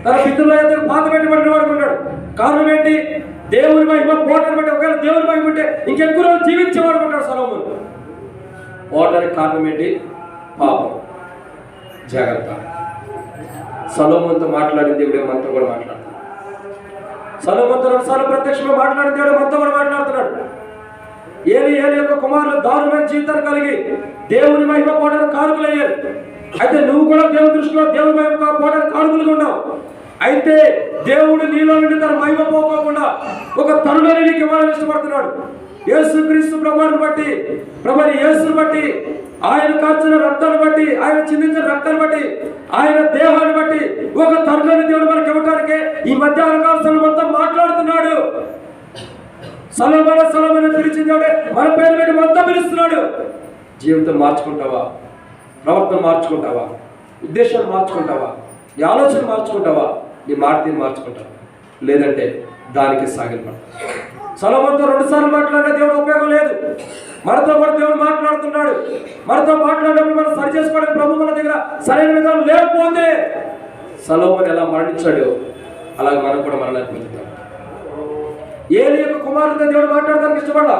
తన పితరుల ఎదురు పాత పెట్టబడిన వాడుకున్నాడు. కారణం ఏంటి? దేవుని మహిమ పోటని బట్టి. ఒకవేళ దేవుని మహిమ ఉంటే ఇంకెక్కువ రోజులు జీవించేవాడుకుంటాడు సొలొమోను. పోవడానికి కారణం ఏంటి? పాపం. జాగ్రత్త. సొలొమోనుతో మాట్లాడిన దేవుడే మనతో కూడా మాట్లాడుతున్నాడు. సొలొమోనుతో 2 సార్లు ప్రత్యక్షంగా మాట్లాడిన దేవుడే మనతో కూడా మాట్లాడుతున్నాడు. ఏలి యొక్క కుమారులు దారుణమైన జీవితాన్ని కలిగి దేవుని మహిమ పోవడానికి కారకులయ్యారు. అయితే నువ్వు కూడా దేవుని దృష్టిలో దేవుని మహిమ పోవడానికి కారకులుగా ఉన్నావు. అయితే దేవుడు నీలో నుండి తన మహిమ పోకోకుండా ఒక తరుణాన్ని నీకు ఇవ్వాలని ఇష్టపడుతున్నాడు. యేసుక్రీస్తు ప్రభువుని బట్టి, యేసుని బట్టి, ఆయన కార్చిన రక్తాన్ని బట్టి, ఆయన చిందించిన రక్తాన్ని బట్టి, ఆయన దేహాన్ని బట్టి ఒక తరుణాన్ని దేవుడు మనకి ఇవ్వడానికి ఈ మధ్యాహ్న కాలం మొత్తం మాట్లాడుతున్నాడు. సొలొమోను పిలిచిందే మన పేరు పెట్టి మొత్తం పిలుస్తున్నాడు. జీవితం మార్చుకుంటావా? ప్రవర్తన మార్చుకుంటావా? ఉద్దేశాలు మార్చుకుంటావా? నీ ఆలోచన మార్చుకుంటావా? నీ మాట మార్చుకుంటావా? లేదంటే దానికి సాగిలపడతావు. సొలొమోనుతో 2 సార్లు మాట్లాడిన దేవుడు ఉపయోగం లేదు. మనతో కూడా దేవుడు మాట్లాడుతున్నాడు. మనతో మాట్లాడినప్పుడు మనం సరి చేసుకోవడానికి ప్రభు మన దగ్గర సరైన విధానం లేకపోతే సొలొమోను ఎలా మరణించాడు అలాగే మనం కూడా మరణాన్ని పొందుతాం. ఏలి యొక్క కుమారులతో దేవుడు మాట్లాడడానికి ఇష్టపడ్డా,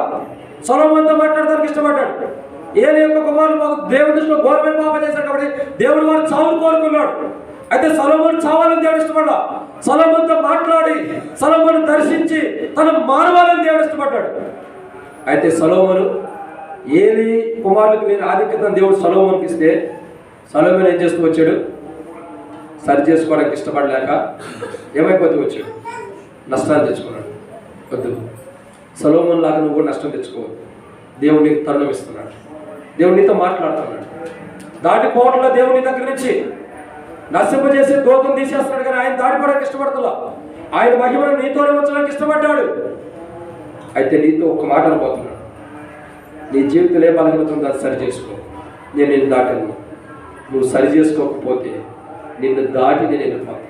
సొలొమోనుతో మాట్లాడడానికి ఇష్టపడ్డాడు. ఏలి యొక్క కుమారులు మాకు దేవుని దృష్టిలో ఘోరమైన పాపం చేశాడు కాబట్టి దేవుడు వారు చావును కోరుకున్నాడు. అయితే సొలొమోను చావాలని దేవుడు ఇష్టపడ్డా. సొలొమోనుతో మాట్లాడి సొలొమోను దర్శించి తను మారవాలని దేవుడు ఇష్టపడ్డాడు. అయితే సొలొమోను ఏలి కుమారులకు లేని ఆధిక్యతను దేవుడు సొలొమోనుకి ఇస్తే సొలొమోను ఏం చేస్తూ వచ్చాడు? సరి చేసుకోవడానికి ఇష్టపడలేక ఏమైపోతూ వచ్చాడు? నష్టాన్ని తెచ్చుకున్నాడు. వద్దు, సొలొమోను లాగా నువ్వు కూడా నష్టం తెచ్చుకోవద్దు. దేవుడు నీకు తరుణం ఇస్తున్నాడు. దేవుడు నీతో మాట్లాడుతున్నాడు. దాటిపోవడంలో దేవుడి దగ్గర నుంచి నశింపజేసి దూతం తీసేస్తున్నాడు. కానీ ఆయన దాటిపోవడానికి ఇష్టపడుతున్నా. ఆయన మహిమను నీతోనే ఉంచడానికి ఇష్టపడ్డాడు. అయితే నీతో ఒక మాట అనుకోతున్నాడు. నీ జీవితంలో ఏ బలహీనత ఉందో అది సరి చేసుకో. నేను నిన్ను దాటాను. నువ్వు సరి చేసుకోకపోతే నిన్ను దాటి నేను వెళ్ళిపోతాను.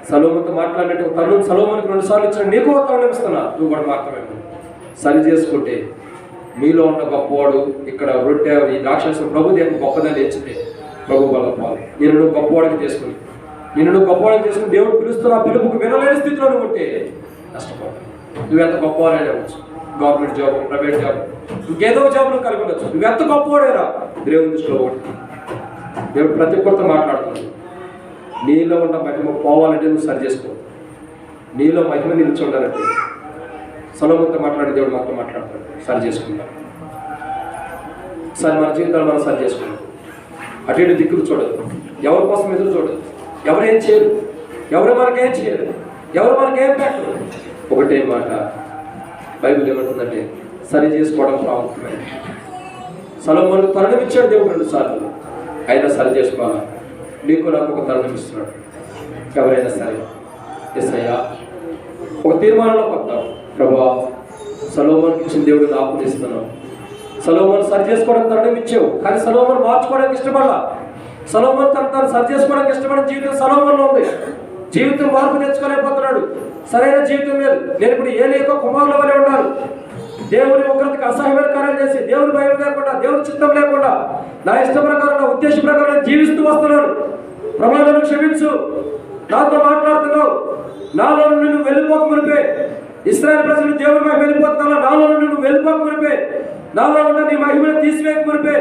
సలోమోనుతో మాట్లాడినట్టు ఒక తరుణం సలోమోనుకి 2 సార్లు ఇచ్చాడు, నీకు ఒక తరుణం ఇస్తున్నా, నువ్వు కూడా మాత్రమే సరి చేసుకుంటే మీలో ఉన్న గొప్పవాడు ఇక్కడ రొట్టె ఈ ద్రాక్షరసం ప్రభు దేవుడు గొప్పదని ఎంచితే ప్రభు వల్ల పాలు నువ్వు గొప్పవాడికి చేసుకుని నువ్వు గొప్పవాడికి చేసుకుని దేవుడు పిలుస్తున్న పిలుపుకు వినలేని స్థితిలో నువ్వు ఉంటే నష్టపోతావు. నువ్వెంత గొప్పవాడైనా అవ్వచ్చు, గవర్నమెంట్ జాబ్, ప్రైవేట్ జాబ్, ఇంకేదో జాబ్ నువ్వు కలిగి ఉండొచ్చు, నువ్వెంత గొప్పవాడైనా దేవుని దృష్టిలో ఒకటి దేవుడు ప్రతి ఒక్కరితో మాట్లాడుతున్నాడు. నీలో ఉన్న మహిమ పోవాలంటే నువ్వు సరి చేసుకో, నీలో మహిమ నిలిచి ఉండాలంటే సొలొమోనుతో మాట్లాడి దేవుడు మాతో మాట్లాడతాడు. సరి చేసుకుంటాం, సరే మన జీవితాలు మనం సరి చేసుకుంటాం. అటు ఇటు దిక్కులు చూడదు, ఎవరి కోసం ఎదురు చూడదు, ఎవరేం చేయరు, ఎవరు మనకేం చేయరు, ఎవరు మనకేం పెట్టరు. ఒకటే మాట బైబిల్ ఏమంటుందంటే సరి చేసుకోవడం ప్రాముఖ్యమైన. సొలొమోనుకు తరుణం ఇచ్చాడు దేవుడు 2 సార్లు, అయినా సరి చేసుకోవాలా. నీకు నాకు ఒక తరుణం ఇస్తున్నాడు. ఎవరైనా సరే యేసయ్యా ఒక తీర్మానంలోకి వద్దాం. ప్రభువా సొలొమోనుకి ఇచ్చిన దేవుడు నాకు ఇస్తున్నావు. సొలొమోను సరి చేసుకోవడానికి తరుణం ఇచ్చావు, కానీ సొలొమోను మార్చుకోవడానికి ఇష్టపడాల. సొలొమోను తను సరి చేసుకోవడానికి ఇష్టపడిన జీవితం సొలొమోనులో ఉంది. జీవితం మార్పు తెచ్చుకోలేకపోతున్నాడు, సరైన జీవితం లేదు. నేను ఇప్పుడు ఏ లేకో కుమారుల వలె ఉండాలి. దేవుని ఉగ్రతకి అసహ్యమైన కార్యాలు చేసి దేవుని భయం లేకుండా, దేవుని చిత్తం లేకుండా, నా ఇష్ట ప్రకారం, నా ఉద్దేశ ప్రకారం నేను జీవిస్తూ వస్తున్నాను. ప్రమాదాలను క్షమించు, నాతో మాట్లాడుతున్నావు. నాలో నుండి నువ్వు వెళ్ళిపోక మునిపే, ఇశ్రాయేలు ప్రజలు దేవుని మహిమ వెళ్ళిపోతున్నావు, నాలో నుండి నువ్వు వెళ్ళిపోక మునిపే, నాలో ఉన్న నీ మహిమను తీసివేయక మునిపే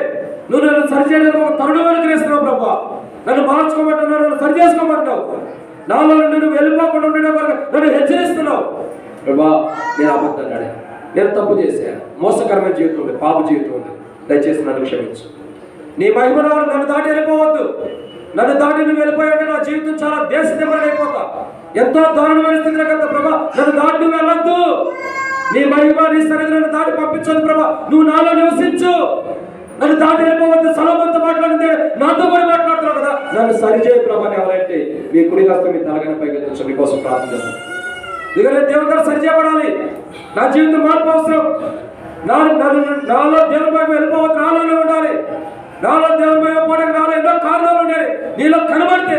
నువ్వు నన్ను సరి చేయడానికి ఒక తరుణం అనుగ్రహిస్తున్నావు. ప్రభా నన్ను మార్చుకోమంటున్నావు, నన్ను సరి చేసుకోమంటున్నావు. నాలో నుండి నువ్వు వెళ్ళిపోకుండా ఉండడం వరకు నన్ను హెచ్చరిస్తున్నావు. ప్రభా నేను అబద్ధాన్ని, నేను తప్పు చేశాను, మోసకరమైన జీవితం ఉంది, పాప జీవితం ఉంది, దయచేసి నన్ను క్షమించు. నీ మహిమలో నన్ను దాటి వెళ్ళిపోవద్దు. నన్ను దాటి నువ్వు వెళ్ళిపోయాడు నా జీవితం చాలా దేశదిమ్మరైపోతా, ఎంతో దారుణమైన స్థితిలో కదా ప్రభా. నన్ను దాటి నువ్వు వెళ్ళొద్దు. నీ మహిమ నీ సన్నిధి నన్ను దాటి పంపించదు ప్రభా. నువ్వు నాలో నివసించు, నన్ను దాటి వెళ్ళిపోవద్దు. సొలొమోనుతో మాట్లాడితే నాతో కూడా మాట్లాడుతున్నావు కదా, నన్ను సరిచేయ ప్రభా. ఎవరంటే మీ కుడి హస్తం మీ తలగైన పైకి తెచ్చు, మీకోసం ప్రార్థన చేస్తాను. ఇదిగో దేవుని గారు సరిచేయబడాలి. నా జీవితం మార్పు అవసరం. నాలో దేవుని మహిమ వెళ్ళిపోవద్దు, నాలోనే ఉండాలి. నాలో దేవుని మహిమ పోవడానికి నాలో ఎన్నో కారణాలు ఉండాలి. నీలో కనబడితే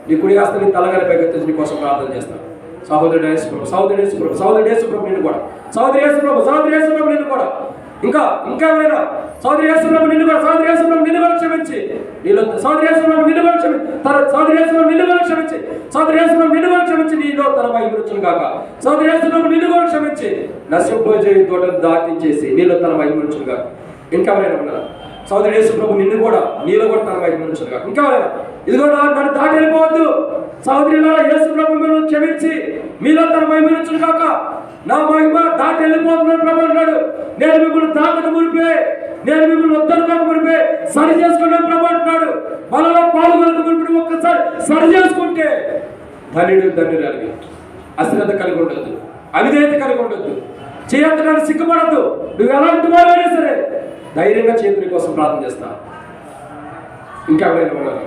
నీ కుడి హస్తం నీ తలగైన పైకి తెచ్చు, నీకోసం ప్రార్థన చేస్తాను. సహోదరుడు యేసుప్రభు, సహోదరుడు యేసుప్రభు, సహోదరుడు యేసుప్రభు నిన్ను కూడా, సహోదరు యేసుప్రభు, సహోదరు యేసుప్రభు నిన్ను కూడా, ఇంకా ఎవరైనా సహోదరు యేసుప్రభు నిన్ను కూడా, సహోదరు యేసుప్రభు నిన్ను కూడా క్షమించి, నీలో సహోదరు యేసుప్రభు నిన్ను కూడా క్షమించి, సహోదరు యేసుప్రభు నిన్ను కూడా క్షమించి, సహోదరు యేసుప్రభు నిన్ను కూడా క్షమించి, నీలో తన మహిమను కాక సహోదరు యేసుప్రభు నిన్ను కూడా క్షమించి, నశింపజే తోటను దాటించేసి నీలో తన మహిమను కాక. ఇంకెవరైనా ఉన్నారా? సహోదరు యేసుప్రభు నిన్ను కూడా, నీలో కూడా తన మహిమను కాక. ఇంకెవరైనా? ఇదిగో నన్ను దాటి వెళ్ళిపోవద్దు. సహోదరుల యేసుప్రభు మిమ్మల్ని క్షమించి మీలో తన మహిమను కాక. నా మహిమ దాటి వెళ్ళిపోతున్నాడు ప్రభు అన్నాడు. నేను మిమ్మల్ని దాటక మునిపే, నేను మిమ్మల్ని వద్దనుకోక మునిపే సరి చేసుకున్నాను ప్రభు అంటున్నాడు. మనలో పాల్గొనక మునిపి ఒక్కసారి సరి చేసుకుంటే ధన్యురాలివి. అశ్రద్ధ కలిగి ఉండొద్దు, అవిధేయత కలిగి ఉండొద్దు, చేయడానికి సిగ్గుపడద్దు. నువ్వు ఎలాంటి వారైనా సరే ధైర్యంగా చేతుని కోసం ప్రార్థన చేస్తా. ఇంకా ఎవరైనా ఉన్నారు?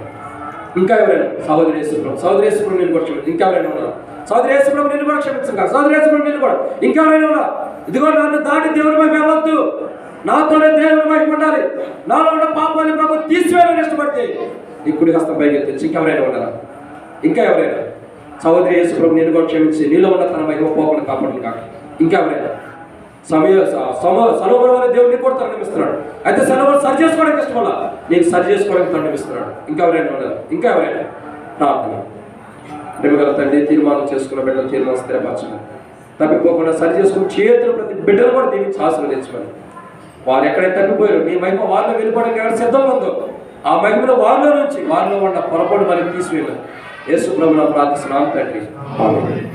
ఇంకా ఎవరైనా? సహోదరు యేసుప్రభు, సహోదరు యేసుప్రభు నేను కూడా క్షమించు. ఇంకా ఎవరైనా ఉన్నారు? సహోదరు యేసుప్రభు నేను కూడా క్షమించగా, సహోదరు యేసుప్రభు నేను కూడా. ఇంకా ఎవరైనా ఉన్నా? ఇదిగో నన్ను దాటి దేవుని మహిమ వెళ్ళొద్దు, నాతోనే దేవుని మహిమ ఉండాలి. నాలో ఉన్న పాపాన్ని ప్రభు తీసివేయాలని ఇష్టపడితే నీ కుడి హస్తం పైకి ఎత్తించి. ఇంకా ఎవరైనా ఉన్నారా? ఇంకా ఎవరైనా? సహోదరు యేసుప్రభు నేను కూడా క్షమించి నీలో ఉన్న తన మహిమ పోకుండా కాపాడు కాక. ఇంకా ఎవరైనా? సొలొమోను వలె దేవుడు నీకు కూడా తరుణమిస్తున్నాడు. అయితే సొలొమోను సరి చేసుకోవడానికి ఇష్టం వల్ల నీకు సరి చేసుకోవడానికి తరుణమిస్తున్నాడు. ఇంకా ఎవరైనా ఉన్నారు? ఇంకా ఎవరైనా? ప్రార్థన. ప్రేమగల తండ్రి, తీర్మానం చేసుకున్న బిడ్డలు తీర్మానం స్థిరపరచమని, తప్పిపోకుండా సరి చేసుకుని చేతులు ప్రతి బిడ్డలు కూడా దీవించి ఆశీర్వదించమని. వారు ఎక్కడైతే తప్పిపోయారు నీ మహిమ వారిలో వెళ్ళిపోవడానికి ఎవరు సిద్ధంగా ఉందో ఆ మహిమను వారిలో నుంచి వారిలో ఉన్న పొరపాటు మనకి తీసివేయాలి. యేసు ప్రభువును ప్రార్థిస్తున్నాం తండ్రి. ఆమేన్.